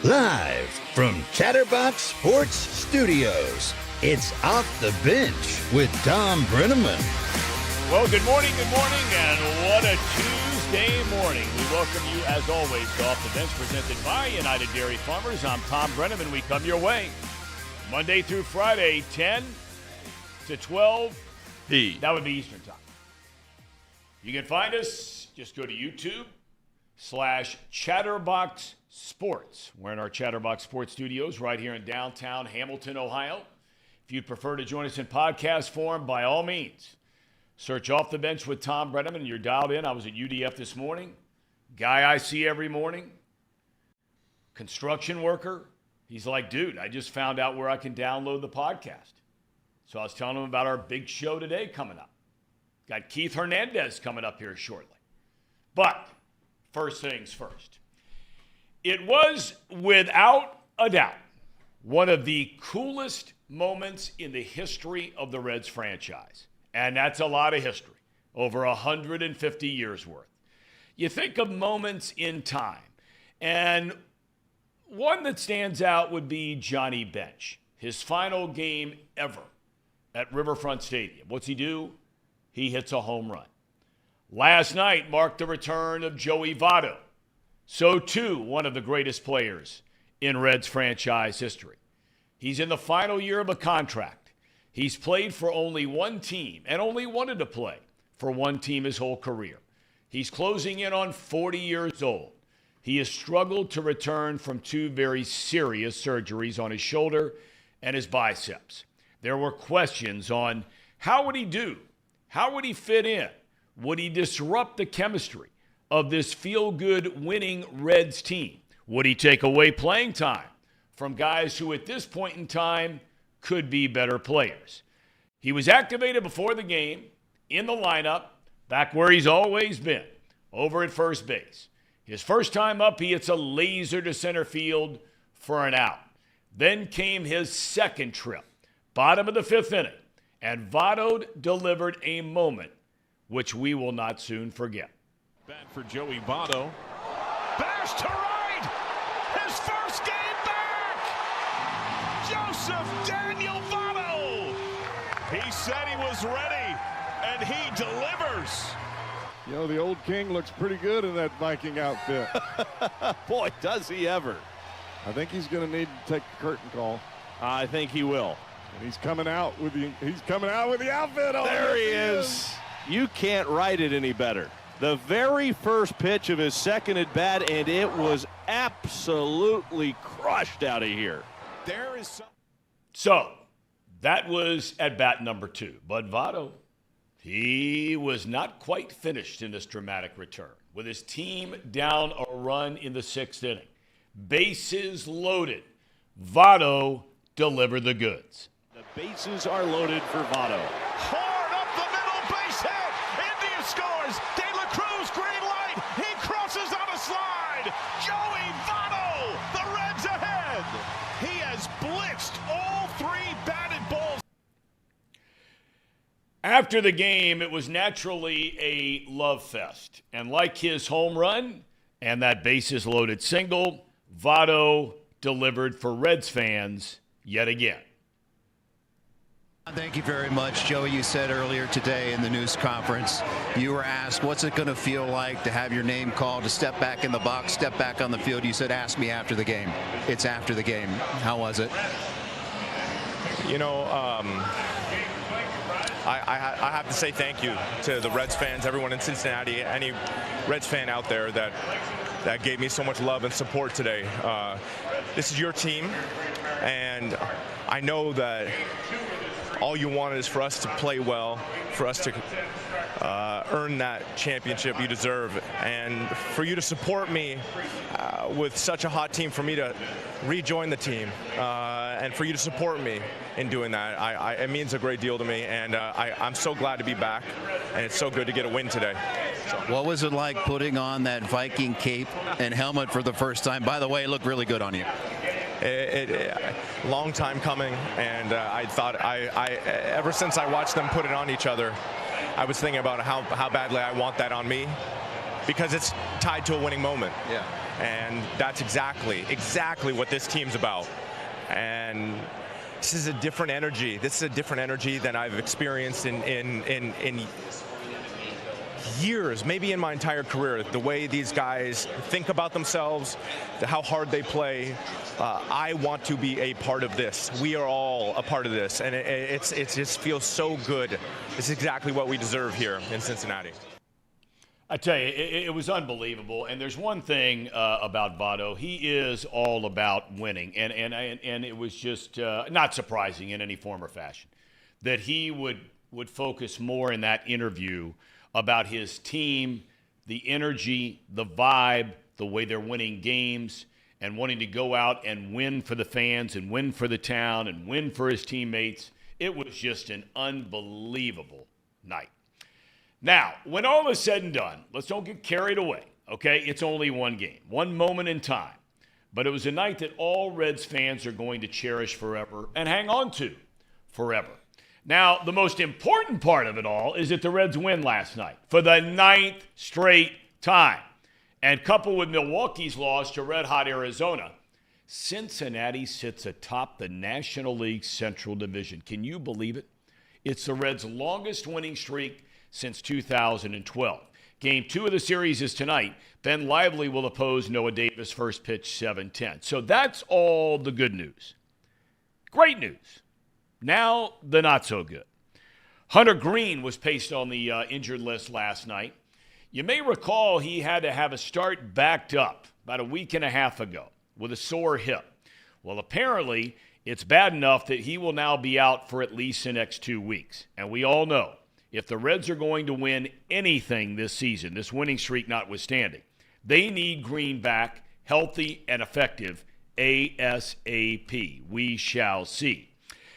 Live from Chatterbox Sports Studios, it's Off the Bench with Tom Brenneman. Well, good morning, and what a Tuesday morning. We welcome you, as always, to Off the Bench, presented by United Dairy Farmers. I'm Tom Brenneman. We come your way Monday through Friday, 10 to 12 p. That would be Eastern Time. You can find us. Just go to YouTube/Chatterbox Sports. We're in our Chatterbox Sports Studios right here in downtown Hamilton, Ohio. If you'd prefer to join us in podcast form, by all means, search Off the Bench with Tom Brenneman. You're dialed in. I was at UDF this morning. Guy I see every morning, construction worker. He's like, dude, I just found out where I can download the podcast. So I was telling him about our big show today coming up. Got Keith Hernandez coming up here shortly. But first things first. It was, without a doubt, one of the coolest moments in the history of the Reds franchise. And that's a lot of history, over 150 years worth. You think of moments in time, and one that stands out would be Johnny Bench, his final game ever at Riverfront Stadium. What's he do? He hits a home run. Last night marked the return of Joey Votto. So too, one of the greatest players in Reds franchise history. He's in the final year of a contract. He's played for only one team and only wanted to play for one team his whole career. He's closing in on 40 years old. He has struggled to return from two very serious surgeries on his shoulder and his biceps. There were questions on how would he do? How would he fit in? Would he disrupt the chemistry of this feel-good winning Reds team? Would he take away playing time from guys who at this point in time could be better players? He was activated before the game, in the lineup, back where he's always been, over at first base. His first time up, he hits a laser to center field for an out. Then came his second trip, bottom of the fifth inning, and Votto delivered a moment which we will not soon forget. Bat for Joey Votto. Bash to right! His first game back! Joseph Daniel Votto! He said he was ready, and he delivers. You know, the old king looks pretty good in that Viking outfit. Boy, does he ever. I think he's going to need to take the curtain call. I think he will. And he's coming out with the outfit on. There he is. You can't write it any better. The very first pitch of his second at bat, and it was absolutely crushed out of here. There is some. So, that was at bat number 2. But Votto, he was not quite finished in this dramatic return. With his team down a run in the 6th inning, bases loaded, Votto delivered the goods. The bases are loaded for Votto. Hard up the middle, base hit. India scores. De La Cruz, green light. He crosses on a slide. Joey Votto, the Reds ahead. He has blitzed all 3 batted balls. After the game, it was naturally a love fest. And like his home run and that bases loaded single, Votto delivered for Reds fans yet again. Thank you very much, Joey. You said earlier today in the news conference, you were asked, what's it going to feel like to have your name called, to step back in the box, step back on the field? You said, ask me after the game. It's after the game. How was it? You know, I have to say thank you to the Reds fans, everyone in Cincinnati, any Reds fan out there that gave me so much love and support today. This is your team, and I know that all you wanted is for us to play well, for us to earn that championship you deserve, and for you to support me with such a hot team, for me to rejoin the team, and for you to support me in doing that. It means a great deal to me, and I'm so glad to be back, and it's so good to get a win today. What was it like putting on that Viking cape and helmet for the first time? By the way, it looked really good on you. Long time coming, and I thought ever since I watched them put it on each other, I was thinking about how badly I want that on me, because it's tied to a winning moment. Yeah. And that's exactly what this team's about. And this is a different energy. This is a different energy than I've experienced in years, maybe in my entire career. The way these guys think about themselves, how hard they play. I want to be a part of this. We are all a part of this, and it just feels so good. It's exactly what we deserve here in Cincinnati. I tell you, it was unbelievable. And there's one thing about Votto. He is all about winning. And it was just not surprising in any form or fashion that he would focus more in that interview about his team, the energy, the vibe, the way they're winning games, and wanting to go out and win for the fans and win for the town and win for his teammates. It was just an unbelievable night. Now, when all is said and done, let's don't get carried away, okay? It's only one game, one moment in time. But it was a night that all Reds fans are going to cherish forever and hang on to forever. Now, the most important part of it all is that the Reds win last night for the 9th straight time. And coupled with Milwaukee's loss to red-hot Arizona, Cincinnati sits atop the National League Central Division. Can you believe it? It's the Reds' longest winning streak since 2012. Game 2 of the series is tonight. Ben Lively will oppose Noah Davis, first pitch 7:10. So that's all the good news. Great news. Now the not so good. Hunter Green was placed on the injured list last night. You may recall he had to have a start backed up about a week and a half ago with a sore hip. Well, apparently it's bad enough that he will now be out for at least the next 2 weeks. And we all know if the Reds are going to win anything this season, this winning streak notwithstanding, they need Green back, healthy and effective ASAP. We shall see.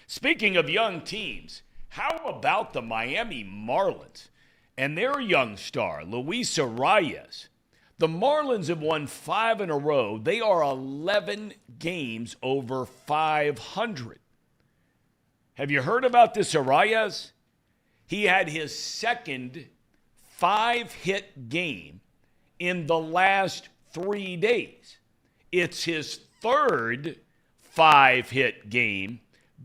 Speaking of young teams, how about the Miami Marlins and their young star, Luis Arias? The Marlins have won 5 in a row. They are 11 games over 500. Have you heard about this Arias? He had his second 5-hit game in the last 3 days. It's his third 5-hit game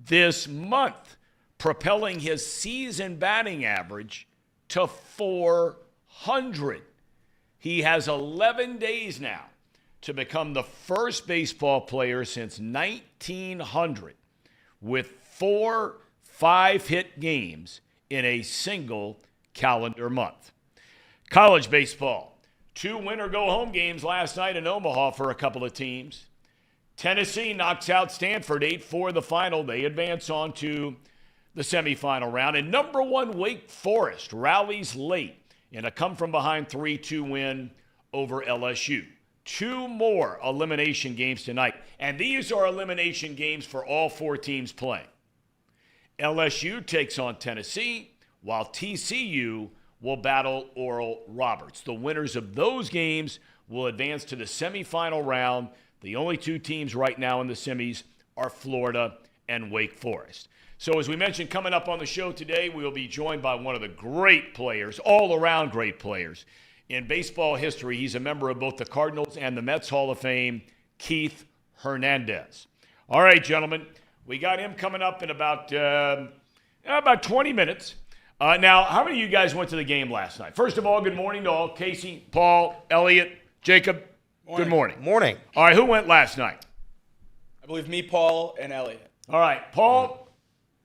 this month, propelling his season batting average to 400. He has 11 days now to become the first baseball player since 1900 with 4 5-hit games in a single calendar month. College baseball. 2 win-or-go-home games last night in Omaha for a couple of teams. Tennessee knocks out Stanford 8-4 the final. They advance on to the semifinal round. And number 1 Wake Forest rallies late in a come-from-behind 3-2 win over LSU. 2 more elimination games tonight. And these are elimination games for all 4 teams playing. LSU takes on Tennessee, while TCU will battle Oral Roberts. The winners of those games will advance to the semifinal round. The only 2 teams right now in the semis are Florida and Wake Forest. So as we mentioned, coming up on the show today, we will be joined by one of the great players, all-around great players in baseball history. He's a member of both the Cardinals and the Mets Hall of Fame, Keith Hernandez. All right, gentlemen. We got him coming up in about 20 minutes. Now, how many of you guys went to the game last night? First of all, good morning to all. Casey, Paul, Elliot, Jacob, good morning. Morning. All right, who went last night? I believe me, Paul, and Elliot. All right, Paul,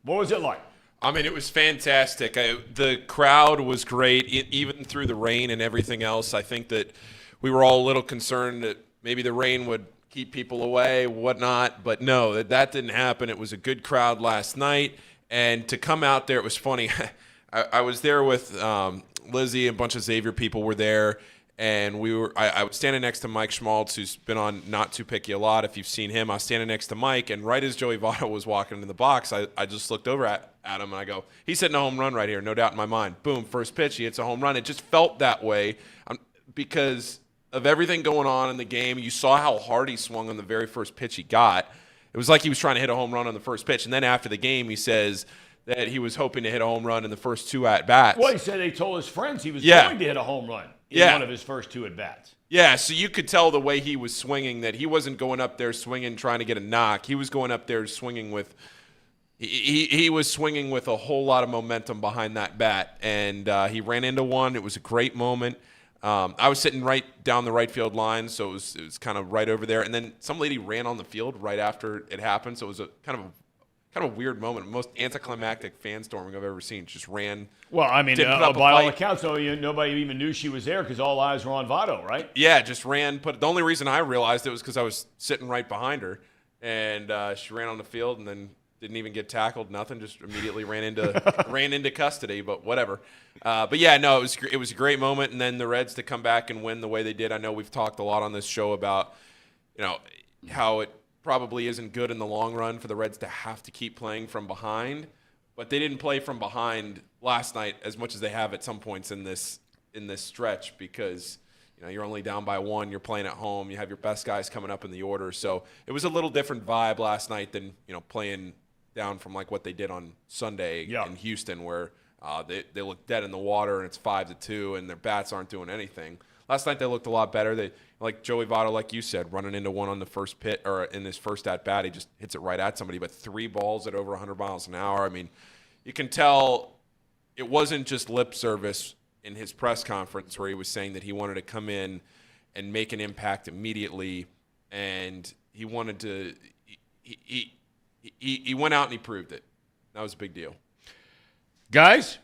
what was it like? I mean, it was fantastic. The crowd was great, even through the rain and everything else. I think that we were all a little concerned that maybe the rain would keep people away, whatnot. But no, that didn't happen. It was a good crowd last night. And to come out there, it was funny. I was there with Lizzie, and a bunch of Xavier people were there. And I was standing next to Mike Schmaltz, who's been on Not Too Picky a lot. If you've seen him, I was standing next to Mike. And right as Joey Votto was walking into the box, I just looked over at him and I go, he's hitting a home run right here, no doubt in my mind. Boom, first pitch, he hits a home run. It just felt that way because of everything going on in the game. You saw how hard he swung on the very first pitch he got. It was like he was trying to hit a home run on the first pitch. And then after the game, he says that he was hoping to hit a home run in the first 2 at-bats. Well, he said they told his friends he was going to hit a home run in one of his first 2 at-bats. Yeah, so you could tell the way he was swinging that he wasn't going up there swinging trying to get a knock. He was going up there swinging with he was swinging with a whole lot of momentum behind that bat, and he ran into one. It was a great moment. I was sitting right down the right field line, so it was kind of right over there. And then some lady ran on the field right after it happened, so it was a kind of a weird moment. Most anticlimactic fan storming I've ever seen. Just ran. Well, I mean, didn't put up by a all fight. accounts, nobody even knew she was there because all eyes were on Votto, right? Yeah, just ran. The only reason I realized it was because I was sitting right behind her, and she ran on the field and then didn't even get tackled. Nothing. Just immediately ran into custody. But whatever. But yeah, no, it was a great moment. And then the Reds to come back and win the way they did. I know we've talked a lot on this show about how it probably isn't good in the long run for the Reds to have to keep playing from behind, but they didn't play from behind last night as much as they have at some points in this stretch because you're only down by one, you're playing at home, you have your best guys coming up in the order, so it was a little different vibe last night than playing down from like what they did on Sunday in Houston where they look dead in the water and it's 5-2 and their bats aren't doing anything. Last night they looked a lot better. They like Joey Votto, like you said, running into one on the first pit or in his first at bat, he just hits it right at somebody. But 3 balls at over 100 miles an hour. I mean, you can tell it wasn't just lip service in his press conference where he was saying that he wanted to come in and make an impact immediately, and he wanted to. He went out and he proved it. That was a big deal. Guys.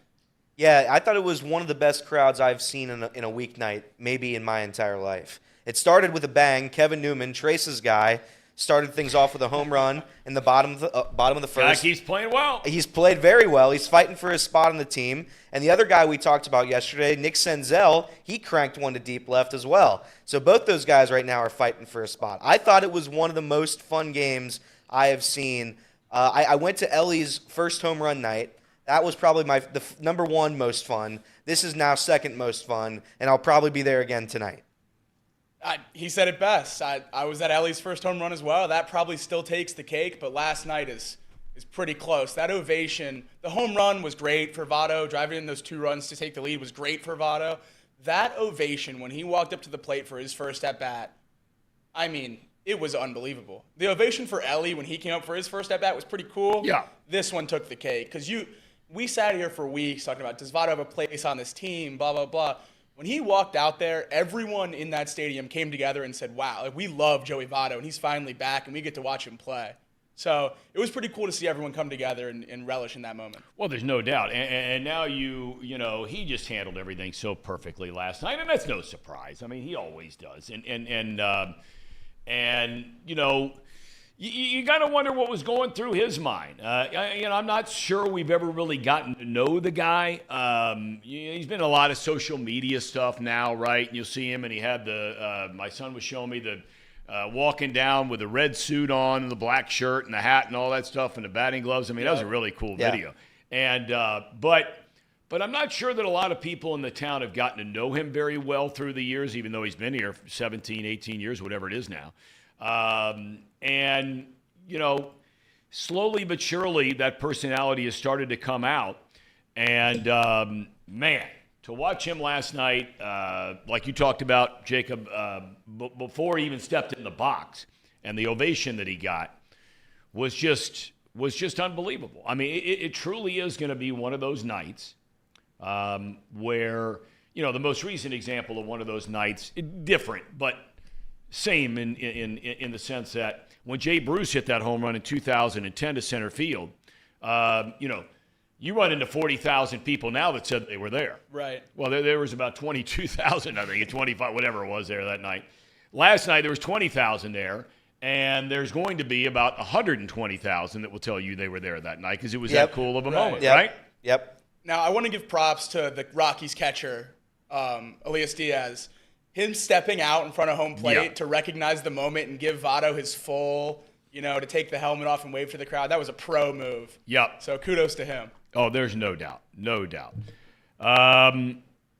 Yeah, I thought it was one of the best crowds I've seen in a weeknight, maybe in my entire life. It started with a bang. Kevin Newman, Trace's guy, started things off with a home run in the bottom of the first. Guy keeps playing well. He's played very well. He's fighting for his spot on the team. And the other guy we talked about yesterday, Nick Senzel, he cranked one to deep left as well. So both those guys right now are fighting for a spot. I thought it was one of the most fun games I have seen. I went to Ellie's first home run night. That was probably the number one most fun. This is now second most fun, and I'll probably be there again tonight. He said it best. I was at Ellie's first home run as well. That probably still takes the cake, but last night is pretty close. That ovation, the home run was great for Votto. Driving in those 2 runs to take the lead was great for Votto. That ovation when he walked up to the plate for his first at-bat, I mean, it was unbelievable. The ovation for Ellie when he came up for his first at-bat was pretty cool. Yeah. This one took the cake because we sat here for weeks talking about, does Votto have a place on this team, blah, blah, blah. When he walked out there, everyone in that stadium came together and said, wow, we love Joey Votto, and he's finally back, and we get to watch him play. So it was pretty cool to see everyone come together and relish in that moment. Well, there's no doubt. And now he just handled everything so perfectly last night, and that's no surprise. I mean, he always does. You got to wonder what was going through his mind. I'm not sure we've ever really gotten to know the guy. He's been in a lot of social media stuff now, right? And you'll see him, and he had my son was showing me the walking down with the red suit on and the black shirt and the hat and all that stuff and the batting gloves. I mean, that was a really cool video. And but I'm not sure that a lot of people in the town have gotten to know him very well through the years, even though he's been here for 17, 18 years, whatever it is now. Slowly but surely that personality has started to come out. And, man, to watch him last night, like you talked about, Jacob, before he even stepped in the box, and the ovation that he got was just unbelievable. I mean, it truly is going to be one of those nights where, the most recent example of one of those nights, different, but same in the sense that when Jay Bruce hit that home run in 2010 to center field, you run into 40,000 people now that said they were there. Right. Well, there was about 22,000, I think, 25, whatever it was there that night. Last night there was 20,000 there, and there's going to be about 120,000 that will tell you they were there that night because it was that cool of a moment, right? Yep. Now, I want to give props to the Rockies catcher, Elias Diaz. Him stepping out in front of home plate to recognize the moment and give Votto his full, to take the helmet off and wave to the crowd. That was a pro move. Yep. So kudos to him. Oh, there's no doubt. No doubt.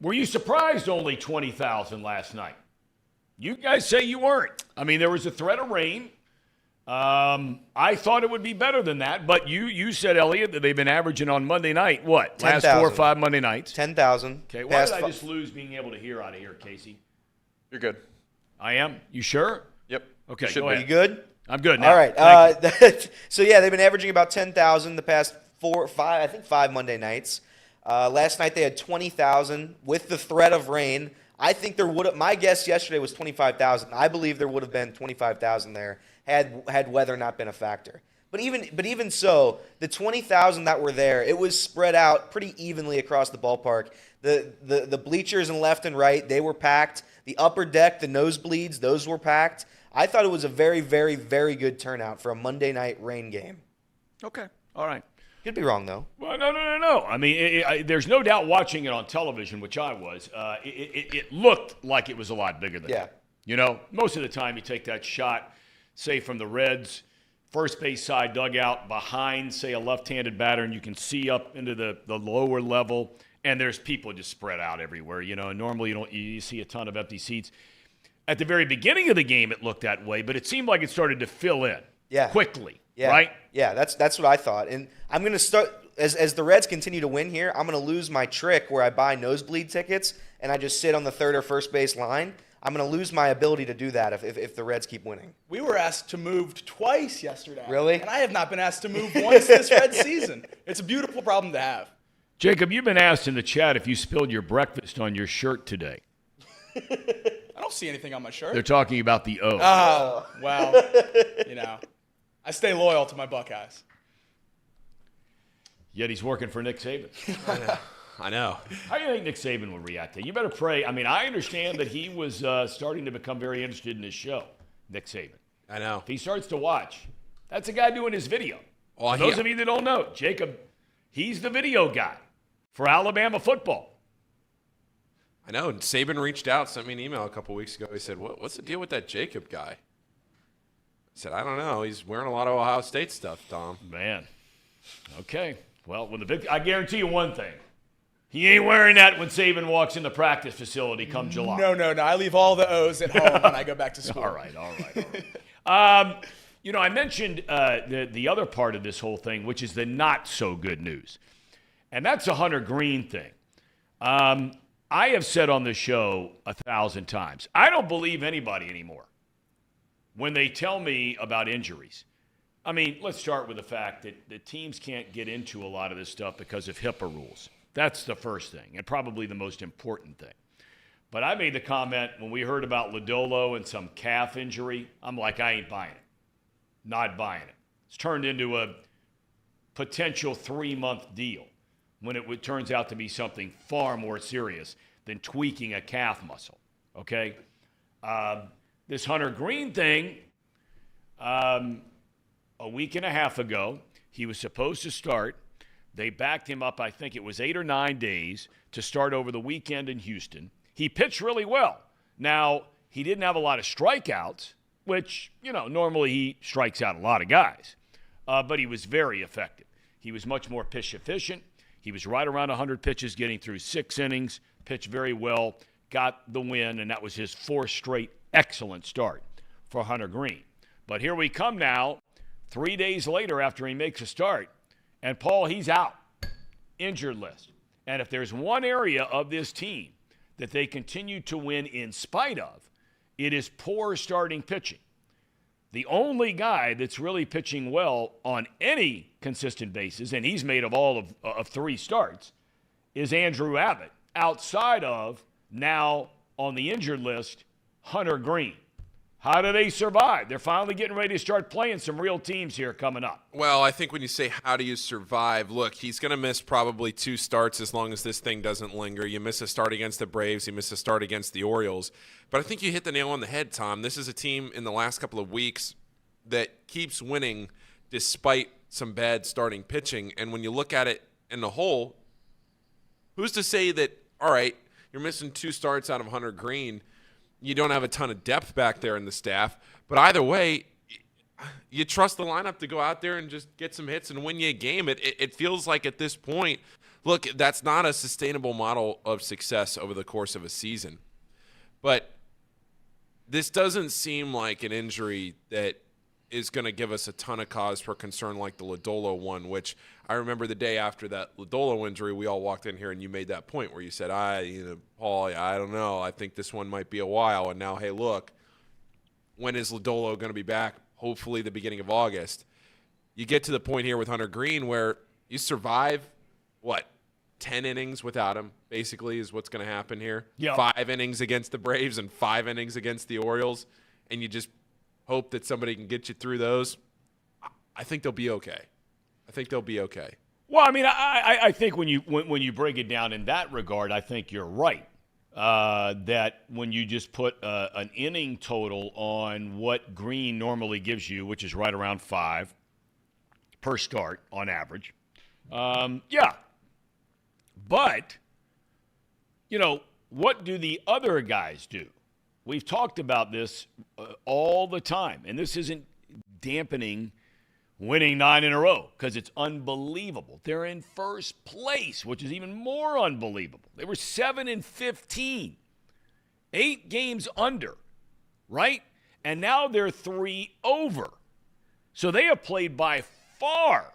Were you surprised only 20,000 last night? You guys say you weren't. I mean, there was a threat of rain. I thought it would be better than that, but you said, Elliot, that they've been averaging on Monday night, what? 10, last 4 or 5 Monday nights? 10,000. Okay, why did I just lose being able to hear out of here, Casey? You're good. I am. You sure? Yep. Okay, Should go be. ahead. You good? I'm good now. All right. Thank you. So, yeah, they've been averaging about 10,000 the past 5 Monday nights. Last night they had 20,000 with the threat of rain. I think there would have – my guess yesterday was 25,000. I believe there would have been 25,000 there had weather not been a factor. But even so, the 20,000 that were there, it was spread out pretty evenly across the ballpark. The bleachers in left and right, they were packed. The upper deck, the nosebleeds, those were packed. I thought it was a very, very, very good turnout for a Monday night rain game. Okay. All right. Could be wrong, though. Well, no. I mean, there's no doubt watching it on television, which I was, it looked like it was a lot bigger than that. You know, most of the time you take that shot, say, from the Reds' first base side dugout behind, say, a left-handed batter, and you can see up into the lower level, and there's people just spread out everywhere, you know, and normally you see a ton of empty seats. At the very beginning of the game, it looked that way, but it seemed like it started to fill in quickly, right? Yeah, that's what I thought. And I'm going to start as the Reds continue to win here, I'm going to lose my trick where I buy nosebleed tickets and I just sit on the third or first base line. I'm going to lose my ability to do that if the Reds keep winning. We were asked to move twice yesterday. Really? And I have not been asked to move once this Reds season. It's a beautiful problem to have. Jacob, you've been asked in the chat if you spilled your breakfast on your shirt today. I don't see anything on my shirt. They're talking about the O. Oh, well, you know, I stay loyal to my Buckeyes. Yet he's working for Nick Saban. I know. How do you think Nick Saban would react to it? You better pray. I mean, I understand that he was starting to become very interested in his show, Nick Saban. I know. If he starts to watch, that's a guy doing his video. Well, for those of you that don't know, Jacob, he's the video guy for Alabama football. I know. And Saban reached out, sent me an email a couple weeks ago. He said, what's the deal with that Jacob guy? I said, I don't know. He's wearing a lot of Ohio State stuff, Tom. Man. Okay. Well, I guarantee you one thing. He ain't wearing that when Saban walks in the practice facility come July. No. I leave all the O's at home when I go back to school. All right. You know, I mentioned the other part of this whole thing, which is the not so good news. And that's the Hunter Green thing. I have said on the show 1,000 times, I don't believe anybody anymore when they tell me about injuries. I mean, let's start with the fact that the teams can't get into a lot of this stuff because of HIPAA rules. That's the first thing, and probably the most important thing. But I made the comment when we heard about Lodolo and some calf injury, I'm like, I ain't buying it. Not buying it. It's turned into a potential 3-month deal when it turns out to be something far more serious than tweaking a calf muscle, okay? This Hunter Green thing, a week and a half ago, he was supposed to start. They backed him up, I think it was 8 or 9 days, to start over the weekend in Houston. He pitched really well. Now, he didn't have a lot of strikeouts, which, you know, normally he strikes out a lot of guys. But he was very effective. He was much more pitch efficient. He was right around 100 pitches, getting through 6 innings, pitched very well, got the win, and that was his 4th straight excellent start for Hunter Green. But here we come now, 3 days later after he makes a start, and Paul, he's out, injured list. And if there's one area of this team that they continue to win in spite of, it is poor starting pitching. The only guy that's really pitching well on any consistent basis, and he's made of all of 3 starts, is Andrew Abbott, outside of, now on the injured list, Hunter Green. How do they survive? They're finally getting ready to start playing some real teams here coming up. Well, I think when you say how do you survive, look, he's going to miss probably 2 starts as long as this thing doesn't linger. You miss a start against the Braves. You miss a start against the Orioles. But I think you hit the nail on the head, Tom. This is a team in the last couple of weeks that keeps winning despite some bad starting pitching. And when you look at it in the whole, who's to say that, all right, you're missing 2 starts out of Hunter Green, you don't have a ton of depth back there in the staff. But either way, you trust the lineup to go out there and just get some hits and win you a game. It feels like at this point, look, that's not a sustainable model of success over the course of a season. But this doesn't seem like an injury that is going to give us a ton of cause for concern like the Lodolo one, which I remember the day after that Lodolo injury, we all walked in here and you made that point where you said, Paul, I don't know. I think this one might be a while. And now, hey, look, when is Lodolo going to be back? Hopefully the beginning of August. You get to the point here with Hunter Green where you survive, 10 innings without him, basically, is what's going to happen here. Yep. 5 innings against the Braves and 5 innings against the Orioles, and you just hope that somebody can get you through those. I think they'll be okay. Well, I mean, I think when you break it down in that regard, I think you're right. That when you just put an inning total on what Green normally gives you, which is right around 5 per start on average, yeah. But, what do the other guys do? We've talked about this all the time, and this isn't dampening winning 9 in a row because it's unbelievable. They're in first place, which is even more unbelievable. They were 7-15, 8 games under, right? And now they're 3 over. So they have played by far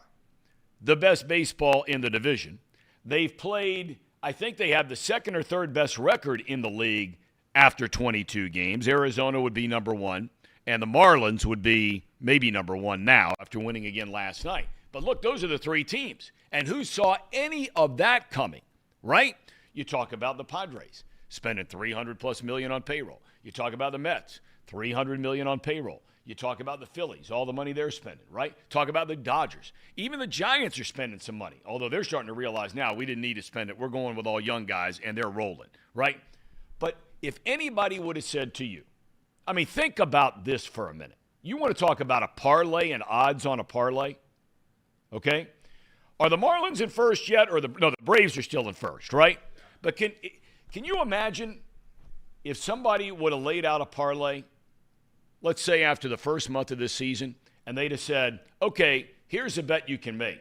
the best baseball in the division. They've played, I think they have the second or third best record in the league after 22 games. Arizona would be number 1, and the Marlins would be maybe number 1 now after winning again last night. But look, those are the 3 teams. And who saw any of that coming, right? You talk about the Padres spending $300+ million on payroll. You talk about the Mets, $300 million on payroll. You talk about the Phillies, all the money they're spending, right? Talk about the Dodgers. Even the Giants are spending some money, although they're starting to realize now we didn't need to spend it. We're going with all young guys, and they're rolling, right? But if anybody would have said to you, I mean, think about this for a minute. You want to talk about a parlay and odds on a parlay, okay? Are the Marlins in first yet, or the Braves are still in first, right? But can you imagine if somebody would have laid out a parlay, let's say after the first month of this season, and they'd have said, okay, here's a bet you can make.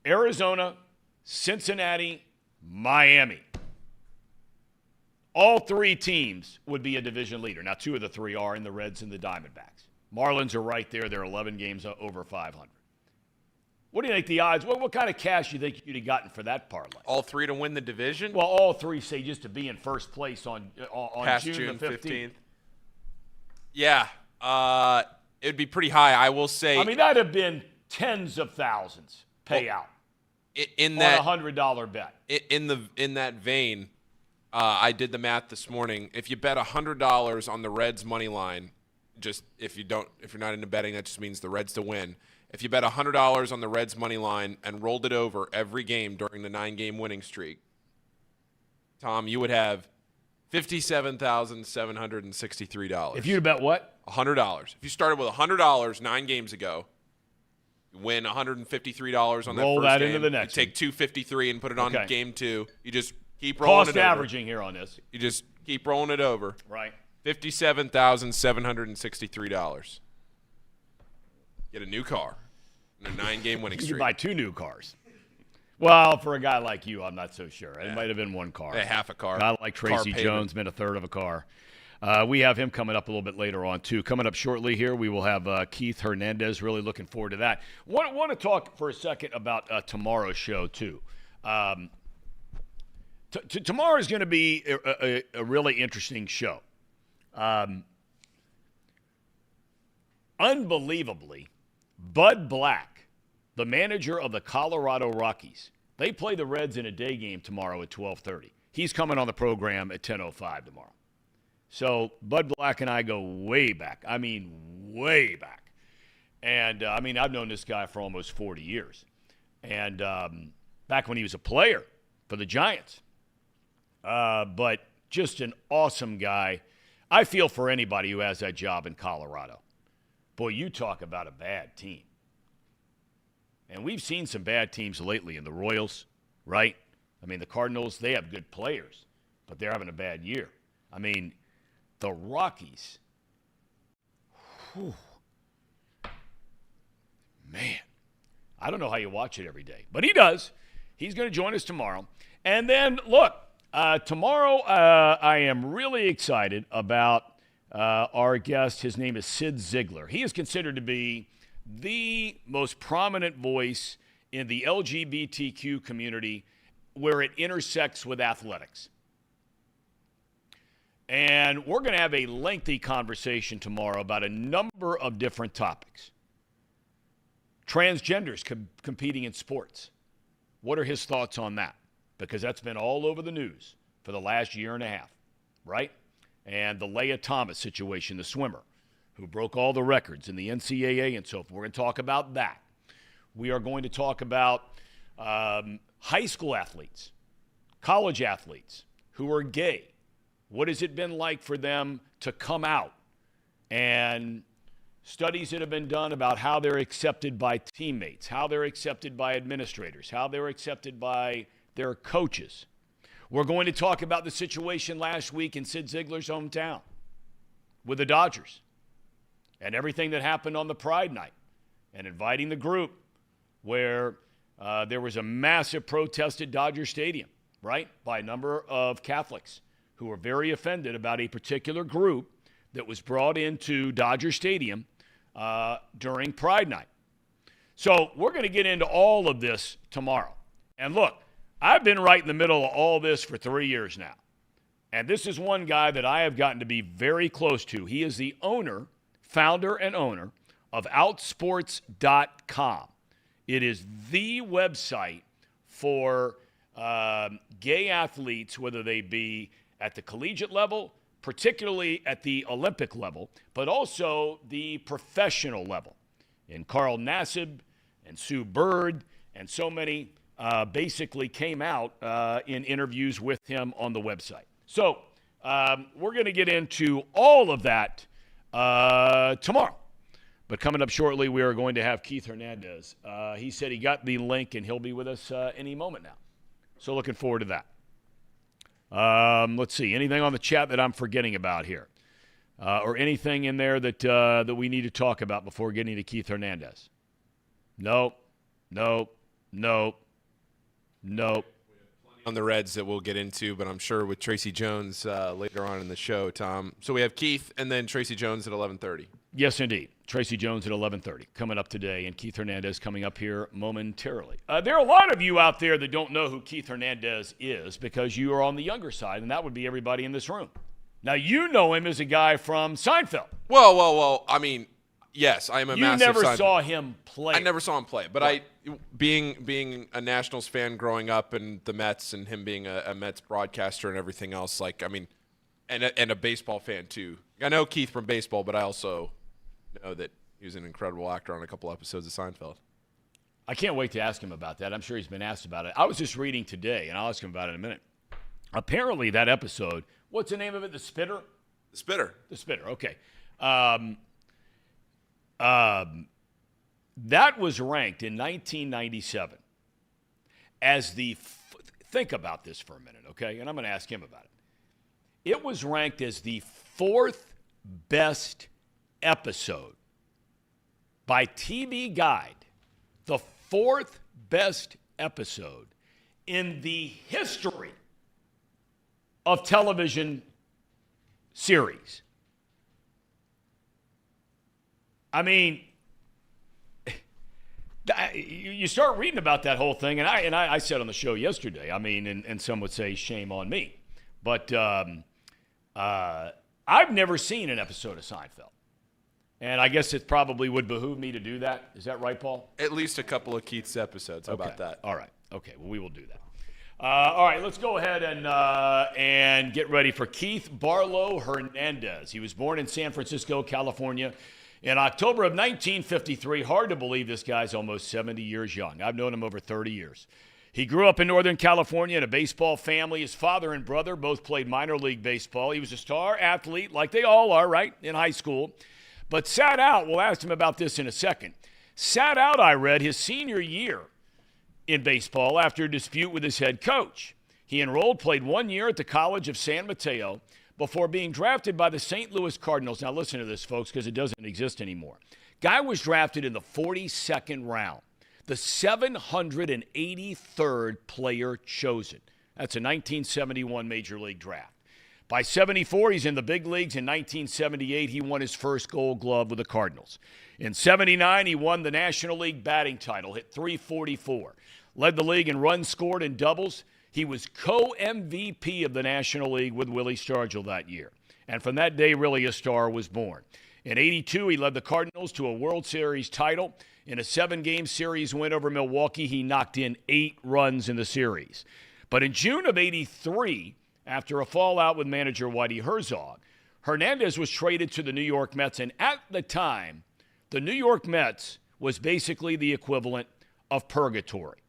Arizona, Cincinnati, Miami. All 3 teams would be a division leader. Now, 2 of the 3 are in the Reds and the Diamondbacks. Marlins are right there. They're 11 games over 500. What do you think the odds? What kind of cash do you think you'd have gotten for that parlay? All 3 to win the division? Well, all 3 say just to be in first place on June the 15th. Yeah, it would be pretty high. I will say. I mean, that'd have been tens of thousands payout in that $100 bet. In that vein, I did the math this morning. If you bet $100 on the Reds money line, just if you're not into betting, that just means the Reds to win. If you bet $100 on the Reds money line and rolled it over every game during the 9-game winning streak, Tom, you would have $57,763. If you'd have bet what? $100. If you started with $100 9 games ago, you win $153 on that first game. Roll that into the next. You take $253 and put it on game 2. You just keep rolling it over. Cost averaging here on this. You just keep rolling it over. Right. $57,763. Get a new car in a 9-game winning streak. You buy 2 new cars. Well, for a guy like you, I'm not so sure. It might have been 1 car. Half a car. A guy like Tracy Jones been a third of a car. We have him coming up a little bit later on, too. Coming up shortly here, we will have Keith Hernandez. Really looking forward to that. Want to talk for a second about tomorrow's show, too. Tomorrow is going to be a really interesting show. Unbelievably, Bud Black, the manager of the Colorado Rockies, they play the Reds in a day game tomorrow at 12:30. He's coming on the program at 10:05 tomorrow. So Bud Black and I go way back. I mean, way back. And, I've known this guy for almost 40 years. And back when he was a player for the Giants. But just an awesome guy. I feel for anybody who has that job in Colorado. Boy, you talk about a bad team. And we've seen some bad teams lately in the Royals, right? The Cardinals, they have good players, but they're having a bad year. The Rockies, man, I don't know how you watch it every day, but he does. He's going to join us tomorrow. And then, look, tomorrow I am really excited about our guest. His name is Sid Ziegler. He is considered to be the most prominent voice in the LGBTQ community where it intersects with athletics. And we're going to have a lengthy conversation tomorrow about a number of different topics. Transgenders competing in sports. What are his thoughts on that? Because that's been all over the news for the last year and a half, right? And the Leah Thomas situation, the swimmer, who broke all the records in the NCAA and so forth. We're going to talk about that. We are going to talk about high school athletes, college athletes who are gay. What has it been like for them to come out? And studies that have been done about how they're accepted by teammates, how they're accepted by administrators, how they're accepted by their coaches. We're going to talk about the situation last week in Sid Ziegler's hometown with the Dodgers and everything that happened on the Pride night and inviting the group where there was a massive protest at Dodger Stadium, right, by a number of Catholics who were very offended about a particular group that was brought into Dodger Stadium during Pride night. So we're going to get into all of this tomorrow. And look, I've been right in the middle of all this for 3 years now. And this is one guy that I have gotten to be very close to. He is the founder and owner of Outsports.com. It is the website for gay athletes, whether they be at the collegiate level, particularly at the Olympic level, but also the professional level. And Carl Nassib and Sue Bird and so many basically came out in interviews with him on the website. So we're going to get into all of that tomorrow. But coming up shortly, we are going to have Keith Hernandez. He said he got the link, and he'll be with us any moment now. So looking forward to that. Let's see. Anything on the chat that I'm forgetting about here? Or anything in there that we need to talk about before getting to Keith Hernandez? Nope. On the Reds that we'll get into, but I'm sure with Tracy Jones later on in the show, Tom. So we have Keith and then Tracy Jones at 11:30. Yes, indeed. Tracy Jones at 11:30 coming up today, and Keith Hernandez coming up here momentarily. There are a lot of you out there that don't know who Keith Hernandez is because you are on the younger side, and that would be everybody in this room. Now, you know him as a guy from Seinfeld. Well, I mean, yes, I am a massive You never Seinfeld. saw him play. I never saw him play, but Right. being a Nationals fan growing up and the Mets and him being a Mets broadcaster and everything else, like, I mean, and a baseball fan too. I know Keith from baseball, but I also know that he was an incredible actor on a couple episodes of Seinfeld. I can't wait to ask him about that. I'm sure he's been asked about it. I was just reading today, and I'll ask him about it in a minute. Apparently, that episode, what's the name of it? The Spitter? The Spitter. The Spitter, okay. That was ranked in 1997 as think about this for a minute, okay? And I'm going to ask him about it. It was ranked as the 4th best episode by TV Guide, the 4th best episode in the history of television series. I mean, you start reading about that whole thing, and I said on the show yesterday, I mean, and some would say shame on me, but I've never seen an episode of Seinfeld. And I guess it probably would behoove me to do that. Is that right, Paul? At least a couple of Keith's episodes. How about that? All right. Okay, well, we will do that. All right, let's go ahead and get ready for Keith Barlow Hernandez. He was born in San Francisco, California, in October of 1953. Hard to believe this guy's almost 70 years young. I've known him over 30 years. He grew up in Northern California in a baseball family. His father and brother both played minor league baseball. He was a star athlete, like they all are, right, in high school. But sat out, we'll ask him about this in a second, sat out, I read, his senior year in baseball after a dispute with his head coach. He enrolled, played 1 year at the College of San Mateo before being drafted by the St. Louis Cardinals. Now listen to this, folks, because it doesn't exist anymore. Guy was drafted in the 42nd round, the 783rd player chosen. That's a 1971 Major League Draft. By 74, he's in the big leagues. In 1978, he won his first Gold Glove with the Cardinals. In 79, he won the National League batting title, hit .344. Led the league in runs scored and doubles. He was co-MVP of the National League with Willie Stargell that year. And from that day, really, a star was born. In '82, he led the Cardinals to a World Series title. In a 7-game series win over Milwaukee, he knocked in 8 runs in the series. But in June of '83, after a fallout with manager Whitey Herzog, Hernandez was traded to the New York Mets. And at the time, the New York Mets was basically the equivalent of purgatory.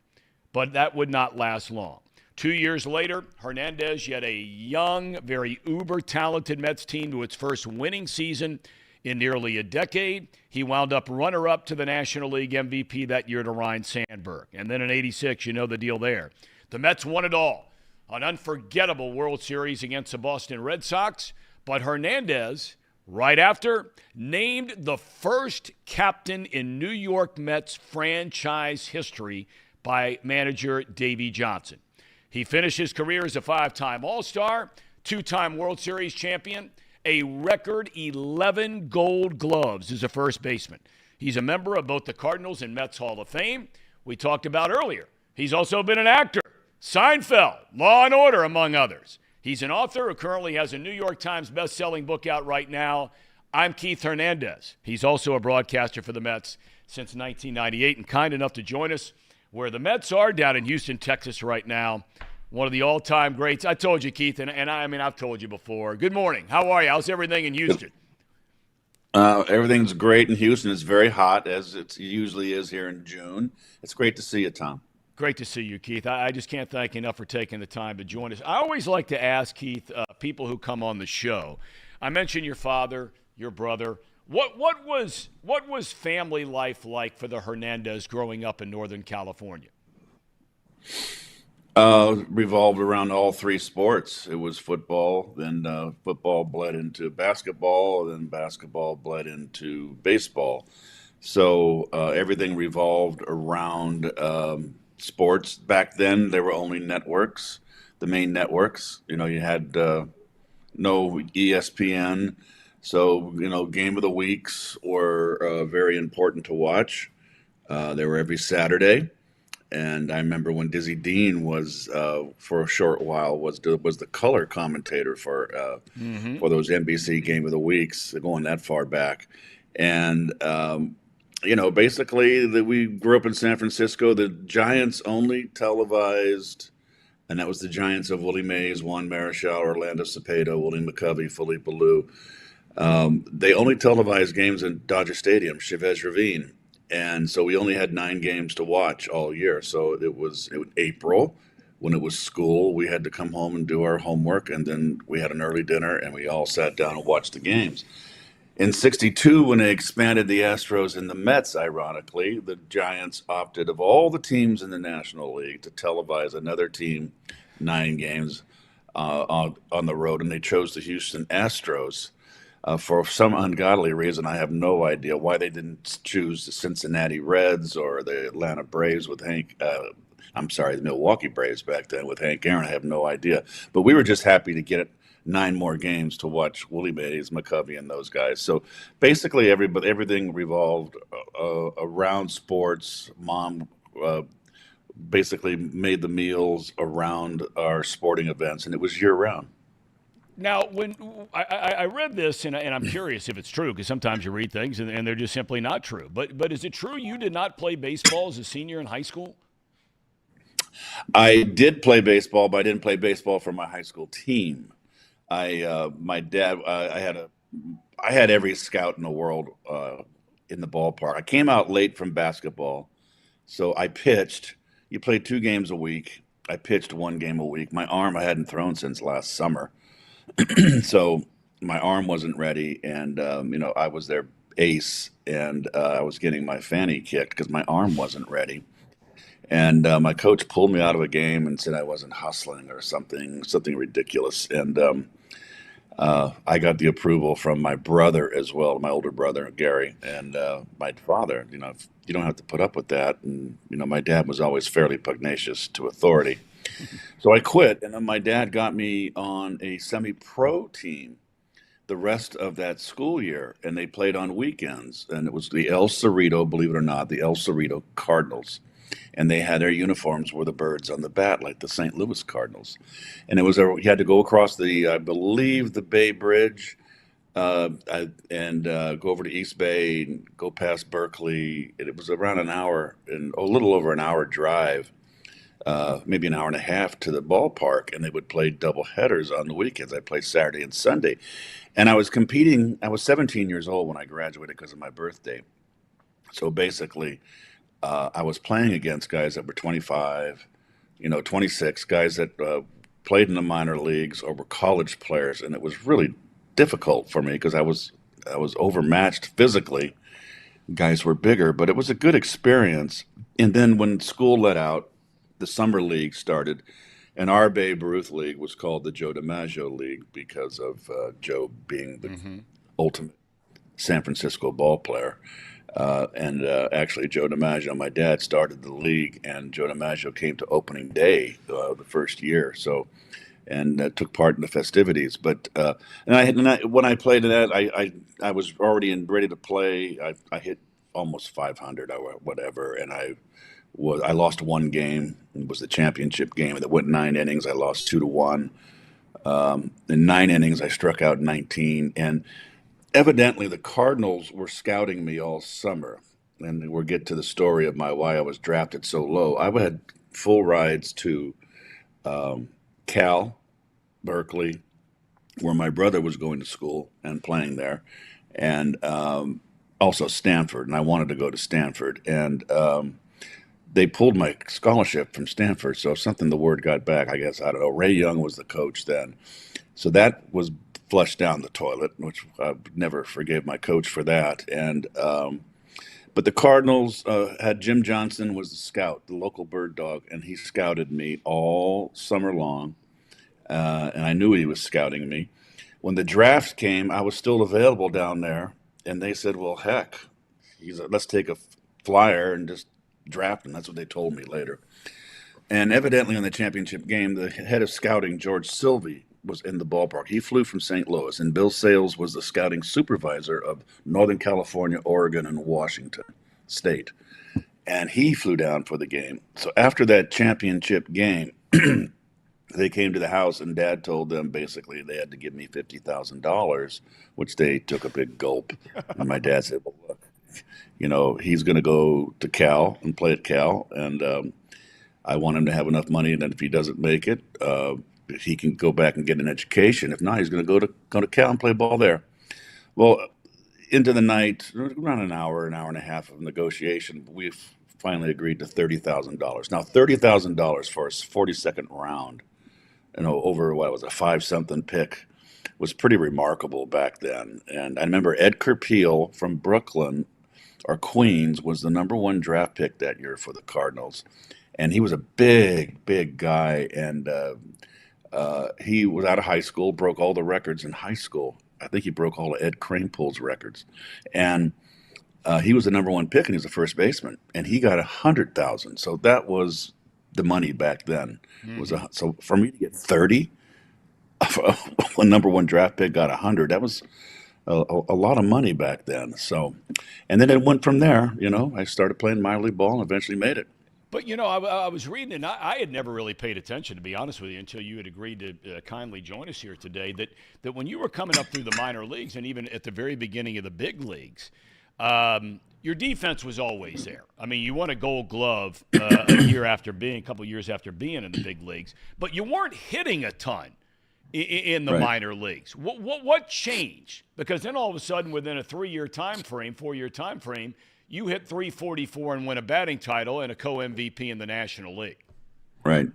But that would not last long. 2 years later, Hernandez led a young, very uber-talented Mets team to its first winning season in nearly a decade. He wound up runner-up to the National League MVP that year to Ryne Sandberg. And then in '86, you know the deal there. The Mets won it all. An unforgettable World Series against the Boston Red Sox. But Hernandez, right after, named the first captain in New York Mets franchise history by manager Davey Johnson. He finished his career as a 5-time All-Star, 2-time World Series champion, a record 11 gold gloves as a first baseman. He's a member of both the Cardinals and Mets Hall of Fame. We talked about earlier. He's also been an actor, Seinfeld, Law and Order, among others. He's an author who currently has a New York Times best-selling book out right now. I'm Keith Hernandez. He's also a broadcaster for the Mets since 1998 and kind enough to join us where the Mets are down in Houston, Texas right now. One of the all-time greats. I told you, Keith, and I mean, I've told you before. Good morning. How are you? How's everything in Houston? Everything's great in Houston. It's very hot, as it usually is here in June. It's great to see you, Tom. Great to see you, Keith. I just can't thank you enough for taking the time to join us. I always like to ask, Keith, people who come on the show. I mentioned your father, your brother. What was family life like for the Hernandez growing up in Northern California? Revolved around all 3 sports. It was football, then football bled into basketball, then basketball bled into baseball. So everything revolved around sports. Back then, there were only networks, the main networks. You know, you had no ESPN. So, you know, game of the weeks were very important to watch. They were every Saturday. And I remember when Dizzy Dean was, for a short while, was the color commentator for those NBC Game of the Weeks, going that far back. And, you know, basically, we grew up in San Francisco. The Giants only televised, and that was the Giants of Willie Mays, Juan Marichal, Orlando Cepeda, Willie McCovey, Philippe Alou. They only televised games in Dodger Stadium, Chavez Ravine. And so we only had 9 games to watch all year. So it was April when it was school. We had to come home and do our homework. And then we had an early dinner and we all sat down and watched the games. In '62, when they expanded the Astros and the Mets, ironically, the Giants opted, of all the teams in the National League, to televise another team 9 games on the road. And they chose the Houston Astros. For some ungodly reason, I have no idea why they didn't choose the Cincinnati Reds or the Atlanta Braves with the Milwaukee Braves back then with Hank Aaron. I have no idea. But we were just happy to get 9 more games to watch Willie Mays, McCovey, and those guys. So basically, everything revolved around sports. Mom basically made the meals around our sporting events, and it was year-round. Now, when I read this, and I'm curious if it's true, because sometimes you read things and they're just simply not true. But is it true you did not play baseball as a senior in high school? I did play baseball, but I didn't play baseball for my high school team. My dad, I had every scout in the world in the ballpark. I came out late from basketball, so I pitched. You played 2 games a week. I pitched 1 game a week. My arm I hadn't thrown since last summer. So my arm wasn't ready, and you know, I was their ace, and I was getting my fanny kicked because my arm wasn't ready. And my coach pulled me out of a game and said I wasn't hustling or something ridiculous. And I got the approval from my brother as well, my older brother Gary, and my father. You know, you don't have to put up with that. And you know, my dad was always fairly pugnacious to authority. So I quit, and then my dad got me on a semi-pro team the rest of that school year, and they played on weekends, and it was the El Cerrito, believe it or not, the El Cerrito Cardinals. and they had their uniforms were the birds on the bat, like the St. Louis Cardinals. And it was you had to go across I believe, the Bay Bridge, and go over to East Bay and go past Berkeley. It was around an hour and a little over an hour drive, maybe an hour and a half to the ballpark, and they would play double headers on the weekends. I played Saturday and Sunday, and I was competing. I was 17 years old when I graduated because of my birthday. So basically, I was playing against guys that were 25, 26, guys that played in the minor leagues or were college players, and it was really difficult for me because I was overmatched physically. Guys were bigger, but it was a good experience. And then when school let out, the summer league started, and our Babe Ruth League was called the Joe DiMaggio League because of Joe being the ultimate San Francisco ball player. And actually, Joe DiMaggio, my dad, started the league, and Joe DiMaggio came to opening day the first year. So, and took part in the festivities. But when I played in that, I was already ready to play. I hit almost 500 or whatever, and I lost one game. It was the championship game that went 9 innings. I lost 2-1. In 9 innings, I struck out 19, and evidently the Cardinals were scouting me all summer. And we'll get to the story of why I was drafted so low. I had full rides to Cal, Berkeley, where my brother was going to school and playing there, and also Stanford. And I wanted to go to Stanford, and they pulled my scholarship from Stanford. So the word got back, I guess, I don't know. Ray Young was the coach then. So that was flushed down the toilet, which I never forgave my coach for that. And but the Cardinals had Jim Johnson was the scout, the local bird dog, and he scouted me all summer long. And I knew he was scouting me. When the draft came, I was still available down there, and they said, well, heck, let's take a flyer and just draft him. That's what they told me later. And evidently in the championship game, the head of scouting, George Sylvie, was in the ballpark. He flew from St. Louis, and Bill Sales was the scouting supervisor of Northern California, Oregon, and Washington State. And he flew down for the game. So after that championship game, they came to the house, and Dad told them basically they had to give me $50,000, which they took a big gulp. And my dad said, well, look, he's going to go to Cal and play at Cal, and I want him to have enough money that if he doesn't make it, he can go back and get an education. If not, he's going to go to Cal and play ball there. Well, into the night, around an hour and a half of negotiation, we finally agreed to $30,000. Now, $30,000 for a 42nd round, over what was a 5-something pick, was pretty remarkable back then. And I remember Ed Kerpeel from Brooklyn or Queens was the number 1 draft pick that year for the Cardinals. And he was a big, big guy. And he was out of high school, broke all the records in high school. I think he broke all of Ed Kranepool's records. And he was the number 1 pick, and he was a first baseman. And he got $100,000. So that was the money back then. So for me to get 30, a number 1 draft pick got 100. That was a lot of money back then. So, and then it went from there. I started playing minor league ball and eventually made it. But, I was reading, and I had never really paid attention, to be honest with you, until you had agreed to kindly join us here today, that when you were coming up through the minor leagues and even at the very beginning of the big leagues, your defense was always there. I mean, you won a Gold Glove a couple years after being in the big leagues, but you weren't hitting a ton in the minor leagues. What changed? Because then all of a sudden, within a 4-year time frame, you hit .344 and win a batting title and a co-MVP in the National League. Right.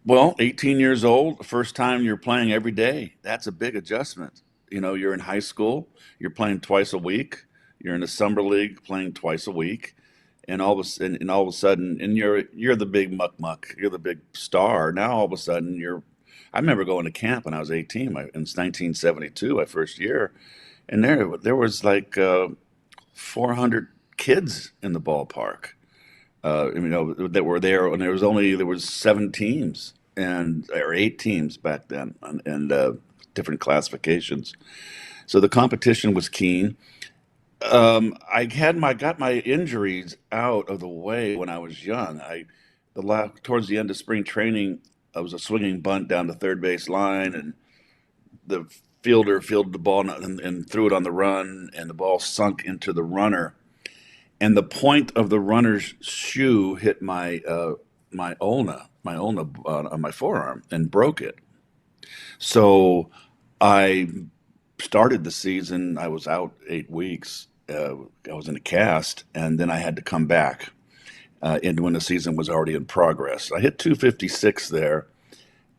Well, 18 years old, first time you're playing every day. That's a big adjustment. You're in high school, you're playing twice a week. You're in the summer league playing twice a week. And all of a sudden, you're the big muck. You're the big star. Now all of a sudden I remember going to camp when I was 18. In 1972, my first year, and there was like 400 kids in the ballpark, that were there, and there was 7 teams or 8 teams back then, and different classifications. So the competition was keen. I got my injuries out of the way when I was young. Towards the end of spring training, I was a swinging bunt down the third base line, and the fielder fielded the ball and threw it on the run, and the ball sunk into the runner, and the point of the runner's shoe hit my ulna on my forearm and broke it. So I started the season. I was out 8 weeks. I was in a cast, and then I had to come back. And when the season was already in progress, I hit 256 there,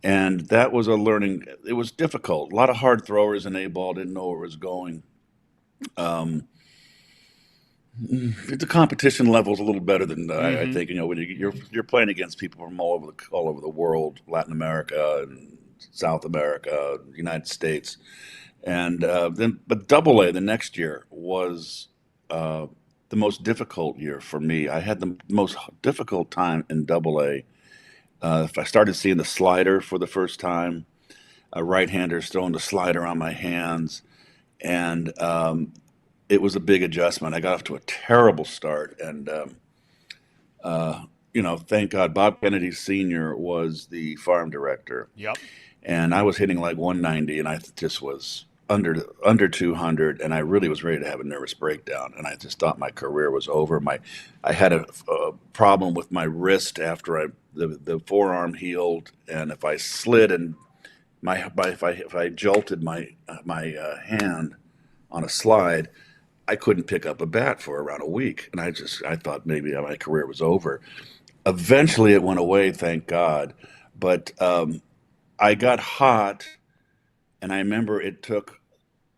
and that was a learning. It was difficult. A lot of hard throwers in A ball didn't know where it was going. The competition level is a little better than I think. When you're playing against people from all over the world, Latin America and South America, United States, and but Double A the next year was the most difficult year for me. I had the most difficult time in Double A. If I started seeing the slider for the first time, a right-hander throwing the slider on my hands, and it was a big adjustment. I got off to a terrible start, and thank God Bob Kennedy Sr. was the farm director. Yep. And I was hitting like 190, and I just was under 200, and I really was ready to have a nervous breakdown, and I just thought my career was over. I had a problem with my wrist after the forearm healed, and if I slid and if I jolted my hand on a slide, I couldn't pick up a bat for around a week, and I thought maybe my career was over. Eventually, it went away, thank God, but I got hot. And I remember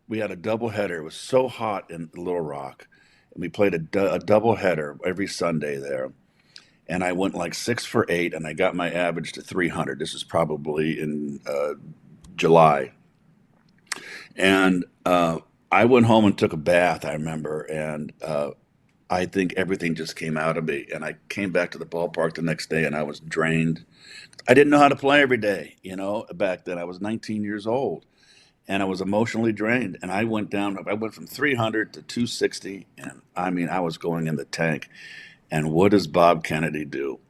we had a doubleheader. It was so hot in Little Rock, and we played a doubleheader every Sunday there. And I went like 6 for 8, and I got my average to 300. This is probably in July. And I went home and took a bath, I remember, and I think everything just came out of me. And I came back to the ballpark the next day, and I was drained. I didn't know how to play every day, back then. I was 19 years old, and I was emotionally drained. And I went from 300 to 260, and I was going in the tank. And what does Bob Kennedy do?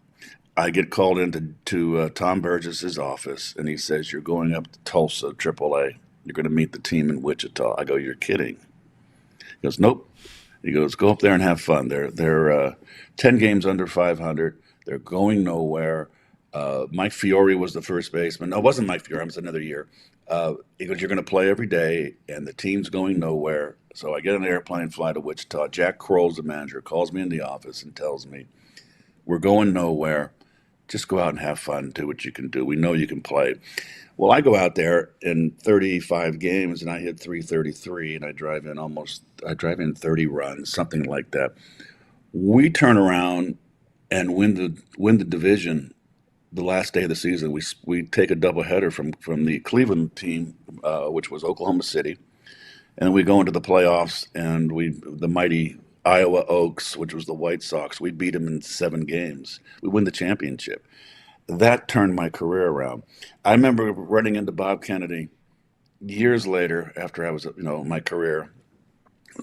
I get called into Tom Burgess's office, and he says, "You're going up to Tulsa, AAA. You're going to meet the team in Wichita." I go, "You're kidding." He goes, "Nope." He goes, "Go up there and have fun. They're 10 games under 500. They're going nowhere." Mike Fiore was the first baseman. No, it wasn't Mike Fiore. It was another year. He goes, "You're going to play every day, and the team's going nowhere." So I get on an airplane, fly to Wichita. Jack Kroll's the manager, calls me in the office and tells me, "We're going nowhere. Just go out and have fun. Do what you can do. We know you can play." Well, I go out there in 35 games, and I hit 333, and I drive in 30 runs, something like that. We turn around and win the division. The last day of the season, we take a doubleheader from the Cleveland team, which was Oklahoma City, and we go into the playoffs, and the mighty Iowa Oaks, which was the White Sox, we beat them in 7 games. We win the championship. That turned my career around. I remember running into Bob Kennedy years later after I was, my career,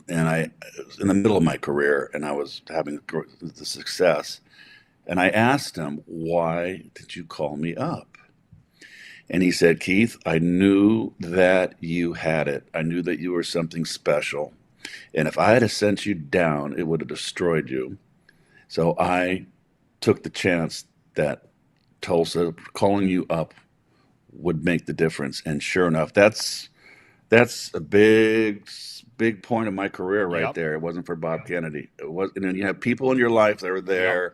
and I was in the middle of my career, and I was having the success. And I asked him, "Why did you call me up?" And he said, "Keith, I knew that you had it. I knew that you were something special. And if I had sent you down, it would have destroyed you. So I took the chance that Tulsa calling you up would make the difference." And sure enough, that's a big point of my career right there. It wasn't for Bob Kennedy. It was, and you have people in your life that are there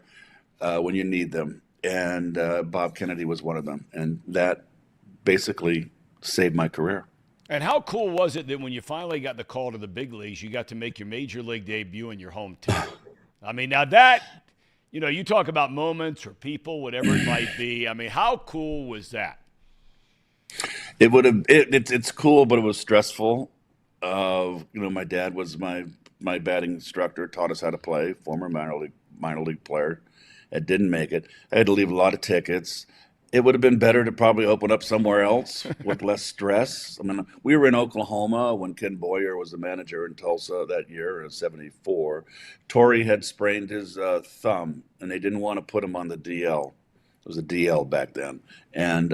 when you need them, and Bob Kennedy was one of them, and that basically saved my career. And how cool was it that when you finally got the call to the big leagues, you got to make your major league debut in your hometown? Now that, you talk about moments or people, whatever it might be. How cool was that? It would have. It's cool, but it was stressful. My dad was my batting instructor, taught us how to play. Former minor league player. I didn't make it. I had to leave a lot of tickets. it would have been better to probably open up somewhere else with less stress. I mean, we were in Oklahoma when Ken Boyer was the manager in Tulsa that year in '74. Torrey had sprained his thumb, and they didn't want to put him on the DL. It was a DL back then. And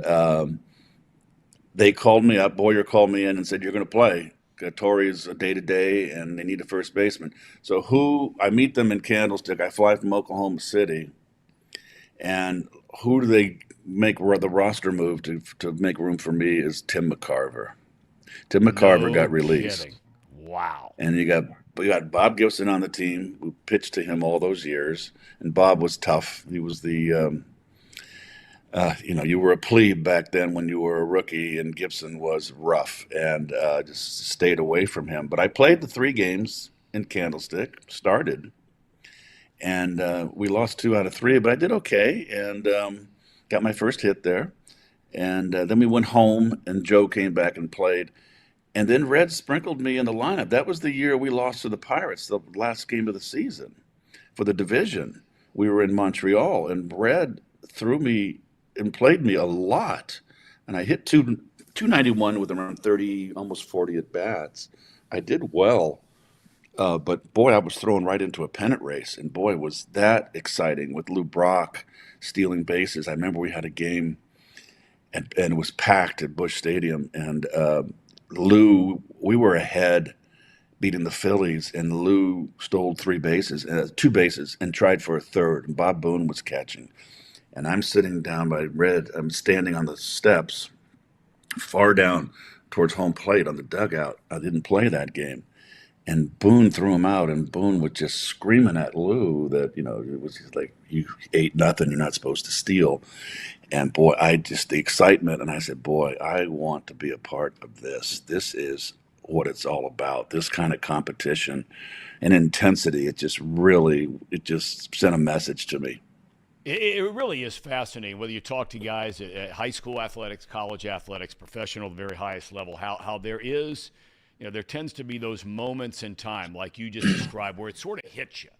they called me up. Boyer called me in and said, "You're going to play. Torrey's a day-to-day, and they need a first baseman." So I meet them in Candlestick. I fly from Oklahoma City. And who do they make the roster move to make room for me is Tim McCarver. Tim McCarver got released. Kidding. Wow. And we got Bob Gibson on the team, who pitched to him all those years. And Bob was tough. He was the, you were a plebe back then when you were a rookie, and Gibson was rough, and just stayed away from him. But I played the 3 games in Candlestick, started. And we lost 2 out of 3, but I did okay, and got my first hit there. And then we went home, and Joe came back and played. And then Red sprinkled me in the lineup. That was the year we lost to the Pirates, the last game of the season for the division. We were in Montreal, and Red threw me and played me a lot. And I hit 291 with around 30, almost 40 at-bats. I did well. But boy, I was thrown right into a pennant race, and boy, was that exciting with Lou Brock stealing bases. I remember we had a game, and it was packed at Busch Stadium, and Lou, we were ahead, beating the Phillies, and Lou stole 2 bases, and tried for a third, and Bob Boone was catching. And I'm sitting down by Red. I'm standing on the steps, far down towards home plate on the dugout. I didn't play that game. And Boone threw him out, and Boone was just screaming at Lou that, it was just like, "You ate nothing, you're not supposed to steal." And boy, the excitement, and I said, boy, I want to be a part of this. This is what it's all about, this kind of competition and intensity. It just sent a message to me. It really is fascinating, whether you talk to guys at high school athletics, college athletics, professional, the very highest level, how there is – there tends to be those moments in time, like you just described, where it sort of hits you,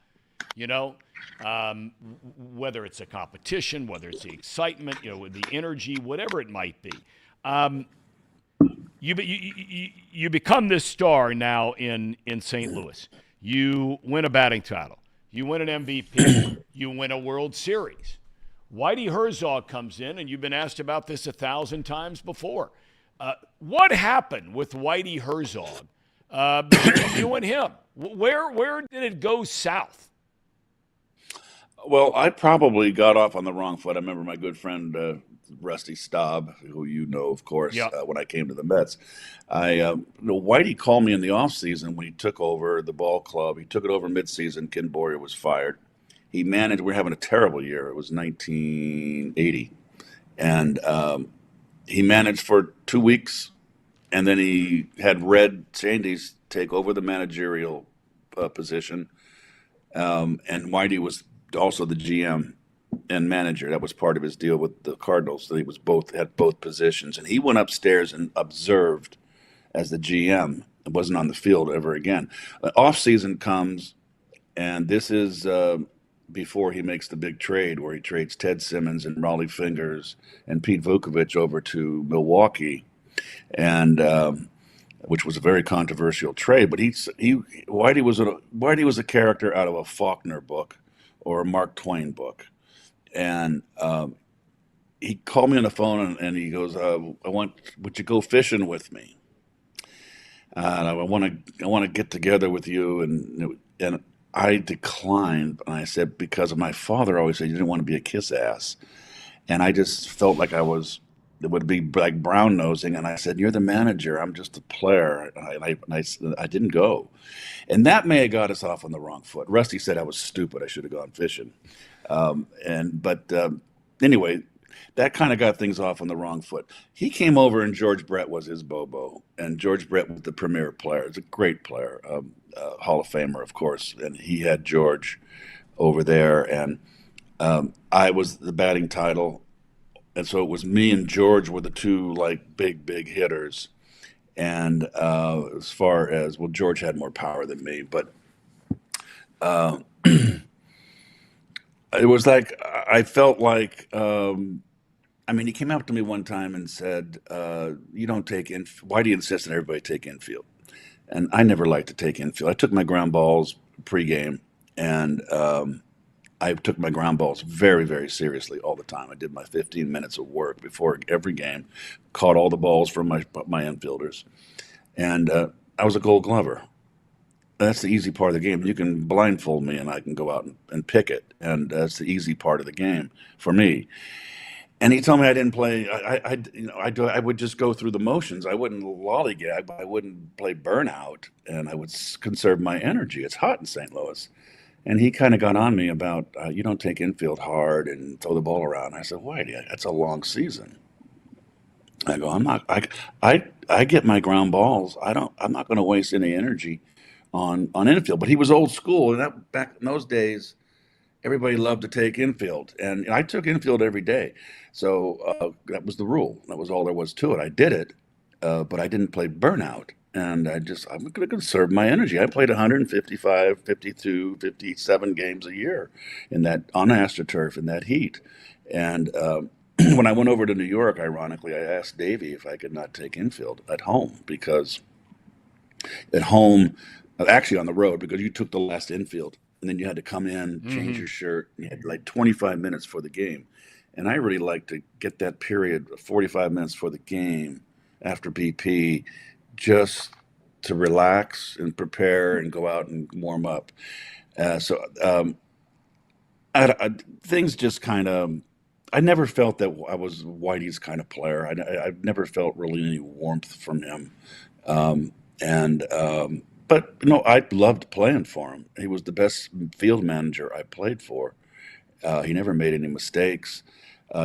whether it's a competition, whether it's the excitement, the energy, whatever it might be. You become this star now in St. Louis. You win a batting title. You win an MVP. You win a World Series. Whitey Herzog comes in, and you've been asked about this 1,000 times before. What happened with Whitey Herzog between you and him? Where did it go south? Well, I probably got off on the wrong foot. I remember my good friend Rusty Staub, who of course, when I came to the Mets. Whitey called me in the offseason when he took over the ball club. He took it over midseason. Ken Boyer was fired. He managed. We're having a terrible year. It was 1980, and he managed for 2 weeks, and then he had Red Sandys take over the managerial position, and Whitey was also the GM and manager. That was part of his deal with the Cardinals. So he was had both positions, and he went upstairs and observed as the GM. It wasn't on the field ever again. Off season comes, and this is before he makes the big trade where he trades Ted Simmons and Raleigh Fingers and Pete Vukovich over to Milwaukee, and which was a very controversial trade. But Whitey was a character out of a Faulkner book or a Mark Twain book, and he called me on the phone and he goes, "Would you go fishing with me? I want to get together with you." And I declined, and I said, because my father always said you didn't want to be a kiss ass. And I just felt like it would be like brown nosing. And I said, "You're the manager. I'm just a player." And I didn't go. And that may have got us off on the wrong foot. Rusty said I was stupid. I should have gone fishing. Anyway, that kind of got things off on the wrong foot. He came over, and George Brett was his Bobo. And George Brett was the premier player. He's a great player. Hall of Famer, of course, and he had George over there, and I was the batting title, and so it was me and George were the two big hitters. And as far as George had more power than me, but it was like I felt like I mean, he came up to me one time and said, "You don't take in. Why do you insist on everybody take infield?" And I never liked to take infield. I took my ground balls pregame, and I took my ground balls very, very seriously all the time. I did my 15 minutes of work before every game, caught all the balls from my infielders, and I was a Gold Glover. That's the easy part of the game. You can blindfold me, and I can go out and pick it, and that's the easy part of the game for me. And he told me I didn't play. I would just go through the motions. I wouldn't lollygag. I wouldn't play burnout, and I would conserve my energy. It's hot in St. Louis, and he kind of got on me about you don't take infield hard and throw the ball around. I said, why? That's a long season. I go, I'm not. I get my ground balls. I'm not going to waste any energy on infield. But he was old school, and that back in those days, everybody loved to take infield, and I took infield every day. So that was the rule. That was all there was to it. I did it, but I didn't play burnout. And I'm going to conserve my energy. I played 155, 52, 57 games a year on AstroTurf in that heat. And when I went over to New York, ironically, I asked Davey if I could not take infield at home, because at home, actually on the road, because you took the last infield. And then you had to come in, change your shirt. And you had like 25 minutes for the game. And I really like to get that period of 45 minutes for the game after BP, just to relax and prepare and go out and warm up. Things just kind of, I never felt that I was Whitey's kind of player. I've never felt really any warmth from him. But, I loved playing for him. He was the best field manager I played for. He never made any mistakes.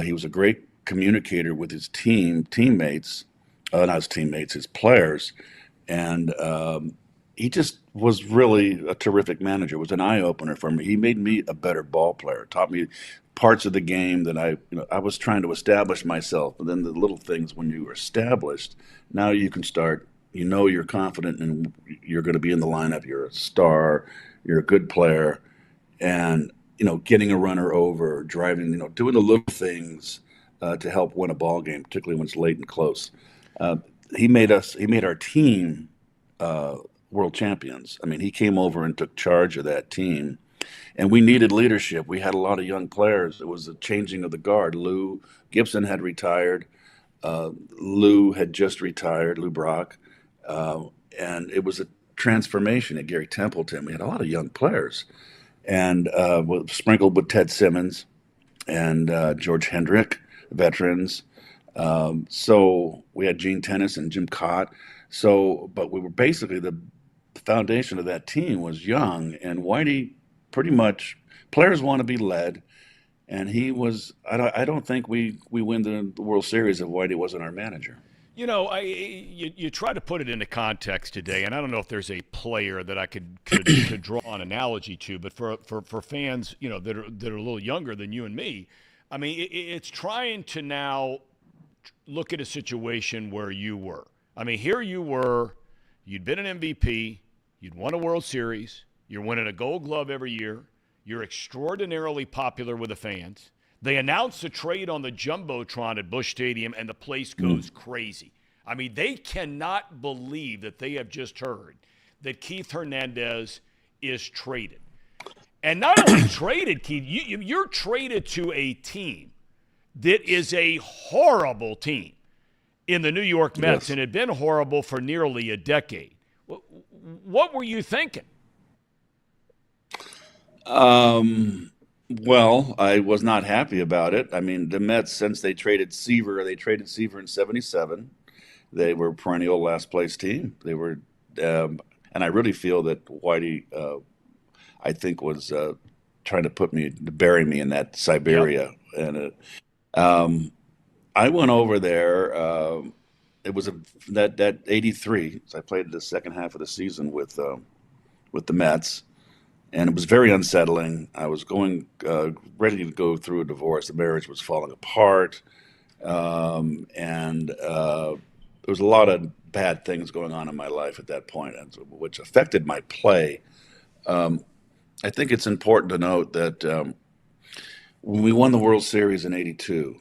He was a great communicator with his teammates, not his teammates, his players. And he just was really a terrific manager. It was an eye-opener for me. He made me a better ball player, taught me parts of the game that I was trying to establish myself. But then the little things, when you were established, now you can start. You're confident and you're going to be in the lineup. You're a star. You're a good player. And, getting a runner over, driving, doing the little things to help win a ball game, particularly when it's late and close. He made our team world champions. I mean, he came over and took charge of that team. And we needed leadership. We had a lot of young players. It was a changing of the guard. Lou Gibson had retired. Lou had just retired, Lou Brock. And it was a transformation at Gary Templeton. We had a lot of young players, and sprinkled with Ted Simmons and George Hendrick, veterans. So we had Gene Tennis and Jim Cott. But we were basically the foundation of that team was young, and Whitey pretty much, players want to be led. And he was, I don't think we win the World Series if Whitey wasn't our manager. You try to put it into context today, and I don't know if there's a player that I could draw an analogy to, but for fans, that are a little younger than you and me, I mean, it's trying to now look at a situation where you were. I mean, here you were, you'd been an MVP, you'd won a World Series, you're winning a Gold Glove every year, you're extraordinarily popular with the fans. They announce a trade on the Jumbotron at Busch Stadium, and the place goes crazy. I mean, they cannot believe that they have just heard that Keith Hernandez is traded. And not only traded, Keith, you're traded to a team that is a horrible team in the New York Mets, and had been horrible for nearly a decade. What were you thinking? Well, I was not happy about it. I mean, the Mets, since they traded Seaver in '77. They were a perennial last place team. They were, and I really feel that Whitey, I think, was trying to bury me in that Siberia. Yep. And I went over there. It was that '83. So I played the second half of the season with the Mets. And it was very unsettling. I was ready to go through a divorce. The marriage was falling apart. And there was a lot of bad things going on in my life at that point, which affected my play. I think it's important to note that when we won the World Series in '82,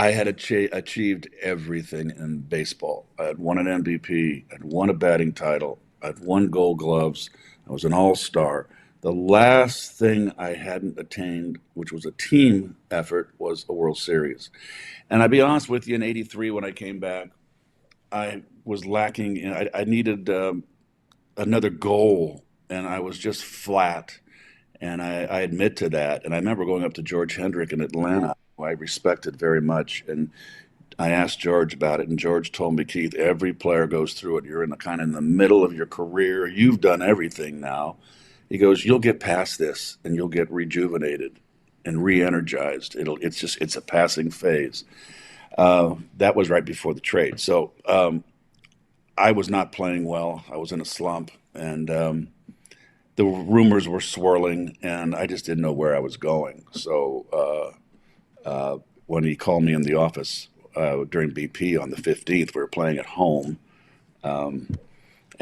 I had achieved everything in baseball. I had won an MVP. I'd won a batting title. I'd won Gold Gloves. I was an all-star. The last thing I hadn't attained, which was a team effort, was a World Series. And I'll be honest with you, in '83 when I came back, I was lacking. I needed another goal, and I was just flat. And I admit to that. And I remember going up to George Hendrick in Atlanta, who I respected very much. And I asked George about it, and George told me, Keith, every player goes through it. You're in the middle of your career. You've done everything now. He goes, you'll get past this, and you'll get rejuvenated and re-energized. It's a passing phase. That was right before the trade. So I was not playing well. I was in a slump, and the rumors were swirling, and I just didn't know where I was going. So when he called me in the office during BP on the 15th, we were playing at home,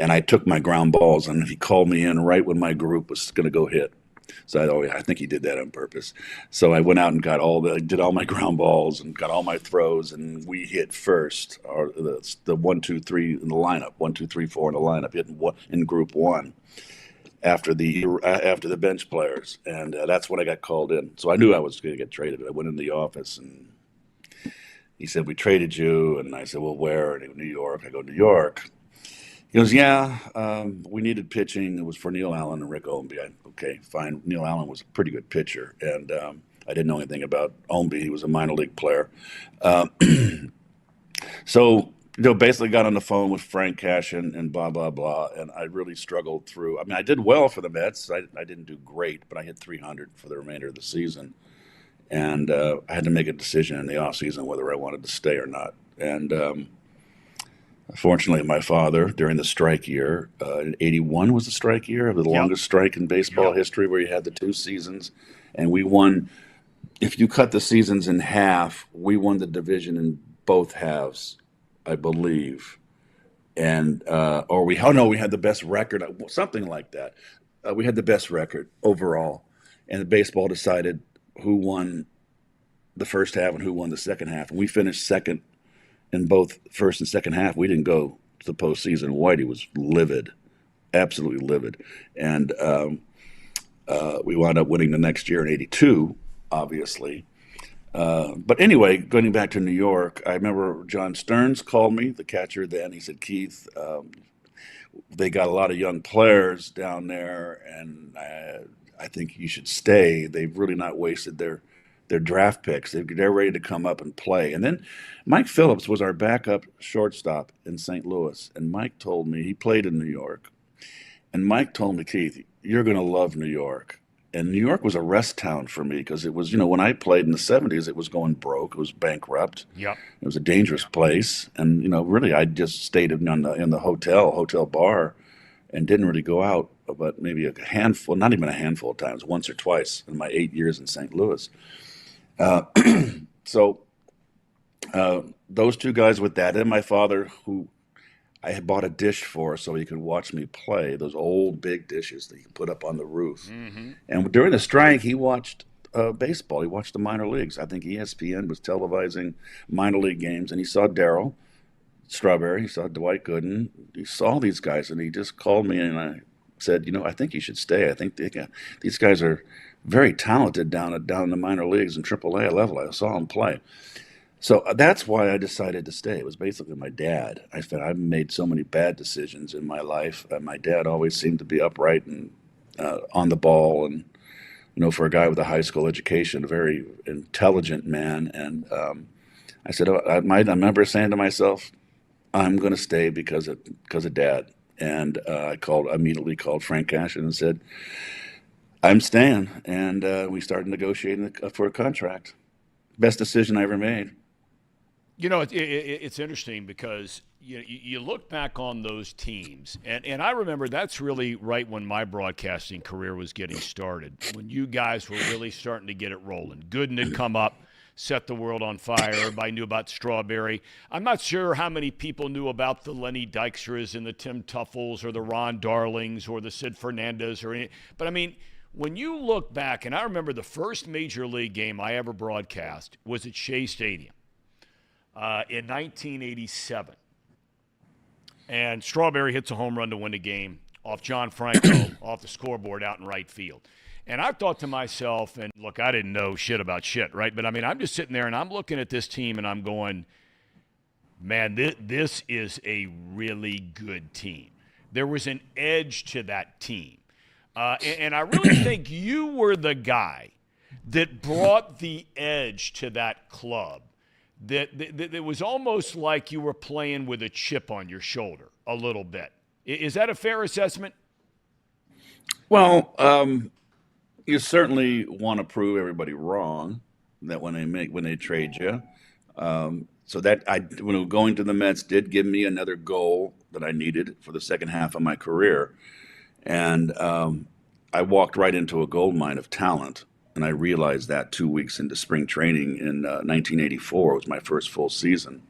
and I took my ground balls, and he called me in right when my group was going to go hit. So I think he did that on purpose. So I went out and did all my ground balls and got all my throws, and we hit first, or the 1, 2, 3 in the lineup, 1, 2, 3, 4 in the lineup, hitting in Group 1 after the bench players, and that's when I got called in. So I knew I was going to get traded. I went in the office, and he said, "We traded you," and I said, "Well, where?" And he went, "New York." I go, "New York." He goes, "Yeah, we needed pitching. It was for Neil Allen and Rick Ownby." Okay, fine. Neil Allen was a pretty good pitcher, and I didn't know anything about Ownby. He was a minor league player. So, basically got on the phone with Frank Cashin and blah, blah, blah, and I really struggled through. I mean, I did well for the Mets. I didn't do great, but I hit 300 for the remainder of the season. And I had to make a decision in the offseason whether I wanted to stay or not. And fortunately, my father, during the strike year, in '81 was the strike year, the longest strike in baseball history, where you had the 2 seasons. And we won. If you cut the seasons in half, we won the division in both halves, I believe. And we had the best record, something like that. We had the best record overall. And the baseball decided who won the first half and who won the second half. And we finished second in both first and second half. We didn't go to the postseason. Whitey was livid, absolutely livid. And we wound up winning the next year in '82, obviously. But anyway, going back to New York, I remember John Stearns called me, the catcher then. He said, "Keith, they got a lot of young players down there, and I think you should stay. They've really not wasted their draft picks. They're ready to come up and play." And then Mike Phillips was our backup shortstop in St. Louis. And Mike told me, he played in New York. And Mike told me, "Keith, you're going to love New York." And New York was a rest town for me because it was, when I played in the '70s, it was going broke. It was bankrupt. Yep. It was a dangerous place. And, really, I just stayed in the hotel bar, and didn't really go out but maybe a handful, not even a handful of times, once or twice in my 8 years in St. Louis. So those 2 guys with that, and my father, who I had bought a dish for so he could watch me play, those old big dishes that you can put up on the roof. Mm-hmm. And during the strike, he watched baseball. He watched the minor leagues. I think ESPN was televising minor league games, and he saw Darryl Strawberry, he saw Dwight Gooden, he saw these guys, and he just called me, and I said, "I think you should stay. I think these guys are very talented down in the minor leagues and AAA level. I saw them play." So that's why I decided to stay. It was basically my dad. I said, I've made so many bad decisions in my life. My dad always seemed to be upright and on the ball, and for a guy with a high school education, a very intelligent man. And I said, I remember saying to myself, I'm going to stay because of Dad. And I immediately called Frank Cashin and said, I'm staying. And we started negotiating for a contract. Best decision I ever made. It's interesting because you look back on those teams, and I remember that's really right when my broadcasting career was getting started, when you guys were really starting to get it rolling. Gooden had come up, set the world on fire. Everybody knew about Strawberry. I'm not sure how many people knew about the Lenny Dykstras and the Tim Tuffles or the Ron Darlings or the Sid Fernandez or any. But, I mean, when you look back, and I remember the first major league game I ever broadcast was at Shea Stadium. in 1987. And Strawberry hits a home run to win the game off John Franco off the scoreboard out in right field. And I thought to myself, and look, I didn't know shit about shit, right? But, I mean, I'm just sitting there and I'm looking at this team and I'm going, man, this is a really good team. There was an edge to that team. And I really think you were the guy that brought the edge to that club. That it was almost like you were playing with a chip on your shoulder a little bit. Is that a fair assessment? Well, you certainly want to prove everybody wrong that when they trade you. So that when going to the Mets did give me another goal that I needed for the second half of my career, and I walked right into a gold mine of talent. And I realized that 2 weeks into spring training in 1984 was my first full season.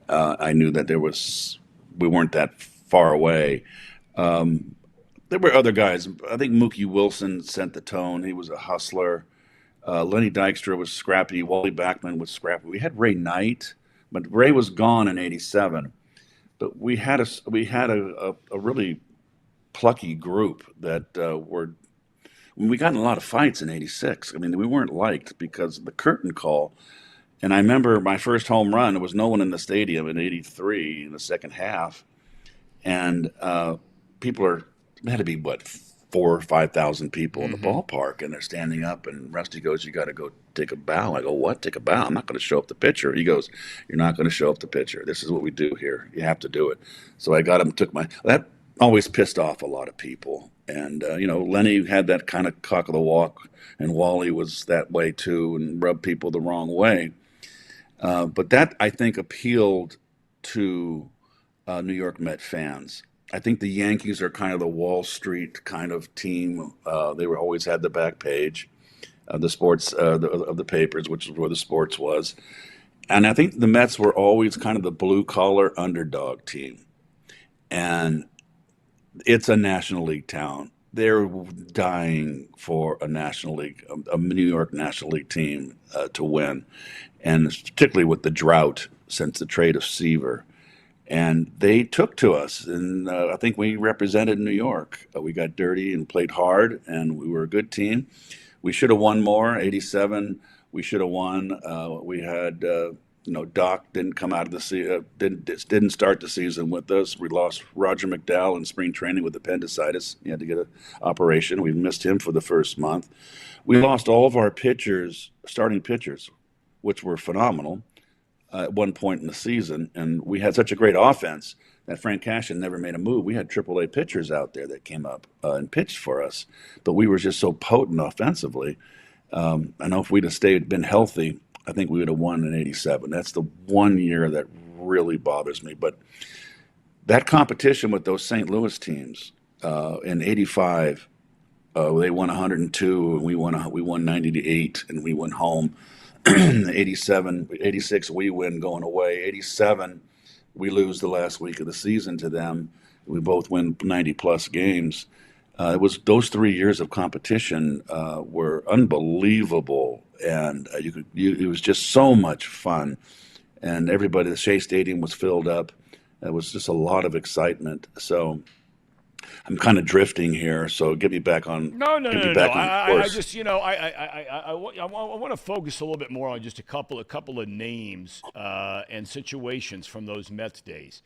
I knew that we weren't that far away. There were other guys. I think Mookie Wilson set the tone. He was a hustler. Lenny Dykstra was scrappy. Wally Backman was scrappy. We had Ray Knight, but Ray was gone in '87. But we had a really plucky group that were. We got in a lot of fights in '86. I mean, we weren't liked because of the curtain call. And I remember my first home run, there was no one in the stadium in '83 in the second half. And there had to be, 4,000 or 5,000 people in the ballpark. And they're standing up, and Rusty goes, "You got to go take a bow." I go, "What? Take a bow? I'm not going to show up the pitcher." He goes, "You're not going to show up the pitcher. This is what we do here. You have to do it." So I got him, that always pissed off a lot of people. And, Lenny had that kind of cock of the walk, and Wally was that way too, and rubbed people the wrong way. But that, I think, appealed to New York Met fans. I think the Yankees are kind of the Wall Street kind of team. They always had the back page of the sports of the papers, which is where the sports was. And I think the Mets were always kind of the blue-collar underdog team. And it's a National League town. They're dying for a National League, a New York National League team to win, and particularly with the drought since the trade of Seaver. And they took to us, and I think we represented New York. We got dirty and played hard, and we were a good team. We should have won more. '87, we should have won. We had Doc didn't come out of the season, didn't start the season with us. We lost Roger McDowell in spring training with appendicitis. He had to get an operation. We missed him for the first month. We lost all of our starting pitchers, which were phenomenal at one point in the season. And we had such a great offense that Frank Cashin never made a move. We had AAA pitchers out there that came up and pitched for us, but we were just so potent offensively. I know if we'd have been healthy, I think we would have won in '87. That's the one year that really bothers me. But that competition with those St. Louis teams in '85, they won 102, and we won 90-8, and we went home. '86, we win going away. '87, we lose the last week of the season to them. We both win 90-plus games. It was those 3 years of competition were unbelievable. And it was just so much fun, and the Shea Stadium was filled up. It was just a lot of excitement. So I'm kind of drifting here. So get me back on. No. I just, I want to focus a little bit more on just a couple of names and situations from those Mets days.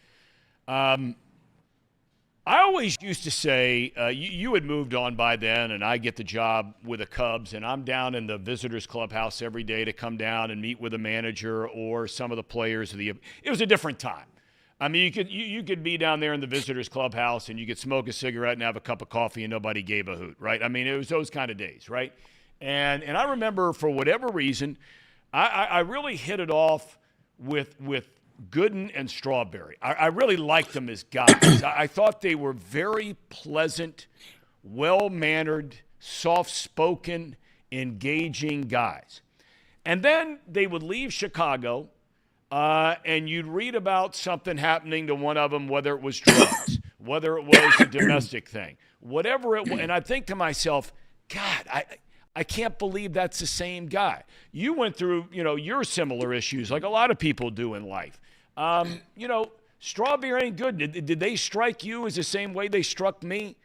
I always used to say, you had moved on by then, and I get the job with the Cubs, and I'm down in the visitors clubhouse every day to come down and meet with a manager or some of the players. It was a different time. I mean, you could be down there in the visitors clubhouse, and you could smoke a cigarette and have a cup of coffee, and nobody gave a hoot, right? I mean, it was those kind of days, right? And I remember, for whatever reason, I really hit it off with Gooden and Strawberry. I really liked them as guys. I thought they were very pleasant, well-mannered, soft-spoken, engaging guys. And then they would leave Chicago, and you'd read about something happening to one of them, whether it was drugs, whether it was a domestic thing, whatever it was. And I think to myself, God, I can't believe that's the same guy. You went through, your similar issues like a lot of people do in life. Strawberry ain't good. Did they strike you as the same way they struck me?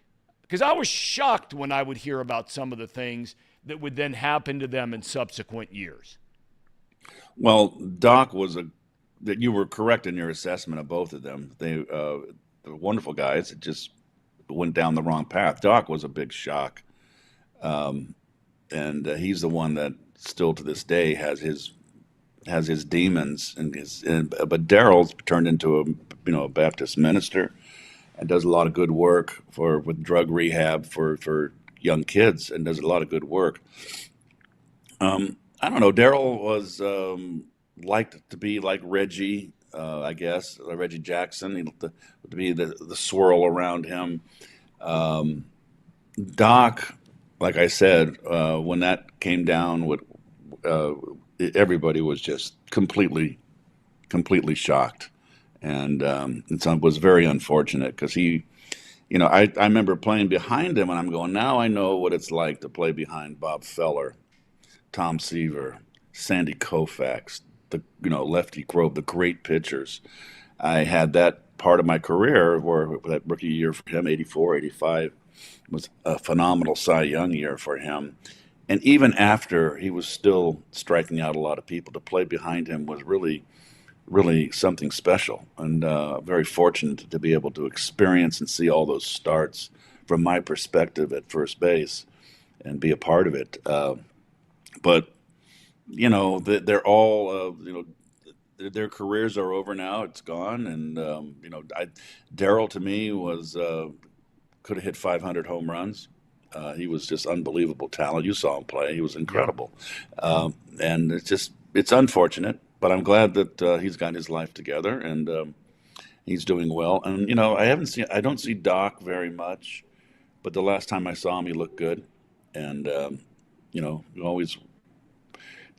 Because I was shocked when I would hear about some of the things that would then happen to them in subsequent years. Well, Doc that you were correct in your assessment of both of them. They were wonderful guys. It just went down the wrong path. Doc was a big shock. And he's the one that still to this day has his demons but Daryl's turned into a Baptist minister and does a lot of good work with drug rehab for young kids and does a lot of good work. I don't know. Daryl was liked to be like Reggie, I guess, Reggie Jackson, to be the swirl around him. Doc, like I said, when that came down, everybody was just completely shocked, and it was very unfortunate because he, I remember playing behind him, and I'm going, now I know what it's like to play behind Bob Feller, Tom Seaver, Sandy Koufax, Lefty Grove, the great pitchers. I had that part of my career where that rookie year for him, 84, 85, was a phenomenal Cy Young year for him. And even after, he was still striking out a lot of people. To play behind him was really, really something special, and very fortunate to be able to experience and see all those starts from my perspective at first base and be a part of it. But, they're all, their careers are over now. It's gone. And, Daryl to me could have hit 500 home runs. He was just unbelievable talent. You saw him play. He was incredible. Yeah. And it's unfortunate, but I'm glad that he's got his life together and he's doing well. And, I don't see Doc very much, but the last time I saw him, he looked good. And, we always,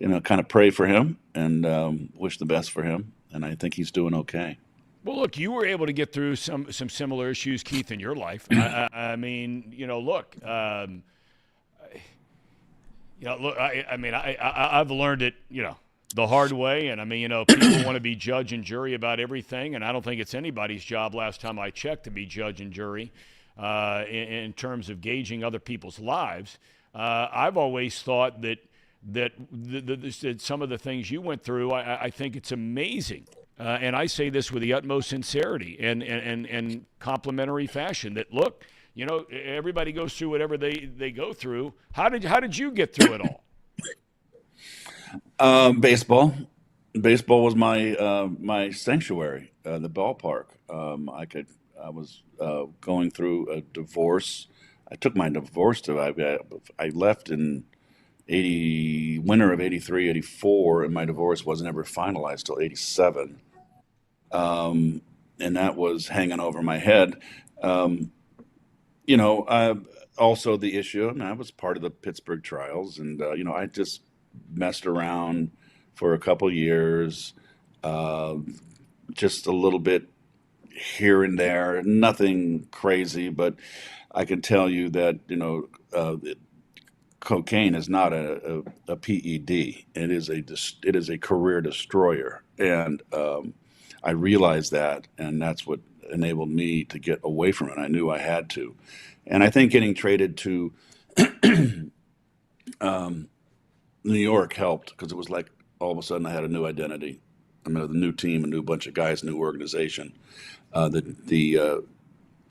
kind of pray for him and wish the best for him. And I think he's doing okay. Well, look, you were able to get through some similar issues, Keith, in your life. I mean, look, I've learned it, the hard way. And I mean, people want to be judge and jury about everything. And I don't think it's anybody's job, last time I checked, to be judge and jury in terms of gauging other people's lives. I've always thought that some of the things you went through, I think it's amazing. And I say this with the utmost sincerity and complimentary fashion that, look, everybody goes through whatever they go through. How did you get through it all? Baseball was my sanctuary, the ballpark. I was going through a divorce. I took my divorce I left in winter of 83, 84, and my divorce wasn't ever finalized till 87. And that was hanging over my head. Also the issue, and I was part of the Pittsburgh trials, and, I just messed around for a couple years, just a little bit here and there, nothing crazy, but I can tell you that, cocaine is not a PED. It is a career destroyer, and I realized that, and that's what enabled me to get away from it. I knew I had to, and I think getting traded to New York helped, because it was like all of a sudden I had a new identity. I mean, a new team, a new bunch of guys, new organization. When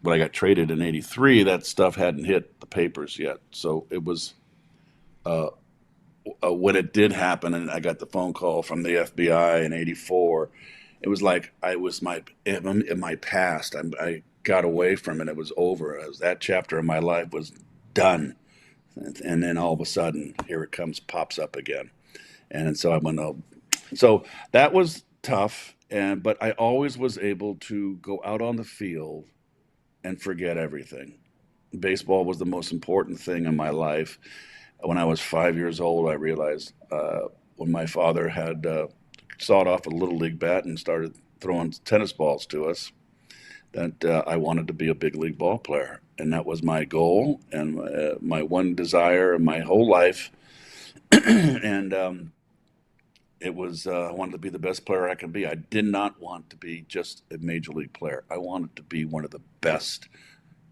I got traded in '83, that stuff hadn't hit the papers yet, so it was. When it did happen, and I got the phone call from the FBI in '84, it was like in my past. I got away from it. It was over. That chapter of my life was done, and then all of a sudden, here it pops up again, and so I went. So that was tough, but I always was able to go out on the field and forget everything. Baseball was the most important thing in my life. When I was 5 years old, I realized when my father had sawed off a little league bat and started throwing tennis balls to us, that I wanted to be a big league ball player. and that was my goal and my one desire in my whole life. And it was I wanted to be the best player I could be. I did not want to be just a major league player. I wanted to be one of the best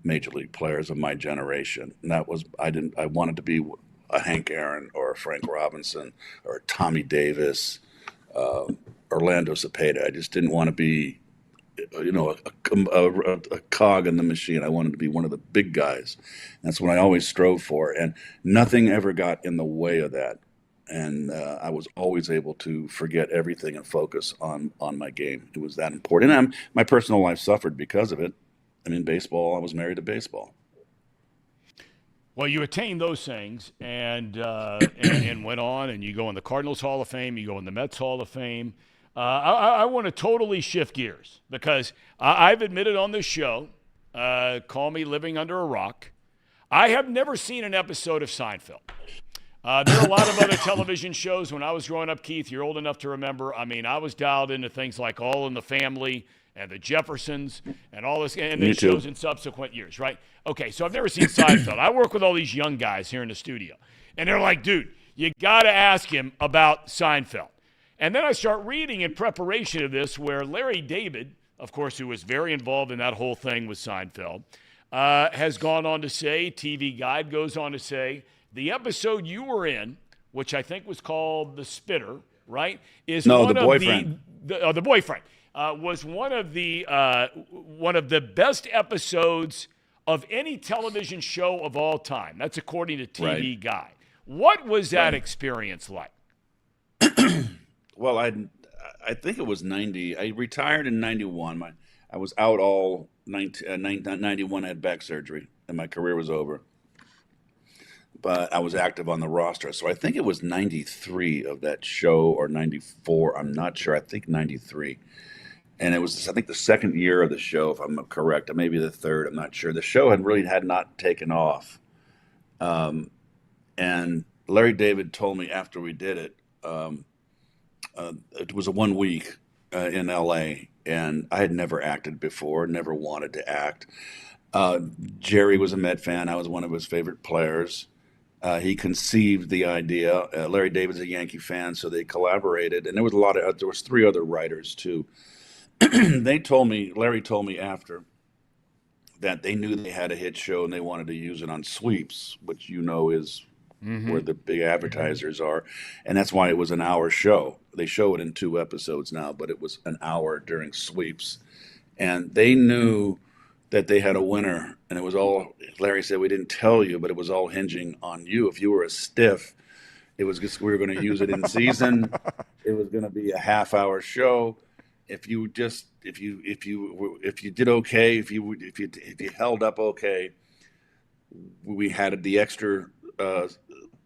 major league players of my generation. And that was I wanted to be a Hank Aaron or a Frank Robinson or a Tommy Davis, Orlando Cepeda. I just didn't want to be, a cog in the machine. I wanted to be one of the big guys. That's what I always strove for, and nothing ever got in the way of that. And I was always able to forget everything and focus on my game. It was that important. And my personal life suffered because of it. I mean, baseball, I was married to baseball. Well, you attained those things and went on, and you go in the Cardinals Hall of Fame, you go in the Mets Hall of Fame. I want to totally shift gears because I've admitted on this show, call me living under a rock, I have never seen an episode of Seinfeld. There are a lot of other television shows. When I was growing up, Keith, you're old enough to remember. I mean, I was dialed into things like All in the Family and the Jeffersons and all this, and the shows in subsequent years, right? Okay, so I've never seen Seinfeld. I work with all these young guys here in the studio, and they're like, dude, you got to ask him about Seinfeld. And then I start reading in preparation of this where Larry David, of course, who was very involved in that whole thing with Seinfeld, has gone on to say, TV Guide goes on to say, the episode you were in, which I think was called The Spitter, right, is no, one the of boyfriend. The boyfriend was one of the best episodes of any television show of all time. That's according to TV Guide. What was that experience like? Well, I think it was 90. I retired in 91. I was out all 91. I had back surgery, and my career was over. But I was active on the roster. So I think it was 93 of that show or 94. I'm not sure. I think 93. And it was, I think, the second year of the show, if I'm correct, or maybe the third. I'm not sure. The show had not taken off. And Larry David told me after we did it, it was a 1 week in L.A., and I had never acted before, never wanted to act. Jerry was a Met fan. I was one of his favorite players. He conceived the idea. Larry David's a Yankee fan, so they collaborated. And there was 3 other writers too. Larry told me after that they knew they had a hit show and they wanted to use it on Sweeps, which is where the big advertisers are. And that's why it was an hour show. They show it in 2 episodes now, but it was an hour during Sweeps. And they knew that they had a winner, and it was all, Larry said, we didn't tell you, but it was all hinging on you. If you were a stiff, we were going to use it in season. It was going to be a half-hour show. If you did okay, if you held up okay, we had the extra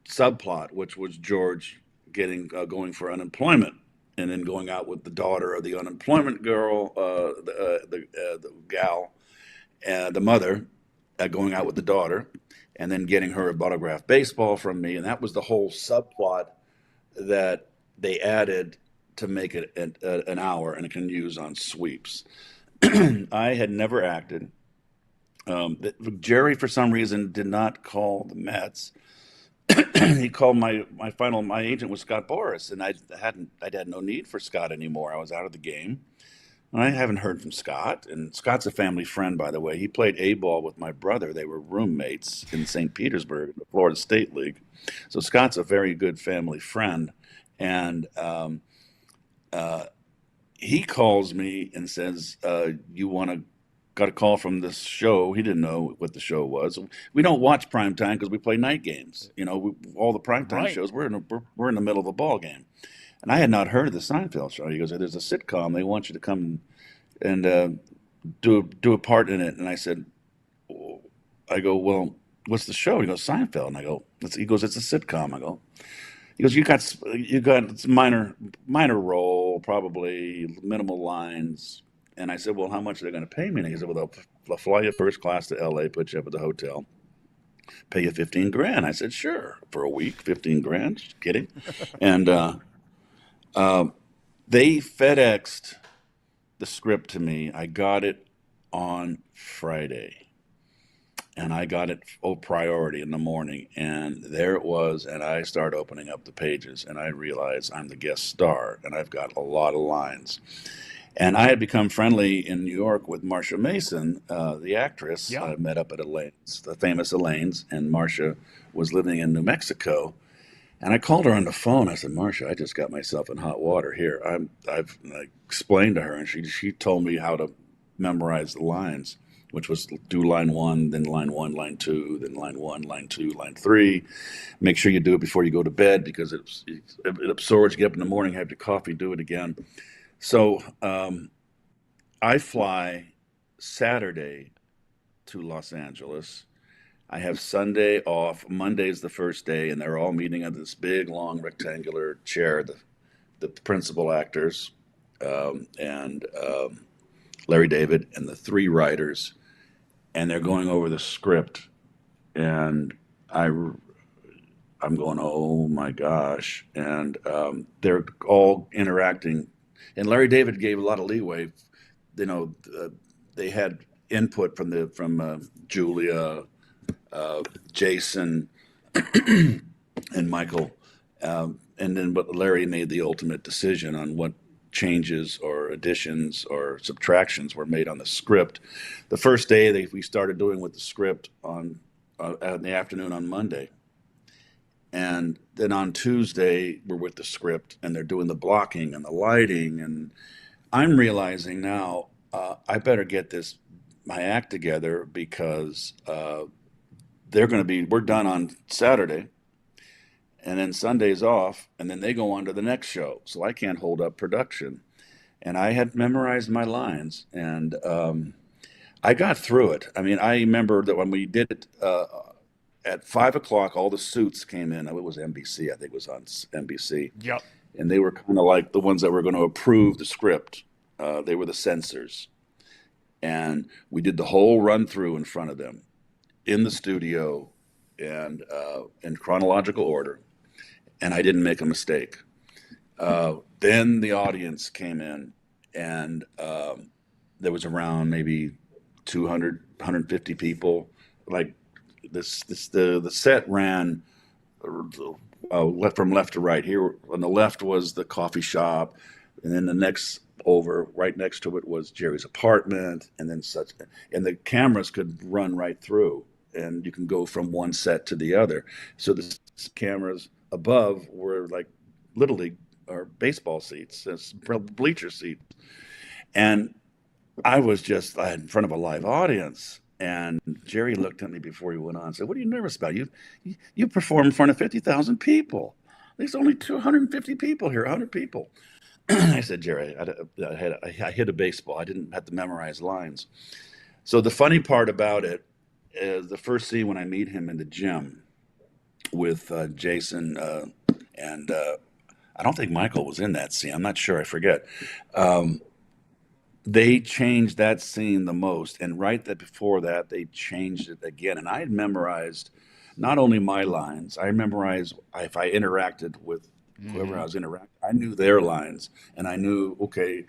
subplot, which was George going for unemployment, and then going out with the daughter of the unemployment girl, the gal. The mother going out with the daughter, and then getting her a autographed baseball from me. And that was the whole subplot that they added to make it an hour, and it can use on Sweeps. I had never acted. Jerry, for some reason, did not call the Mets. He called my agent was Scott Boras, and I had no need for Scott anymore. I was out of the game. I haven't heard from Scott, and Scott's a family friend, by the way. He played A-ball with my brother. They were roommates in St. Petersburg, the Florida State League. So Scott's a very good family friend, and he calls me and says, got a call from this show. He didn't know what the show was. We don't watch primetime because we play night games. All the primetime shows, we're in the middle of a ball game. And I had not heard of the Seinfeld show. He goes, there's a sitcom. They want you to come and do a part in it. And I go, well, what's the show? He goes, Seinfeld. And I go, he goes, it's a sitcom. I go, he goes, you got it's a minor role, probably minimal lines. And I said, well, how much are they going to pay me? And he said, well, they'll fly you first class to L.A., put you up at the hotel, pay you $15,000. I said, sure, for a week, $15,000. Just kidding. And they FedExed the script to me. I got it on Friday. and I got it priority in the morning, and there it was, and I started opening up the pages, and I realized I'm the guest star, and I've got a lot of lines. And I had become friendly in New York with Marsha Mason, the actress. Yeah. I met up at Elaine's, the famous Elaine's, and Marsha was living in New Mexico. And I called her on the phone. I said, Marsha, I just got myself in hot water here. I've explained to her, and she told me how to memorize the lines, which was do line 1, then line 1, line 2, then line 1, line 2, line 3. Make sure you do it before you go to bed because it absorbs. You get up in the morning, have your coffee, do it again. So I fly Saturday to Los Angeles. I have Sunday off. Monday's the first day, and they're all meeting at this big, long, rectangular chair, the principal actors and Larry David and the 3 writers, and they're going over the script. And I'm going, oh, my gosh. And they're all interacting. And Larry David gave a lot of leeway. You know, they had input from Julia, Jason, and Michael, and then but Larry made the ultimate decision on what changes or additions or subtractions were made on the script. The first day we started doing with the script on in the afternoon on Monday, and then on Tuesday we're with the script and they're doing the blocking and the lighting, and I'm realizing now I better get my act together because we're done on Saturday, and then Sunday's off, and then they go on to the next show. So I can't hold up production. And I had memorized my lines, and I got through it. I mean, I remember that when we did it at 5 o'clock, all the suits came in. It was NBC, I think it was on NBC. Yep. And they were kind of like the ones that were going to approve the script. They were the censors. And we did the whole run through in front of them in the studio and in chronological order. And I didn't make a mistake. Then the audience came in, and there was around maybe 200, 150 people. Like the set ran from left to right. Here on the left was the coffee shop, and then the next over right next to it was Jerry's apartment, and then and the cameras could run right through, and you can go from one set to the other. So the cameras above were like Little League or baseball seats, bleacher seats. And I was just in front of a live audience, and Jerry looked at me before he went on and said, "What are you nervous about? You perform in front of 50,000 people. There's only 250 people here, 100 people." I said, "Jerry, I hit a baseball. I didn't have to memorize lines." So the funny part about it is the first scene when I meet him in the gym with Jason and I don't think Michael was in that scene. I'm not sure. I forget. They changed that scene the most. And right before that, they changed it again. And I had memorized not only my lines, I memorized if I interacted with whoever I was interacting, I knew their lines. And I knew, okay,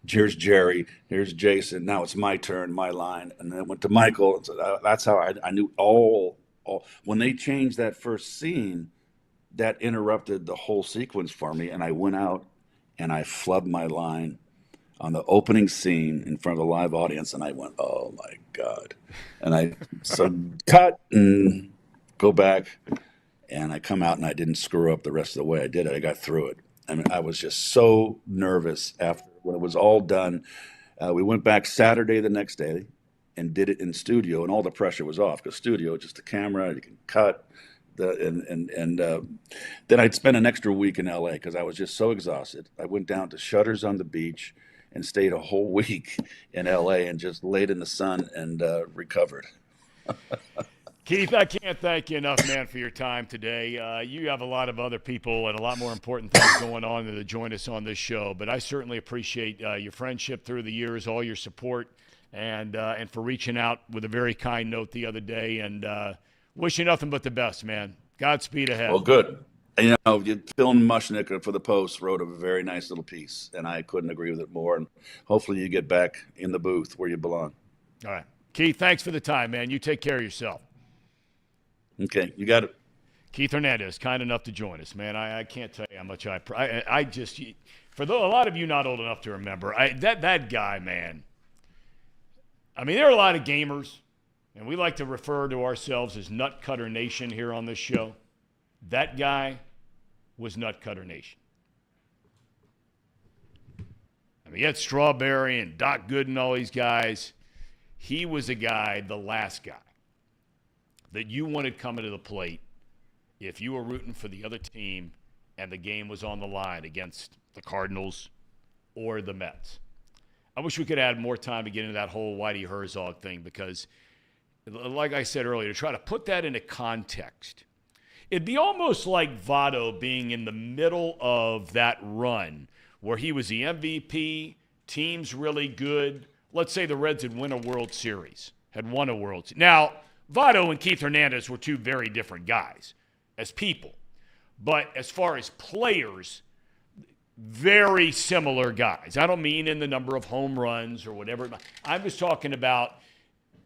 here's Jerry, here's Jason. Now it's my turn, my line. And then it went to Michael. And so that's how I knew all. When they changed that first scene, that interrupted the whole sequence for me, and I went out and I flubbed my line on the opening scene in front of a live audience, and I went, "Oh my God!" And I cut and go back, and I come out and I didn't screw up the rest of the way I did it. I got through it. I mean, I was just so nervous after when it was all done. We went back Saturday the next day and did it in studio, and all the pressure was off because studio, just the camera, you can cut. Then I'd spent an extra week in LA because I was just so exhausted. I went down to Shutters on the Beach and stayed a whole week in LA and just laid in the sun and recovered. Keith, I can't thank you enough, man, for your time today. You have a lot of other people and a lot more important things going on to join us on this show, but I certainly appreciate your friendship through the years, all your support, and for reaching out with a very kind note the other day, and wish you nothing but the best, man. Godspeed ahead. Well, good. And, Phil Mushnick for the Post wrote a very nice little piece, and I couldn't agree with it more. And hopefully you get back in the booth where you belong. All right. Keith, thanks for the time, man. You take care of yourself. Okay, you got it. Keith Hernandez, kind enough to join us, man. I can't tell you how much I just for a lot of you not old enough to remember, that guy, man. I mean, there are a lot of gamers, and we like to refer to ourselves as Nutcutter Nation here on this show. That guy was Nutcutter Nation. I mean, you had Strawberry and Doc Good and all these guys. He was a guy, the last guy, that you wanted coming to the plate if you were rooting for the other team and the game was on the line against the Cardinals or the Mets. I wish we could add more time to get into that whole Whitey Herzog thing because, like I said earlier, to try to put that into context, it'd be almost like Votto being in the middle of that run where he was the MVP, team's really good. Let's say the Reds had won a World Series. Now, Votto and Keith Hernandez were two very different guys as people. But as far as players, very similar guys. I don't mean in the number of home runs or whatever. I'm just talking about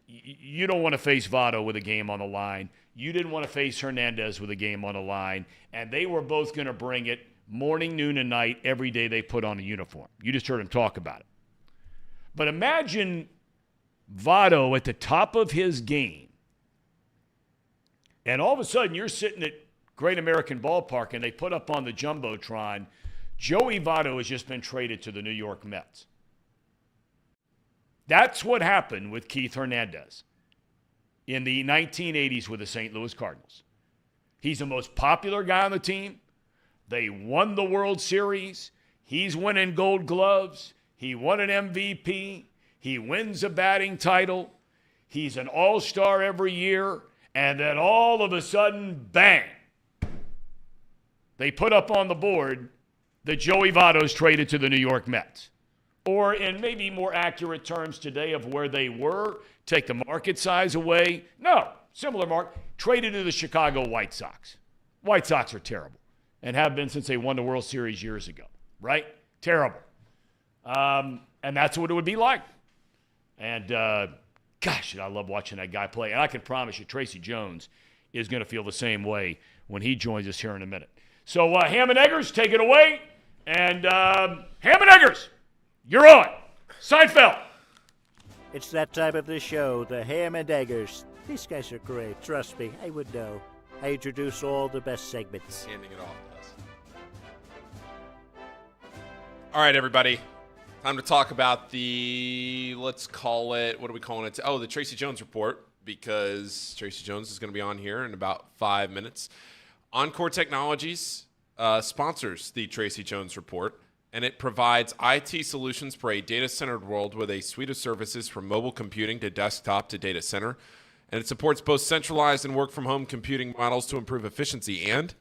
you don't want to face Votto with a game on the line. You didn't want to face Hernandez with a game on the line. And they were both going to bring it morning, noon, and night every day they put on a uniform. You just heard him talk about it. But imagine Votto at the top of his game, and all of a sudden you're sitting at Great American Ballpark and they put up on the Jumbotron, Joey Votto has just been traded to the New York Mets. That's what happened with Keith Hernandez in the 1980s with the St. Louis Cardinals. He's the most popular guy on the team. They won the World Series. He's winning Gold Gloves. He won an MVP. He wins a batting title. He's an all-star every year. And then all of a sudden, bang, they put up on the board that Joey Votto's traded to the New York Mets. Or in maybe more accurate terms today of where they were, take the market size away. No, similar market, traded to the Chicago White Sox. White Sox are terrible and have been since they won the World Series years ago, right? Terrible. And that's what it would be like. And, gosh, I love watching that guy play. And I can promise you Tracy Jones is going to feel the same way when he joins us here in a minute. So, Ham and Eggers, take it away. And Ham and Eggers, you're on. Seinfeld. It's that time of the show, the Ham and Eggers. These guys are great. Trust me, I would know. I introduce all the best segments. Handing it off to us. All right, everybody. Time to talk about the, let's call it, what are we calling it? Oh, the Tracy Jones report, because Tracy Jones is going to be on here in about 5 minutes. Encore Technologies sponsors the Tracy Jones report, and it provides IT solutions for a data-centered world with a suite of services from mobile computing to desktop to data center. And it supports both centralized and work-from-home computing models to improve efficiency and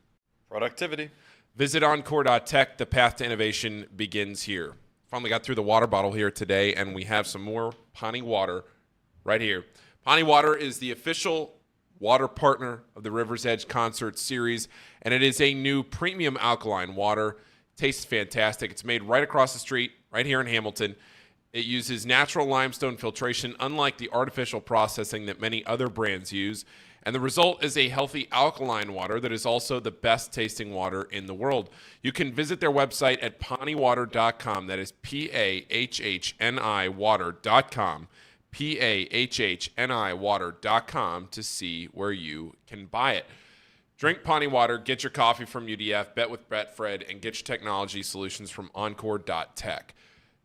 productivity. Visit Encore.tech. The path to innovation begins here. Finally got through the water bottle here today, and we have some more Pawnee water right here. Pawnee Water is the official water partner of the River's Edge Concert Series, and it is a new premium alkaline water. Tastes fantastic. It's made right across the street, right here in Hamilton. It uses natural limestone filtration, unlike the artificial processing that many other brands use. And the result is a healthy alkaline water that is also the best tasting water in the world. You can visit their website at pawneewater.com. That is PAHHNI water.com. PAHHNI water.com to see where you can buy it. Drink Pawnee Water, get your coffee from UDF, bet with Betfred, and get your technology solutions from Encore.tech.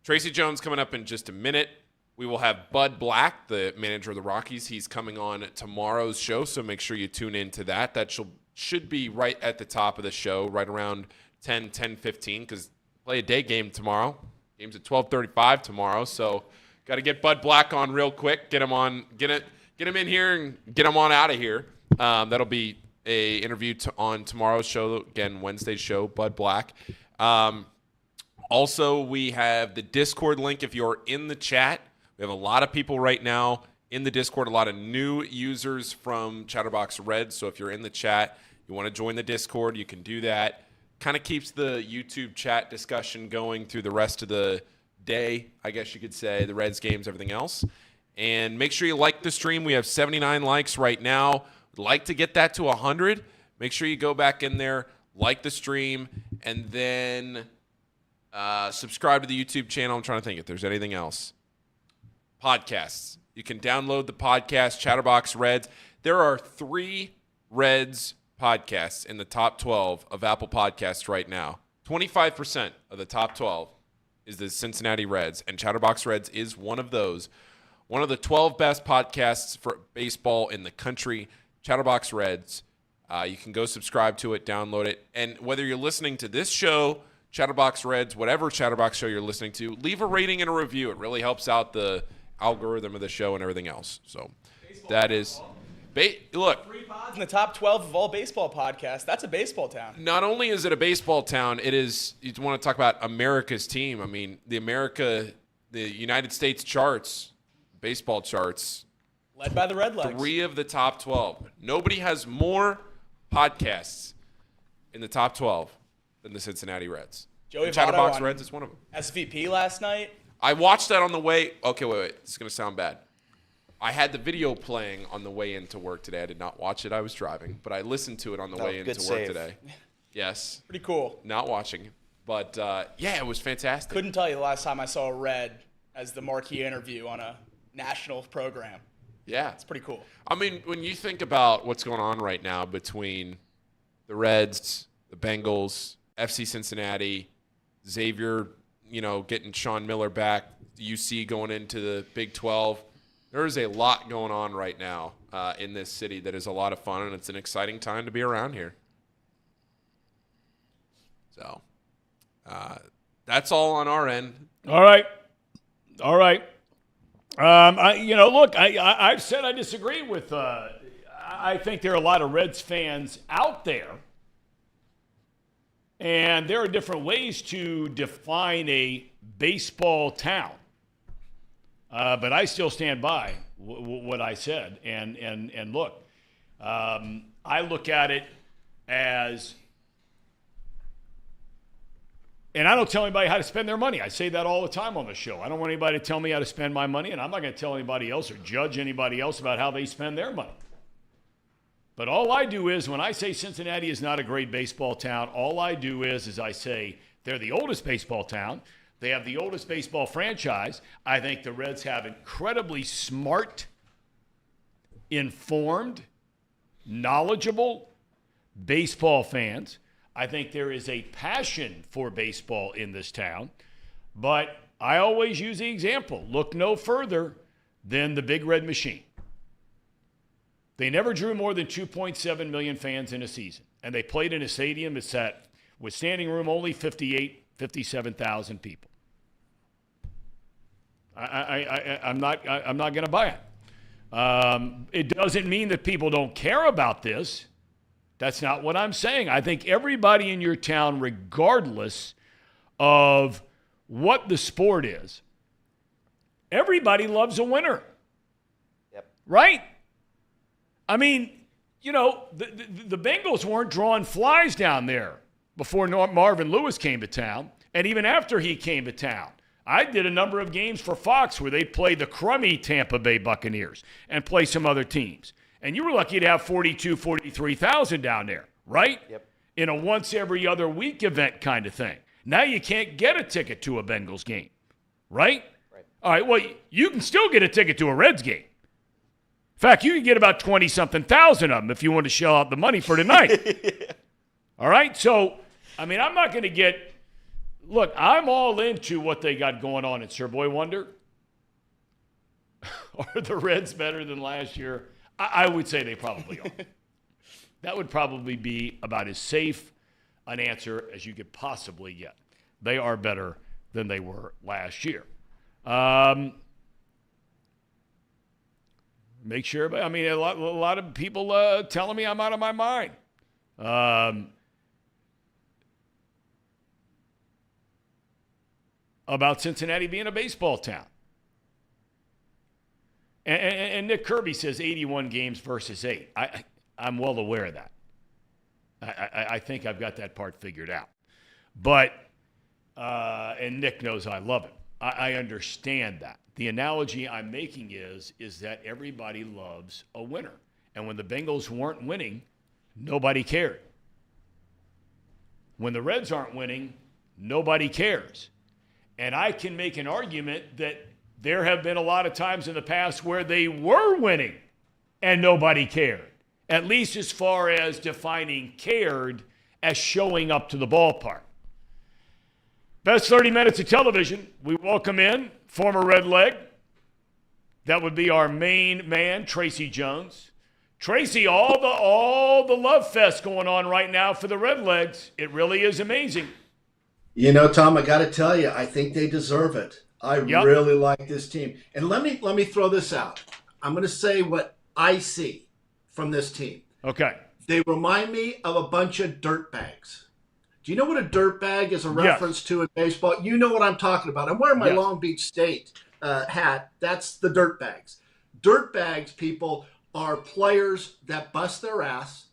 Tracy Jones coming up in just a minute. We will have Bud Black, the manager of the Rockies. He's coming on tomorrow's show, so make sure you tune in to that. That should be right at the top of the show, right around 10:15, because play a day game tomorrow. Game's at 12:35 tomorrow, so got to get Bud Black on real quick. Get him on, get him in here, and get him on out of here. That'll be a interview on tomorrow's show. Again, Wednesday's show, Bud Black. Also, we have the Discord link if you're in the chat. We have a lot of people right now in the Discord, a lot of new users from Chatterbox Red. So if you're in the chat, you want to join the Discord, you can do that. Kind of keeps the YouTube chat discussion going through the rest of the day, I guess you could say, the Reds games, everything else. And make sure you like the stream. We have 79 likes right now. We'd like to get that to 100. Make sure you go back in there, like the stream, and then subscribe to the YouTube channel. I'm trying to think if there's anything else. Podcasts. You can download the podcast, Chatterbox Reds. There are 3 Reds podcasts in the top 12 of Apple Podcasts right now. 25% of the top 12 is the Cincinnati Reds, and Chatterbox Reds is one of those. One of the 12 best podcasts for baseball in the country, Chatterbox Reds. You can go subscribe to it, download it, and whether you're listening to this show, Chatterbox Reds, whatever Chatterbox show you're listening to, leave a rating and a review. It really helps out the algorithm of the show and everything else. So that is look. 3 pods in the top 12 of all baseball podcasts. That's a baseball town. Not only is it a baseball town, it is, you want to talk about America's team. I mean, the United States charts, baseball charts. Led by the Redlegs. 3 of the top 12. Nobody has more podcasts in the top 12 than the Cincinnati Reds. Joey And Chatterbox Votto Reds is one of them. SVP last night. I watched that on the way. Okay, wait. It's going to sound bad. I had the video playing on the way into work today. I did not watch it. I was driving, but I listened to it on the way into work today. Yes. Pretty cool. Not watching. But, yeah, it was fantastic. Couldn't tell you the last time I saw a Red as the marquee interview on a national program. Yeah. It's pretty cool. I mean, when you think about what's going on right now between the Reds, the Bengals, FC Cincinnati, Xavier, getting Sean Miller back, UC going into the Big 12, there is a lot going on right now in this city that is a lot of fun, and it's an exciting time to be around here. So that's all on our end. All right. Look, I've said I disagree with. I think there are a lot of Reds fans out there, and there are different ways to define a baseball town. But I still stand by what I said. And look, I look at it as, and I don't tell anybody how to spend their money. I say that all the time on the show. I don't want anybody to tell me how to spend my money, and I'm not going to tell anybody else or judge anybody else about how they spend their money. But all I do is, when I say Cincinnati is not a great baseball town, all I do is I say they're the oldest baseball town. They have the oldest baseball franchise. I think the Reds have incredibly smart, informed, knowledgeable baseball fans. I think there is a passion for baseball in this town. But I always use the example. Look no further than the Big Red Machine. They never drew more than 2.7 million fans in a season. And they played in a stadium that sat with standing room only 57,000 people. I'm not going to buy it. It doesn't mean that people don't care about this. That's not what I'm saying. I think everybody in your town, regardless of what the sport is, everybody loves a winner. Yep. Right? I mean, the Bengals weren't drawing flies down there before Marvin Lewis came to town, and even after he came to town. I did a number of games for Fox where they'd play the crummy Tampa Bay Buccaneers and play some other teams. And you were lucky to have 43,000 down there, right? Yep. In a once every other week event kind of thing. Now you can't get a ticket to a Bengals game, right? Right. All right, well, you can still get a ticket to a Reds game. In fact, you can get about 20-something thousand of them if you want to shell out the money for tonight. All right? So, I mean, I'm not going to get – look, I'm all into what they got going on at Sir Boy Wonder. Are the Reds better than last year? I would say they probably are. That would probably be about as safe an answer as you could possibly get. They are better than they were last year. Make sure, I mean, a lot of people telling me I'm out of my mind. About Cincinnati being a baseball town. And Nick Kirby says 81 games versus 8. I'm well aware of that. I think I've got that part figured out. But, and Nick knows I love him. I understand that. The analogy I'm making is that everybody loves a winner. And when the Bengals weren't winning, nobody cared. When the Reds aren't winning, nobody cares. And I can make an argument that there have been a lot of times in the past where they were winning and nobody cared, at least as far as defining cared as showing up to the ballpark. Best 30 minutes of television, we welcome in former Red Leg. That would be our main man, Tracy Jones. Tracy, all the love fest going on right now for the Redlegs. It really is amazing. You know, Tom, I got to tell you, I think they deserve it. I really like this team. And let me throw this out. I'm going to say what I see from this team. Okay. They remind me of a bunch of dirtbags. Do you know what a dirtbag is a reference to in baseball? You know what I'm talking about. I'm wearing my Long Beach State hat. That's the dirtbags. Dirtbags, people, are players that bust their ass,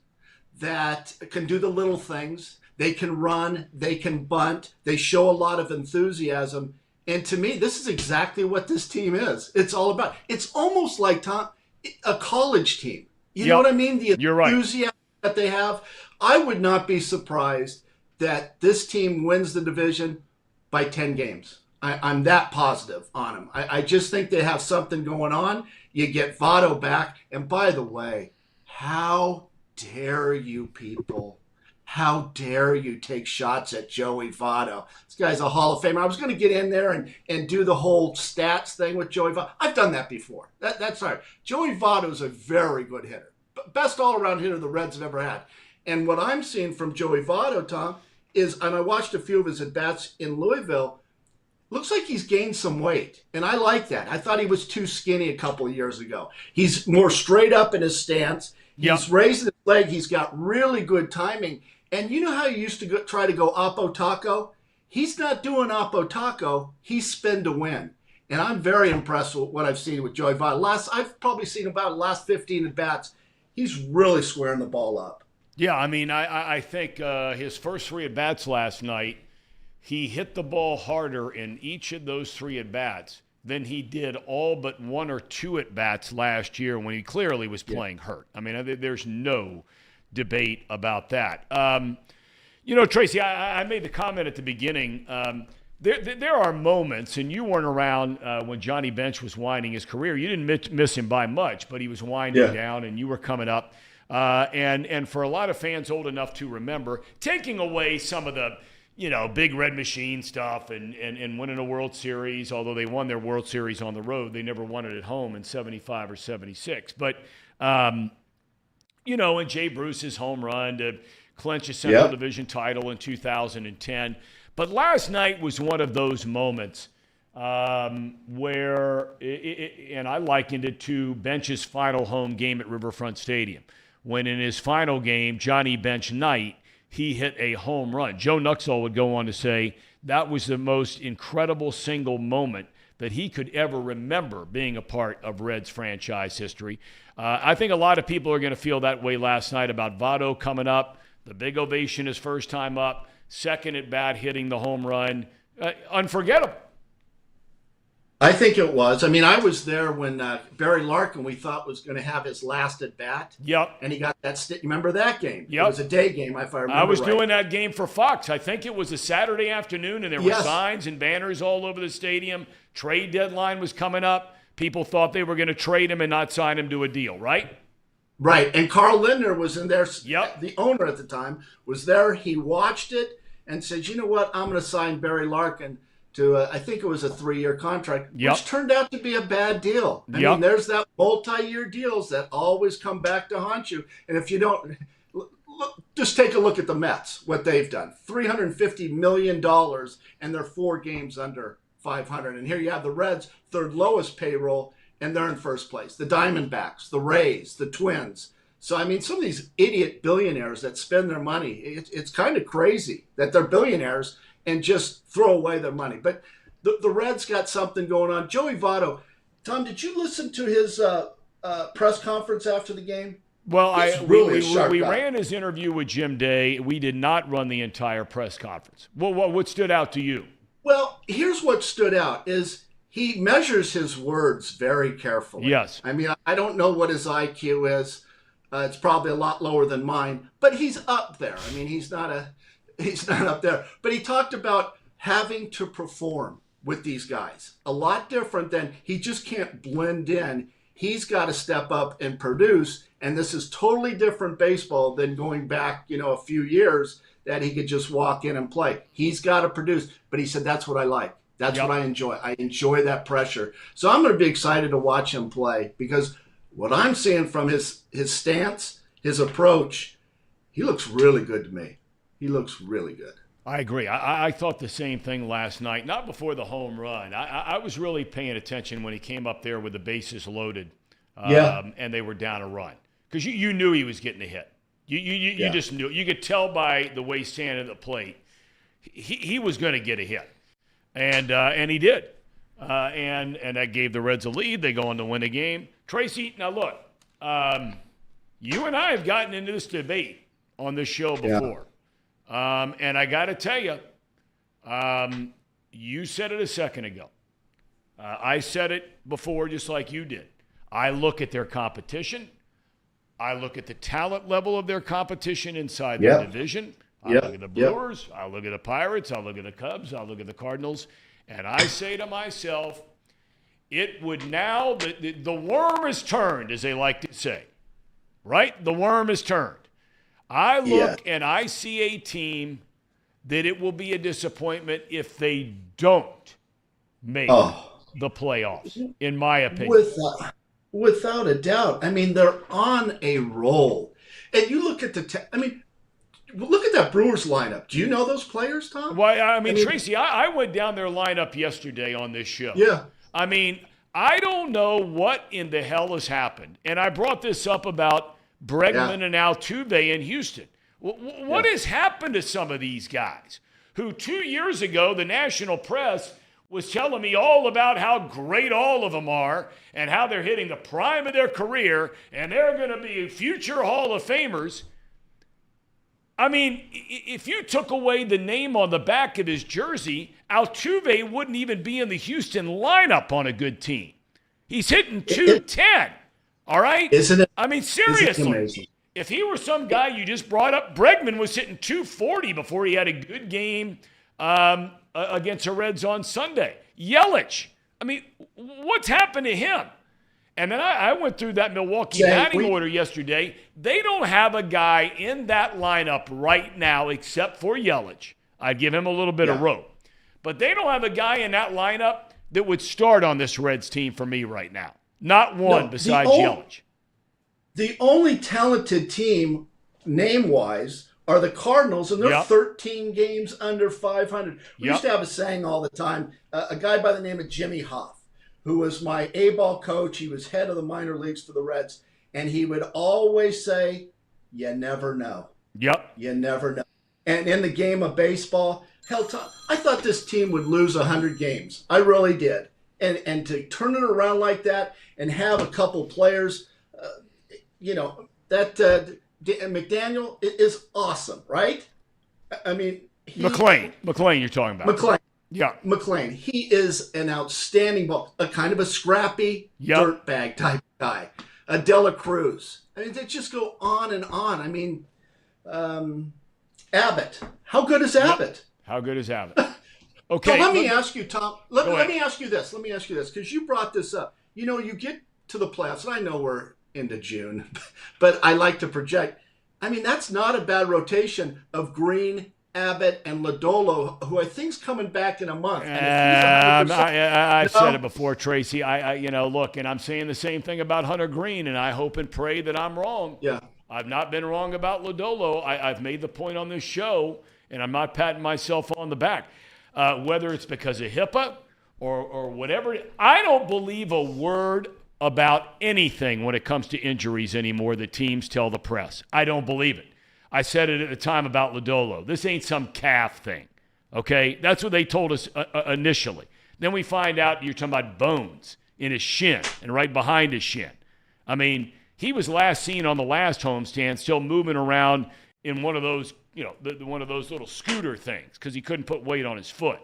that can do the little things. They can run, they can bunt, they show a lot of enthusiasm. And to me, this is exactly what this team is. It's all about. It's almost like, Tom, a college team. You know what I mean? The enthusiasm that they have. I would not be surprised that this team wins the division by 10 games. I'm that positive on them. I just think they have something going on. You get Votto back. And by the way, how dare you people? How dare you take shots at Joey Votto? This guy's a Hall of Famer. I was going to get in there and do the whole stats thing with Joey Votto. I've done that before. That's all right. Joey Votto's a very good hitter. Best all-around hitter the Reds have ever had. And what I'm seeing from Joey Votto, Tom, is, and I watched a few of his at-bats in Louisville, looks like he's gained some weight. And I like that. I thought he was too skinny a couple of years ago. He's more straight up in his stance. He's raising his leg. He's got really good timing. And you know how you used to try to go oppo taco? He's not doing oppo taco. He's spin to win. And I'm very impressed with what I've seen with Joey Votto. I've probably seen about the last 15 at-bats. He's really squaring the ball up. Yeah, I mean, I think his first 3 at-bats last night, he hit the ball harder in each of those 3 at-bats than he did all but 1 or 2 at-bats last year when he clearly was playing hurt. I mean, there's no debate about that. You know, Tracy, I made the comment at the beginning. There are moments, and you weren't around when Johnny Bench was winding his career. You didn't miss him by much, but he was winding down, and you were coming up. And for a lot of fans old enough to remember, taking away some of the, big red machine stuff and winning a World Series, although they won their World Series on the road, they never won it at home in 75 or 76. But, and Jay Bruce's home run to clinch a Central Division title in 2010. But last night was one of those moments where, and I likened it to Bench's final home game at Riverfront Stadium, when in his final game, Johnny Bench night, he hit a home run. Joe Nuxall would go on to say that was the most incredible single moment that he could ever remember being a part of Reds franchise history. I think a lot of people are going to feel that way last night about Votto coming up, the big ovation his first time up, second at bat hitting the home run. Unforgettable. I think it was. I mean, I was there when Barry Larkin, we thought, was going to have his last at bat. Yep. And he got that. Remember that game? Yep. It was a day game, if I remember. I was right. doing that game for Fox. I think it was a Saturday afternoon, and there were signs and banners all over the stadium. Trade deadline was coming up. People thought they were going to trade him and not sign him to a deal, right? Right. And Carl Lindner was in there. Yep. The owner at the time was there. He watched it and said, you know what? I'm going to sign Barry Larkin to, I think it was a 3-year contract, which turned out to be a bad deal. I mean, there's that multi-year deals that always come back to haunt you. And if you don't, just take a look at the Mets, what they've done. $350 million, and they're 4 games under 500. And here you have the Reds, third lowest payroll, and they're in first place. The Diamondbacks, the Rays, the Twins. So, I mean, some of these idiot billionaires that spend their money, it's kind of crazy that they're billionaires and just throw away their money. But the Reds got something going on. Joey Votto, Tom, did you listen to his press conference after the game? Well, we ran his interview with Jim Day. We did not run the entire press conference. Well, what stood out to you? Well, here's what stood out is he measures his words very carefully. Yes. I mean, I don't know what his IQ is. It's probably a lot lower than mine, but he's up there. I mean, he's not up there. But he talked about having to perform with these guys. A lot different than he just can't blend in. He's got to step up and produce. And this is totally different baseball than going back, a few years that he could just walk in and play. He's got to produce. But he said, that's what I like. That's what I enjoy. I enjoy that pressure. So I'm going to be excited to watch him play because what I'm seeing from his stance, his approach, he looks really good to me. He looks really good. I agree. I thought the same thing last night, not before the home run. I was really paying attention when he came up there with the bases loaded and they were down a run. Because you knew he was getting a hit. You just knew. You could tell by the way he standing at the plate. He was going to get a hit. And he did. And that gave the Reds a lead. They go on to win the game. Tracy, now look, you and I have gotten into this debate on this show before. And I got to tell you, you said it a second ago. I said it before just like you did. I look at their competition. I look at the talent level of their competition inside the division. I look at the Brewers. I look at the Pirates. I look at the Cubs. I look at the Cardinals. And I say to myself, it would now, the worm is turned, as they like to say. Right? The worm is turned. I look and I see a team that it will be a disappointment if they don't make the playoffs, in my opinion. Without a doubt. I mean, they're on a roll. And you look at look at that Brewers lineup. Do you know those players, Tom? Well, I mean Tracy, I went down their lineup yesterday on this show. Yeah. I mean, I don't know what in the hell has happened. And I brought this up about Bregman and Altuve in Houston. What has happened to some of these guys who 2 years ago the national press was telling me all about how great all of them are and how they're hitting the prime of their career and they're going to be future Hall of Famers. I mean, if you took away the name on the back of his jersey, Altuve wouldn't even be in the Houston lineup on a good team. He's hitting 210. All right? Isn't it? I mean, seriously. If he were some guy you just brought up, Bregman was hitting 240 before he had a good game against the Reds on Sunday. Yelich. I mean, what's happened to him? And then I went through that Milwaukee batting order yesterday. They don't have a guy in that lineup right now except for Yelich. I'd give him a little bit of rope. But they don't have a guy in that lineup that would start on this Reds team for me right now. Not one besides Yelich. The only talented team, name-wise, are the Cardinals, and they're 13 games under 500. We used to have a saying all the time. A guy by the name of Jimmy Hoff, who was my A-ball coach. He was head of the minor leagues for the Reds, and he would always say, you never know. You never know. And in the game of baseball, I thought this team would lose 100 games. I really did. And to turn it around like that and have a couple players, McDaniel is awesome, right? I mean, McLean you're talking about. McLean. He is an outstanding a kind of a scrappy dirtbag type guy. De La Cruz. I mean, they just go on and on. I mean, Abbott. How good is Abbott? How good is Abbott? Okay. So let me ask you, Tom. Let me ask you this. Because you brought this up. You get to the playoffs, and I know we're into June, but I like to project. I mean, that's not a bad rotation of Green, Abbott, and Lodolo, who I think's coming back in a month. And I've said it before, Tracy. Look, and I'm saying the same thing about Hunter Green, and I hope and pray that I'm wrong. Yeah. I've not been wrong about Lodolo. I've made the point on this show, and I'm not patting myself on the back. Whether it's because of HIPAA or whatever. I don't believe a word about anything when it comes to injuries anymore that teams tell the press. I don't believe it. I said it at the time about Lodolo. This ain't some calf thing, okay? That's what they told us initially. Then we find out you're talking about bones in his shin and right behind his shin. I mean, he was last seen on the last homestand still moving around in one of those, one of those little scooter things because he couldn't put weight on his foot.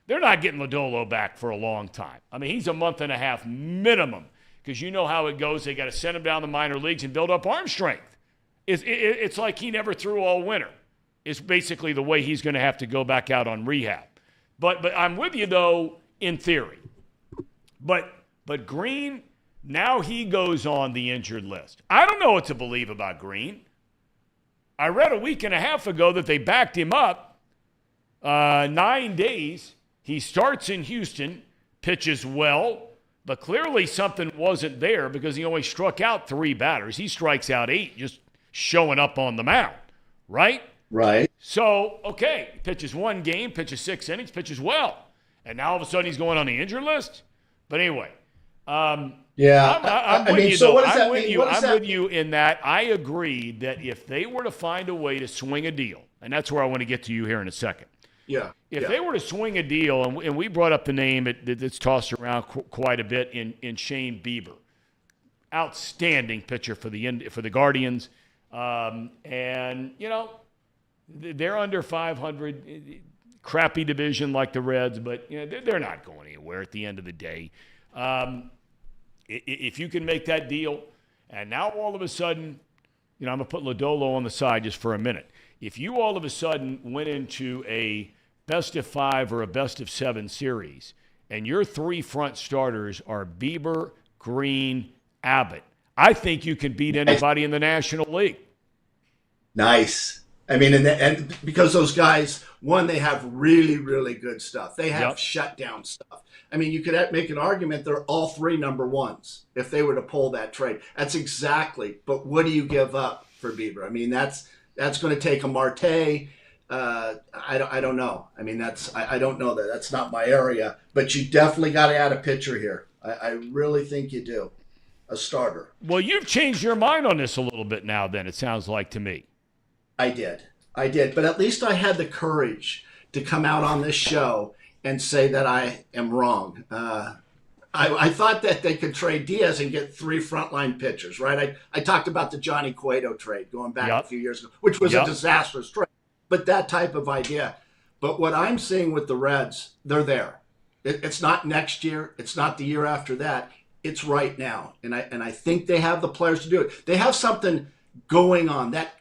they're not getting Lodolo back for a long time. I mean, he's a month and a half minimum because you know how it goes. They got to send him down the minor leagues and build up arm strength. It's like he never threw all winter. It's basically the way he's going to have to go back out on rehab. But I'm with you, though, in theory. But Green, now he goes on the injured list. I don't know what to believe about Green. I read a week and a half ago that they backed him up 9 days. He starts in Houston, pitches well, but clearly something wasn't there because he only struck out 3 batters. He strikes out 8 just showing up on the mound, right? Right. So, okay, pitches 1 game, pitches 6 innings, pitches well. And now all of a sudden he's going on the injured list? But anyway, yeah, I'm with mean, you, so though. what does that I'm with mean? you. What does I'm that with you in that I agree that if they were to find a way to swing a deal, and that's where I want to get to you here in a second. Yeah. If they were to swing a deal, and we brought up the name that's tossed around quite a bit in Shane Bieber, outstanding pitcher for the Guardians, and you know they're under 500, crappy division like the Reds, but you know they're not going anywhere at the end of the day. If you can make that deal, and now all of a sudden, you know I'm gonna put Lodolo on the side just for a minute. If you all of a sudden went into a best of 5 or a best of 7 series, and your 3 front starters are Bieber, Green, Abbott, I think you can beat anybody in the National League. Nice. I mean, and because those guys, one, they have really, really good stuff. They have shutdown stuff. I mean, you could make an argument they're all 3 number ones if they were to pull that trade. That's exactly. But what do you give up for Bieber? I mean, that's going to take a Marte. I don't know. I mean, I don't know that. That's not my area. But you definitely got to add a pitcher here. I really think you do. A starter. Well, you've changed your mind on this a little bit now, then, it sounds like to me. I did. But at least I had the courage to come out on this show and say that I am wrong. I thought that they could trade Diaz and get 3 frontline pitchers, right? I talked about the Johnny Cueto trade going back a few years ago, which was a disastrous trade. But that type of idea. But what I'm seeing with the Reds, they're there. It's not next year. It's not the year after that. It's right now. And I think they have the players to do it. They have something going on. That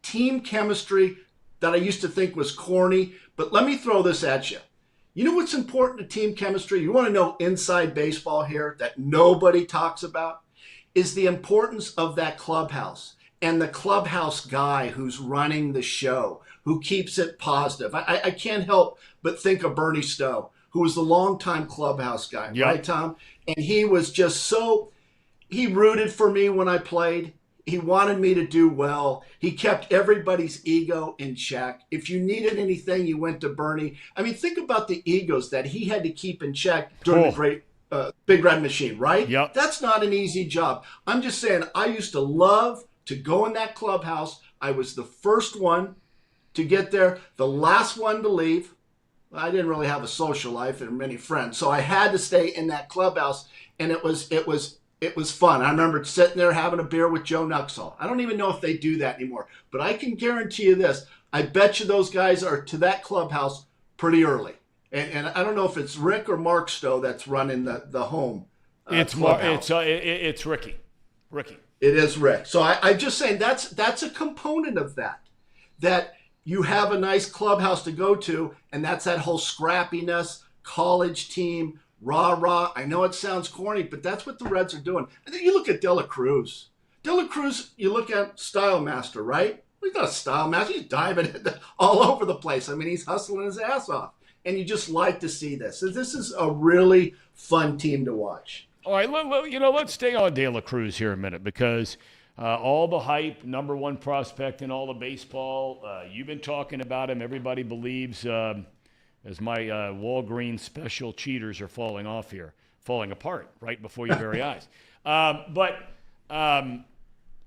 team chemistry that I used to think was corny. But let me throw this at you. You know what's important to team chemistry? You want to know inside baseball here that nobody talks about? Is the importance of that clubhouse and the clubhouse guy who's running the show, who keeps it positive. I can't help but think of Bernie Stowe, who was the longtime clubhouse guy, right, Tom? And he was just he rooted for me when I played. He wanted me to do well. He kept everybody's ego in check. If you needed anything, you went to Bernie. I mean, think about the egos that he had to keep in check during the great Big Red Machine, right? Yep. That's not an easy job. I'm just saying, I used to love to go in that clubhouse. I was the first one to get there, the last one to leave. I didn't really have a social life and many friends, so I had to stay in that clubhouse, and it was fun. I remember sitting there having a beer with Joe Nuxall. I don't even know if they do that anymore, but I can guarantee you this. I bet you those guys are to that clubhouse pretty early. And I don't know if it's Rick or Mark Stowe that's running the home clubhouse. It's Ricky. It is Rick. So I'm just saying that's a component of that you have a nice clubhouse to go to, and that's that whole scrappiness, college team, rah-rah. I know it sounds corny, but that's what the Reds are doing. And then you look at De La Cruz. De La Cruz, you look at Style Master, right? He's not a Style Master. He's diving all over the place. I mean, he's hustling his ass off. And you just like to see this. So this is a really fun team to watch. All right, let's stay on De La Cruz here a minute because all the hype, number 1 prospect in all of baseball, you've been talking about him. Everybody believes, as my Walgreens special cheaters are falling apart right before your very eyes. But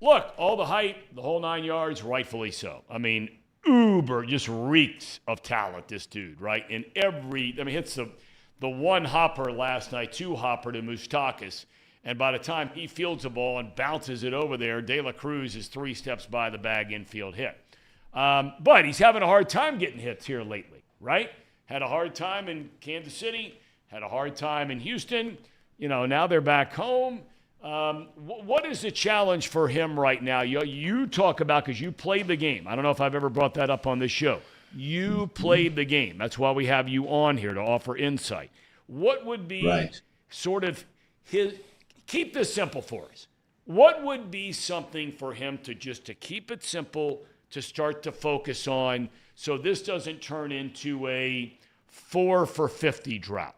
look, all the hype, the whole 9 yards, rightfully so. I mean, uber just reeks of talent, this dude, right? Hits the 1 hopper last night, 2 hopper to Moustakas. And by the time he fields the ball and bounces it over there, De La Cruz is 3 steps by the bag, infield hit. But he's having a hard time getting hits here lately, right? Had a hard time in Kansas City, had a hard time in Houston. Now they're back home. What is the challenge for him right now? You talk about, because you played the game. I don't know if I've ever brought that up on this show. You played the game. That's why we have you on here, to offer insight. What would be sort of keep this simple for us. What would be something for him to keep it simple, to start to focus on, so this doesn't turn into a 4 for 50 drought?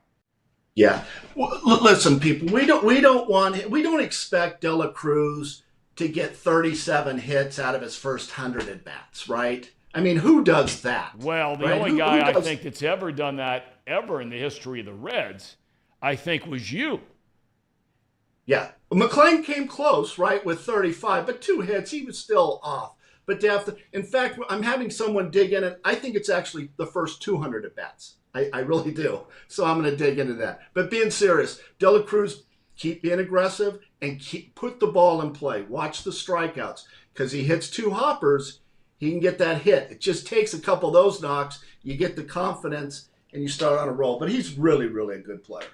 Yeah. Well, listen, people, we don't expect De La Cruz to get 37 hits out of his first 100 at bats, right? I mean, who does that? Well, the only guy I think that's ever done that ever in the history of the Reds, I think, was you. Yeah. McClain came close, right, with 35, but 2 hits, he was still off. But in fact, I'm having someone dig in, and I think it's actually the first 200 at bats. I really do. So I'm going to dig into that. But being serious, De La Cruz, keep being aggressive and put the ball in play. Watch the strikeouts, because he hits 2 hoppers, he can get that hit. It just takes a couple of those knocks. You get the confidence, and you start on a roll. But he's really, really a good player.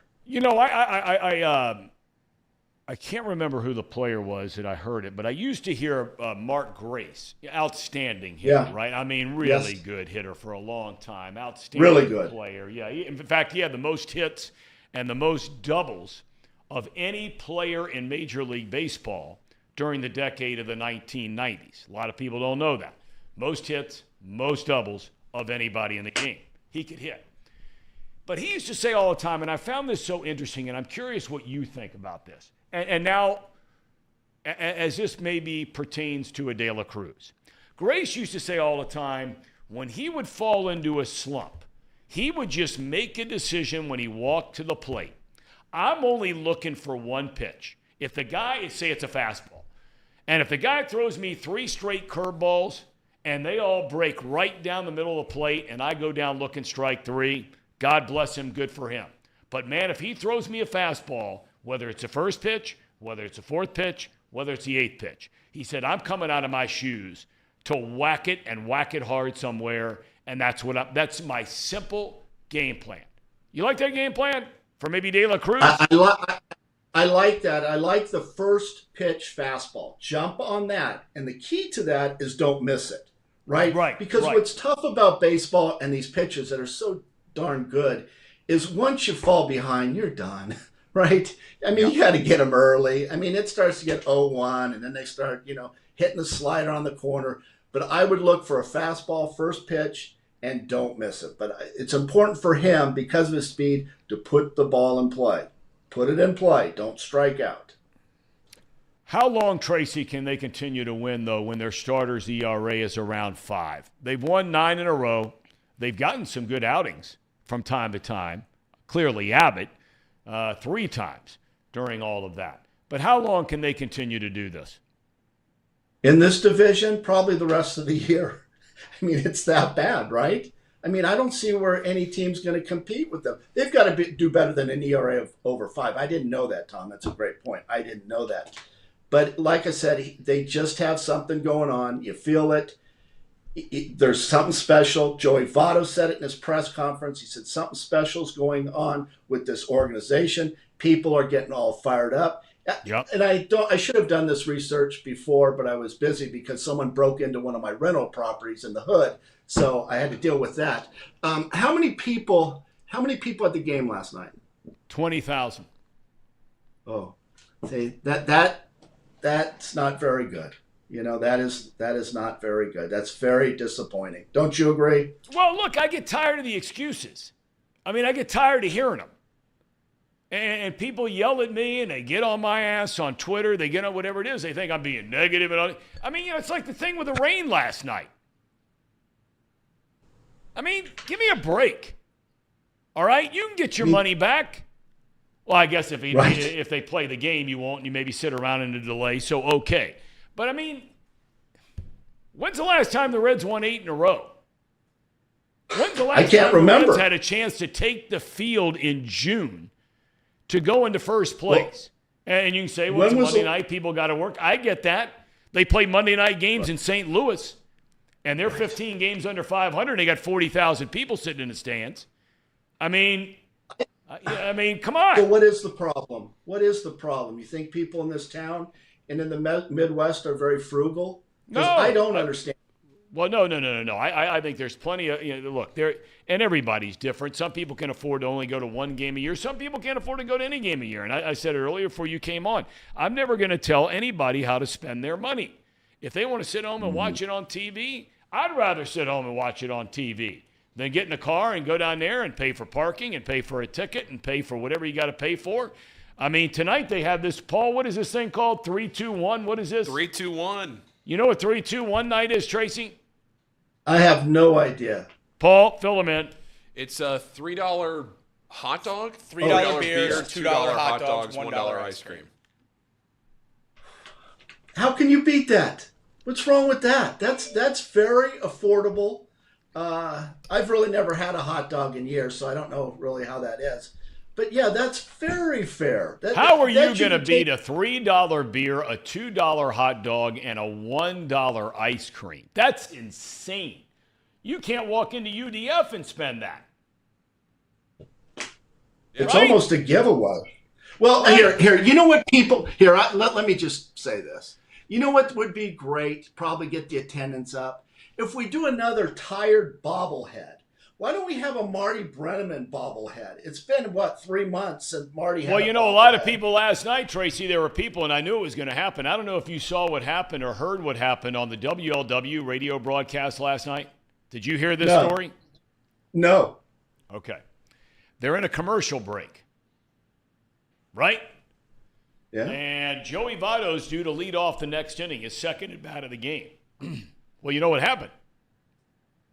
I can't remember who the player was that I heard it, but I used to hear Mark Grace, outstanding hitter, right? I mean, really good hitter for a long time, outstanding really good player. Yeah, in fact, he had the most hits and the most doubles of any player in Major League Baseball during the decade of the 1990s. A lot of people don't know that. Most hits, most doubles of anybody in the game. He could hit. But he used to say all the time, and I found this so interesting, and I'm curious what you think about this. And now, as this maybe pertains to a De La Cruz, Grace used to say all the time, when he would fall into a slump, he would just make a decision when he walked to the plate. I'm only looking for one pitch. If the guy, say it's a fastball, and if the guy throws me 3 straight curveballs and they all break right down the middle of the plate and I go down looking strike 3, God bless him, good for him. But man, if he throws me a fastball, whether it's the first pitch, whether it's the 4th pitch, whether it's the 8th pitch, he said, I'm coming out of my shoes to whack it and whack it hard somewhere, and that's my simple game plan. You like that game plan for maybe De La Cruz? I like that. I like the first pitch fastball. Jump on that, and the key to that is don't miss it, right? Right. Because what's tough about baseball and these pitches that are so darn good is once you fall behind, you're done. Right? I mean, you got to get them early. I mean, it starts to get 0-1, and then they start, hitting the slider on the corner. But I would look for a fastball first pitch and don't miss it. But it's important for him, because of his speed, to put the ball in play. Put it in play. Don't strike out. How long, Tracy, can they continue to win, though, when their starters' ERA is around 5? They've won 9 in a row. They've gotten some good outings from time to time. Clearly, Abbott. 3 times during all of that. But how long can they continue to do this? In this division, probably the rest of the year. I mean, it's that bad, right? I mean, I don't see where any team's going to compete with them. They've got to do better than an ERA of over 5. I didn't know that, Tom. That's a great point. I didn't know that. But like I said, they just have something going on. You feel it. There's something special. Joey Votto said it in his press conference. He said something special is going on with this organization. People are getting all fired up. Yep. And I should have done this research before, but I was busy because someone broke into one of my rental properties in the hood, so I had to deal with that. How many people at the game last night? 20,000. Oh, see, that's not very good. That is not very good. That's very disappointing. Don't you agree? Well, look, I get tired of the excuses. I mean, I get tired of hearing them. And people yell at me, and they get on my ass on Twitter. They get on whatever it is. They think I'm being negative. I mean, it's like the thing with the rain last night. I mean, give me a break. All right? You can get your money back. Well, I guess if they play the game, you won't, and you maybe sit around in a delay, so okay. But, I mean, when's the last time the Reds won 8 in a row? When's the last time the Reds had a chance to take the field in June to go into first place? And you can say, well, it's Monday night, people got to work. I get that. They play Monday night games in St. Louis, and they're 15 games under 500. They got 40,000 people sitting in the stands. I mean, come on. Well, what is the problem? What is the problem? You think people in this town and in the Midwest are very frugal? No, I don't understand. Well, no. I think there's plenty of, look, and everybody's different. Some people can afford to only go to one game a year. Some people can't afford to go to any game a year. And I said it earlier before you came on, I'm never going to tell anybody how to spend their money. If they want to sit home and watch it on TV, I'd rather sit home and watch it on TV than get in a car and go down there and pay for parking and pay for a ticket and pay for whatever you got to pay for. I mean, tonight they have this, Paul, what is this thing called? 3-2-1? What is this? 3-2-1. You know what 3-2-1 night is, Tracy? I have no idea. Paul, fill them in. It's a $3 hot dog, $3 beer, $2 hot dogs, $1 ice cream. How can you beat that? What's wrong with that? That's very affordable. I've really never had a hot dog in years, so I don't know really how that is. But yeah, that's very fair. How are you going to beat a $3 beer, a $2 hot dog, and a $1 ice cream? That's insane. You can't walk into UDF and spend that. It's almost a giveaway. Well, here. You know what people here? Let me just say this. You know what would be great? Probably get the attendance up if we do another tired bobblehead. Why don't we have a Marty Brennaman bobblehead? It's been, 3 months since Marty had a lot of people last night, Tracy, there were people, and I knew it was going to happen. I don't know if you saw what happened or heard what happened on the WLW radio broadcast last night. Did you hear this story? No. Okay. They're in a commercial break, right? Yeah. And Joey Votto's due to lead off the next inning, his second at bat of the game. Well, you know what happened?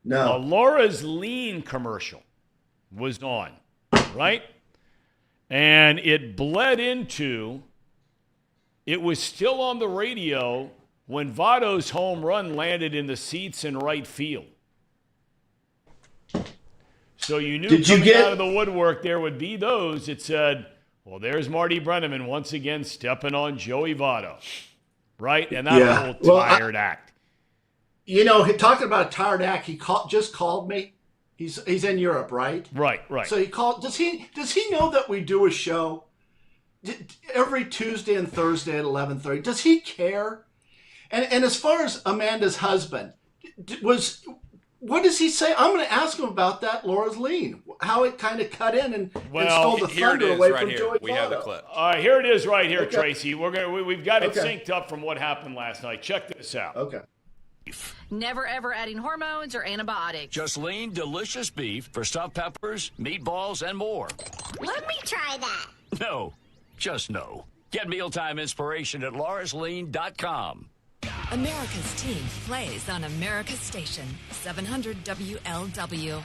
No. Laura's Lean commercial was on, right? And it bled into, it was still on the radio when Votto's home run landed in the seats in right field. So you knew out of the woodwork there would be those that said, well, there's Marty Brennaman once again stepping on Joey Votto, right? And that whole tired act. Talking about a tired act, he just called me. He's in Europe, right? Right. So he called. Does he know that we do a show every Tuesday and Thursday at 11:30? Does he care? And as far as Amanda's husband, what does he say? I'm going to ask him about that Laura's Lean, how it kind of cut in and stole the thunder away from Joey Votto. We have the clip. All right, here it is right here, okay. Tracy. We've got it synced up from what happened last night. Check this out. Okay. Never ever adding hormones or antibiotics. Just lean, delicious beef for stuffed peppers, meatballs, and more. Let me try that. No, just no. Get mealtime inspiration at lauraslean.com. America's team plays on America's station, 700 WLW.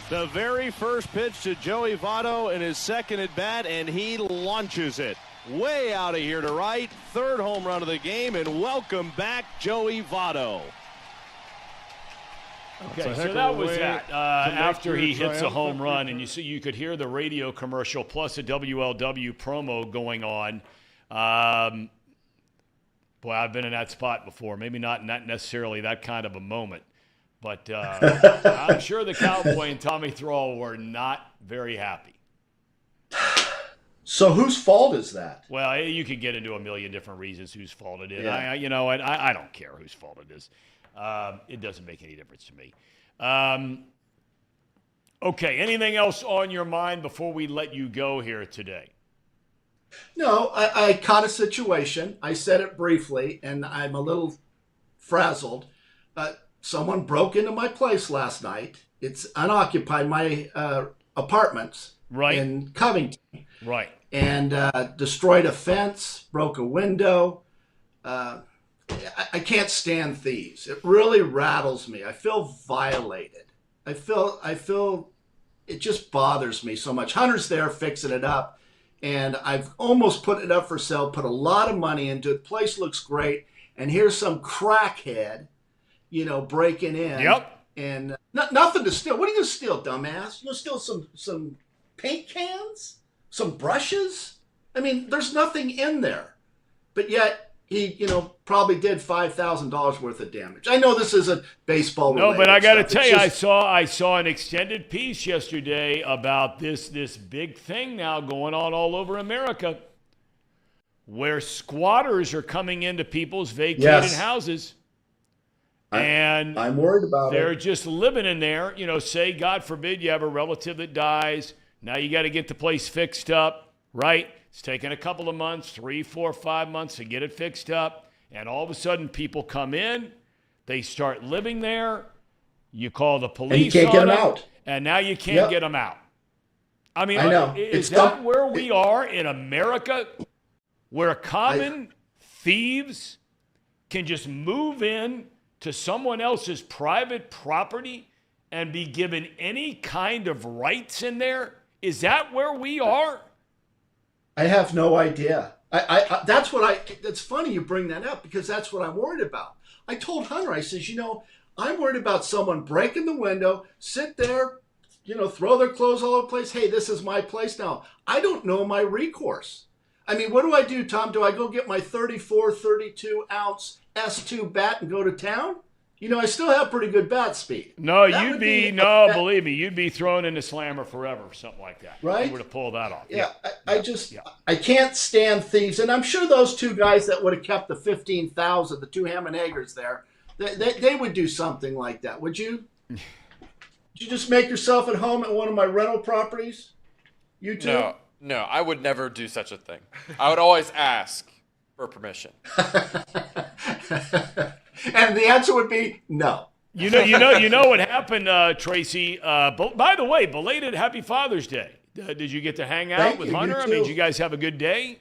The very first pitch to Joey Votto in his second at bat, and he launches it way out of here to right. Third home run of the game, and welcome back, Joey Votto. Okay, so that was that. After he hits a home run, and you could hear the radio commercial plus a WLW promo going on. Boy, I've been in that spot before. Maybe not necessarily that kind of a moment. But I'm sure the Cowboy and Tommy Thrall were not very happy. So whose fault is that? Well, you could get into a million different reasons whose fault it is. Yeah. I don't care whose fault it is. It doesn't make any difference to me. Okay, anything else on your mind before we let you go here today? No, I caught a situation. I said it briefly, and I'm a little frazzled. Someone broke into my place last night. It's unoccupied, my apartments in Covington. Right. And destroyed a fence, broke a window. I can't stand thieves. It really rattles me. I feel violated. I feel it just bothers me so much. Hunter's there fixing it up. And I've almost put it up for sale, put a lot of money into it. The place looks great. And here's some crackhead, breaking in. Yep. And nothing to steal. What are you going to steal, dumbass? You going to steal some paint cans? Some brushes? I mean, there's nothing in there. But yet, he probably did $5,000 worth of damage. I know this isn't baseball related. No, but I got to stuff. tell you, I saw an extended piece yesterday about this big thing now going on all over America, where squatters are coming into people's vacated houses. And I'm worried about they're just living in there. Say, God forbid, you have a relative that dies. Now you got to get the place fixed up, right? It's taken a couple of months, 3, 4, 5 months to get it fixed up. And all of a sudden, people come in. They start living there. You call the police and you can't get them out. And now you can't get them out. I mean, I know. Is that where we are in America, where common thieves can just move in to someone else's private property and be given any kind of rights in there? Is that where we are? I have no idea. That's funny you bring that up because that's what I'm worried about. I told Hunter, I says, I'm worried about someone breaking the window, sit there, throw their clothes all over the place. Hey, this is my place now. I don't know my recourse. I mean, what do I do, Tom? Do I go get my 34, 32 ounce S2 bat and go to town? I still have pretty good bat speed. No, believe me, you'd be thrown in the slammer forever or something like that. Right? If you were to pull that off. Yeah, I can't stand thieves. And I'm sure those two guys that would have kept the 15,000, the two ham and eggers there, they would do something like that. Would you? Would you just make yourself at home at one of my rental properties? You too? No, I would never do such a thing. I would always ask for permission. And the answer would be no. You know what happened, Tracy. By the way, belated Happy Father's Day. Did you get to hang out with Hunter? I mean, did you guys have a good day?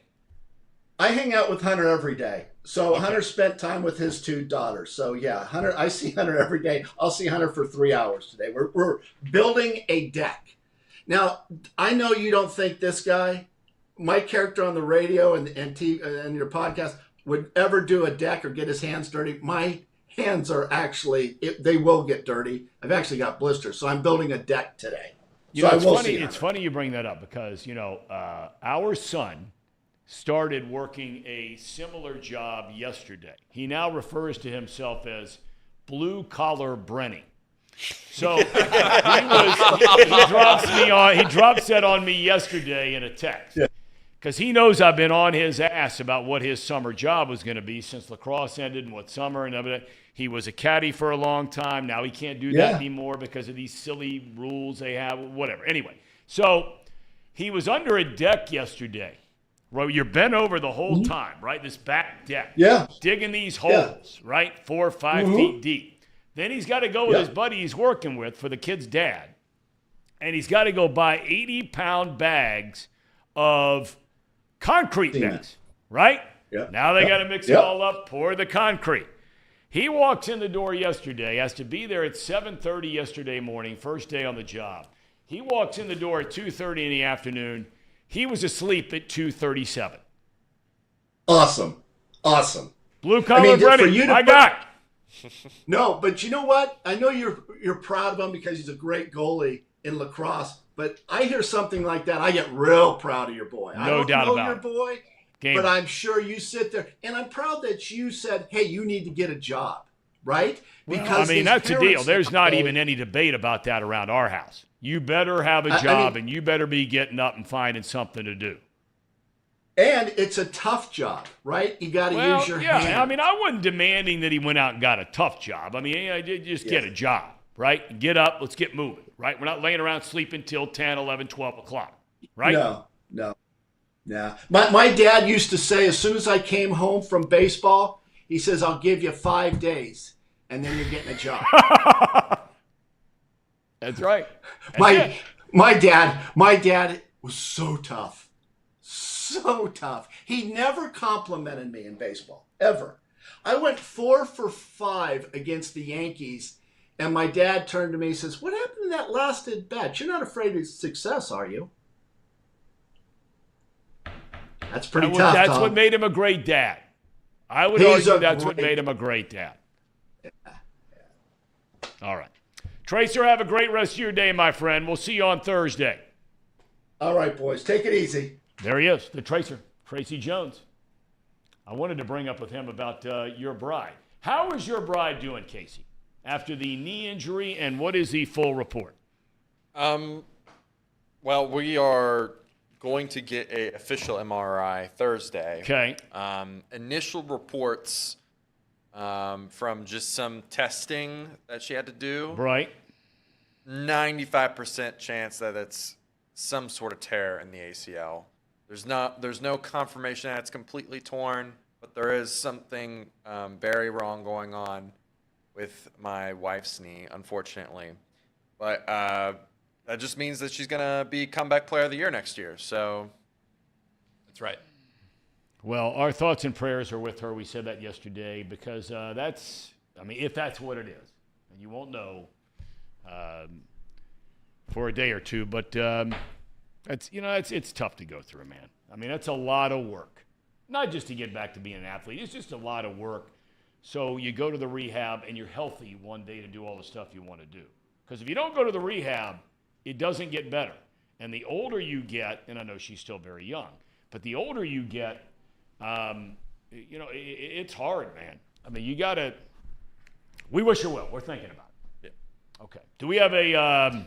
I hang out with Hunter every day. So Hunter spent time with his two daughters. So yeah, Hunter. I see Hunter every day. I'll see Hunter for 3 hours today. We're building a deck. Now I know you don't think this guy, my character on the radio and TV and your podcast, would ever do a deck or get his hands dirty. My hands are actually, they will get dirty. I've actually got blisters. So I'm building a deck today. It's funny you bring that up because, our son started working a similar job yesterday. He now refers to himself as blue collar Brenny. So he drops that on me yesterday in a text. Yeah. Because he knows I've been on his ass about what his summer job was going to be since lacrosse ended and what summer and everything. He was a caddy for a long time. Now he can't do that anymore because of these silly rules they have, whatever. Anyway, so he was under a deck yesterday. Well, you're bent over the whole time, right? This back deck. Yeah. Digging these holes, right? 4 or 5 feet deep. Then he's got to go with his buddy he's working with for the kid's dad. And he's got to go buy 80-pound bags of concrete mix, right? Yeah. Now they got to mix it all up, pour the concrete. He walks in the door yesterday, has to be there at 7:30 yesterday morning, first day on the job. He walks in the door at 2:30 in the afternoon. He was asleep at 2:37. Awesome. Blue collar Brenny, my guy. No, but you know what? I know you're proud of him because he's a great goalie in lacrosse. But I hear something like that, I get real proud of your boy. I don't know your boy, but I'm sure you sit there. And I'm proud that you said, hey, you need to get a job, right? Because that's the deal. There's not even any debate about that around our house. You better have a job, and you better be getting up and finding something to do. And it's a tough job, right? You got to use your hand. I mean, I wasn't demanding that he went out and got a tough job. I mean, I did just get a job, right? Get up, let's get moving, right? We're not laying around sleeping till 10, 11, 12 o'clock, right? No. My dad used to say, as soon as I came home from baseball, he says, I'll give you 5 days, and then you're getting a job. That's right. My dad was so tough. So tough. He never complimented me in baseball, ever. I went 4 for 5 against the Yankees, and my dad turned to me and says, what happened to that last at bat? You're not afraid of success, are you? That's pretty tough, That's Tom. what made him a great dad. I would argue that's what made him a great dad. Yeah. All right. Tracer, have a great rest of your day, my friend. We'll see you on Thursday. All right, boys. Take it easy. There he is, the Tracer, Tracy Jones. I wanted to bring up with him about your bride. How is your bride doing, Casey, after the knee injury, and what is the full report? Well, we are going to get an official MRI Thursday. Okay. Initial reports from just some testing that she had to do. Right. 95% chance that it's some sort of tear in the ACL. There's no confirmation that it's completely torn, but there is something very wrong going on with my wife's knee, unfortunately. But that just means that she's going to be comeback player of the year next year. So that's right. Well, our thoughts and prayers are with her. We said that yesterday because if that's what it is, and you won't know for a day or two, but it's tough to go through, man. I mean, that's a lot of work. Not just to get back to being an athlete. It's just a lot of work. So you go to the rehab and you're healthy one day to do all the stuff you want to do. Because if you don't go to the rehab, it doesn't get better. And the older you get, and I know she's still very young, but the older you get, it's hard, man. I mean, you got to – we wish her well. We're thinking about it. Yeah. Okay. Do we have a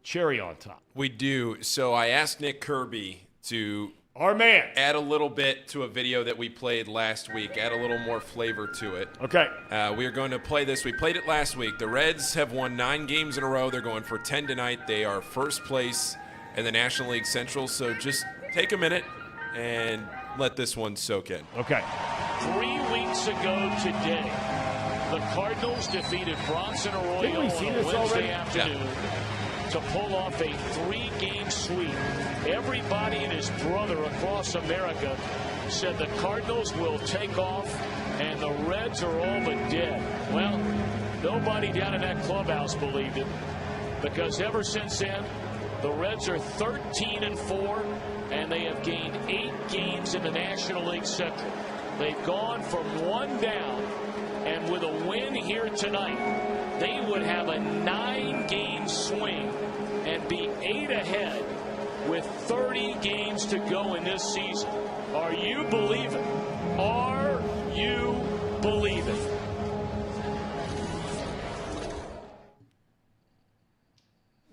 cherry on top? We do. So I asked Nick Kirby to – our man. Add a little bit to a video that we played last week. Add a little more flavor to it. Okay. We are going to play this. We played it last week. The Reds have won 9 games in a row. They're going for 10 tonight. They are first place in the National League Central. So just take a minute and let this one soak in. Okay. 3 weeks ago today, the Cardinals defeated Bronson Arroyo on Wednesday afternoon to pull off a 3-game sweep. Everybody and his brother across America said the Cardinals will take off and the Reds are all but dead. Well, nobody down in that clubhouse believed it, because ever since then, the Reds are 13-4, and they have gained 8 games in the National League Central. They've gone from 1 down, and with a win here tonight, they would have a 9-game swing and be 8 ahead with 30 games to go in this season. Are you believing? Are you believing?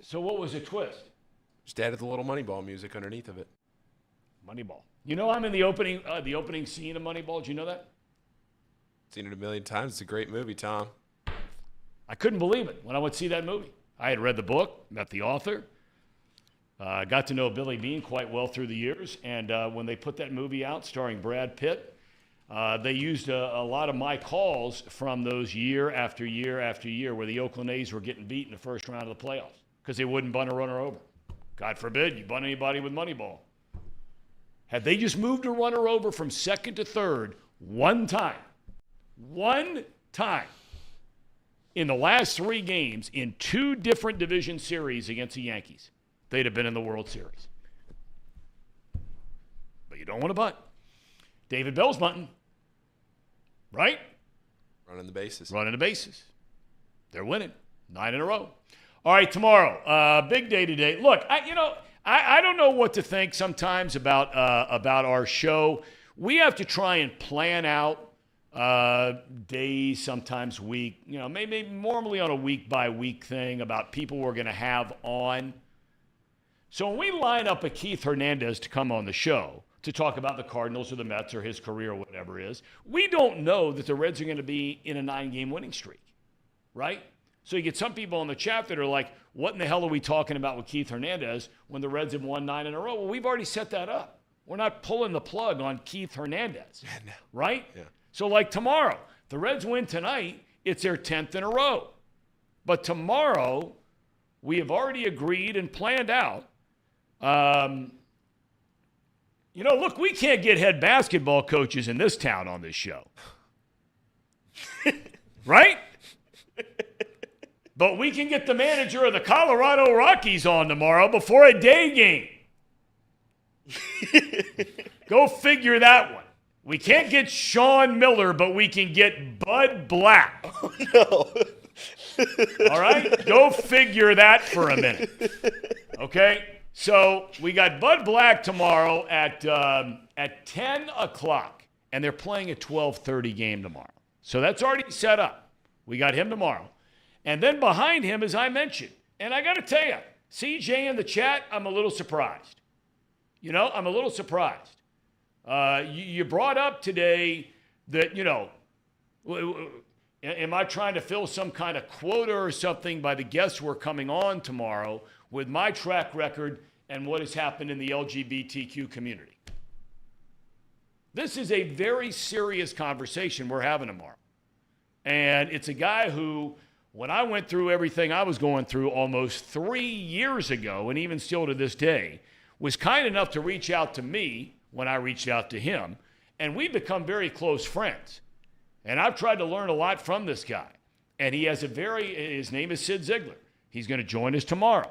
So what was the twist? Just added the little Moneyball music underneath of it. Moneyball. You know, I'm in the opening scene of Moneyball. Did you know that? Seen it a million times. It's a great movie, Tom. I couldn't believe it when I would see that movie. I had read the book, met the author, got to know Billy Bean quite well through the years, and when they put that movie out starring Brad Pitt, they used a lot of my calls from those year after year after year where the Oakland A's were getting beat in the first round of the playoffs because they wouldn't bunt a runner over. God forbid you bunt anybody with Moneyball. Had they just moved a runner over from second to third one time in the last 3 games in 2 different division series against the Yankees, they'd have been in the World Series. But you don't want to bunt. David Bell's bunting, right? Running the bases. They're winning 9 in a row. All right, tomorrow, big day today. Look, I don't know what to think sometimes about our show. We have to try and plan out days, sometimes week, maybe normally on a week-by-week thing about people we're going to have on. So when we line up a Keith Hernandez to come on the show to talk about the Cardinals or the Mets or his career or whatever it is, we don't know that the Reds are going to be in a 9-game winning streak, right? So you get some people on the chat that are like, what in the hell are we talking about with Keith Hernandez when the Reds have won 9 in a row? Well, we've already set that up. We're not pulling the plug on Keith Hernandez, right? Yeah. So like tomorrow, the Reds win tonight, it's their 10th in a row. But tomorrow, we have already agreed and planned out. Look, we can't get head basketball coaches in this town on this show. Right? But we can get the manager of the Colorado Rockies on tomorrow before a day game. Go figure that one. We can't get Sean Miller, but we can get Bud Black. Oh, no. All right? Go figure that for a minute. Okay? So we got Bud Black tomorrow at 10 o'clock, and they're playing a 12:30 game tomorrow. So that's already set up. We got him tomorrow. And then behind him, as I mentioned, and I got to tell you, CJ in the chat, I'm a little surprised. I'm a little surprised. You brought up today that, am I trying to fill some kind of quota or something by the guests who are coming on tomorrow with my track record and what has happened in the LGBTQ community? This is a very serious conversation we're having tomorrow. And it's a guy who, when I went through everything I was going through almost 3 years ago, and even still to this day, was kind enough to reach out to me when I reached out to him, and we've become very close friends. And I've tried to learn a lot from this guy. And he has his name is Sid Ziegler. He's going to join us tomorrow.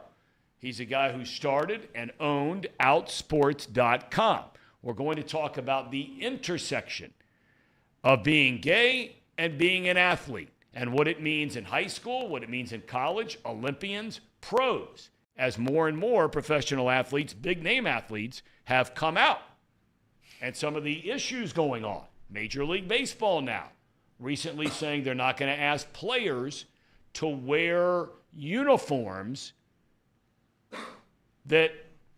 He's a guy who started and owned Outsports.com. We're going to talk about the intersection of being gay and being an athlete, and what it means in high school, what it means in college, Olympians, pros, as more and more professional athletes, big name athletes, have come out. And some of the issues going on. Major League Baseball now recently saying they're not going to ask players to wear uniforms that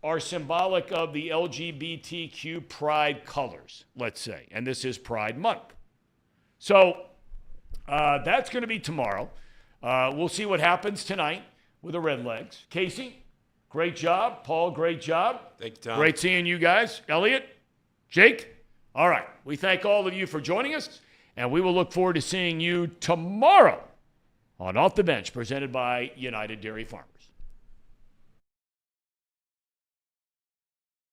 are symbolic of the LGBTQ pride colors, let's say. And this is Pride Month. So that's going to be tomorrow. We'll see what happens tonight with the Redlegs. Casey, great job. Paul, great job. Thank you, Tom. Great seeing you guys. Elliot, Jake. All right. We thank all of you for joining us, and we will look forward to seeing you tomorrow on Off the Bench, presented by United Dairy Farm.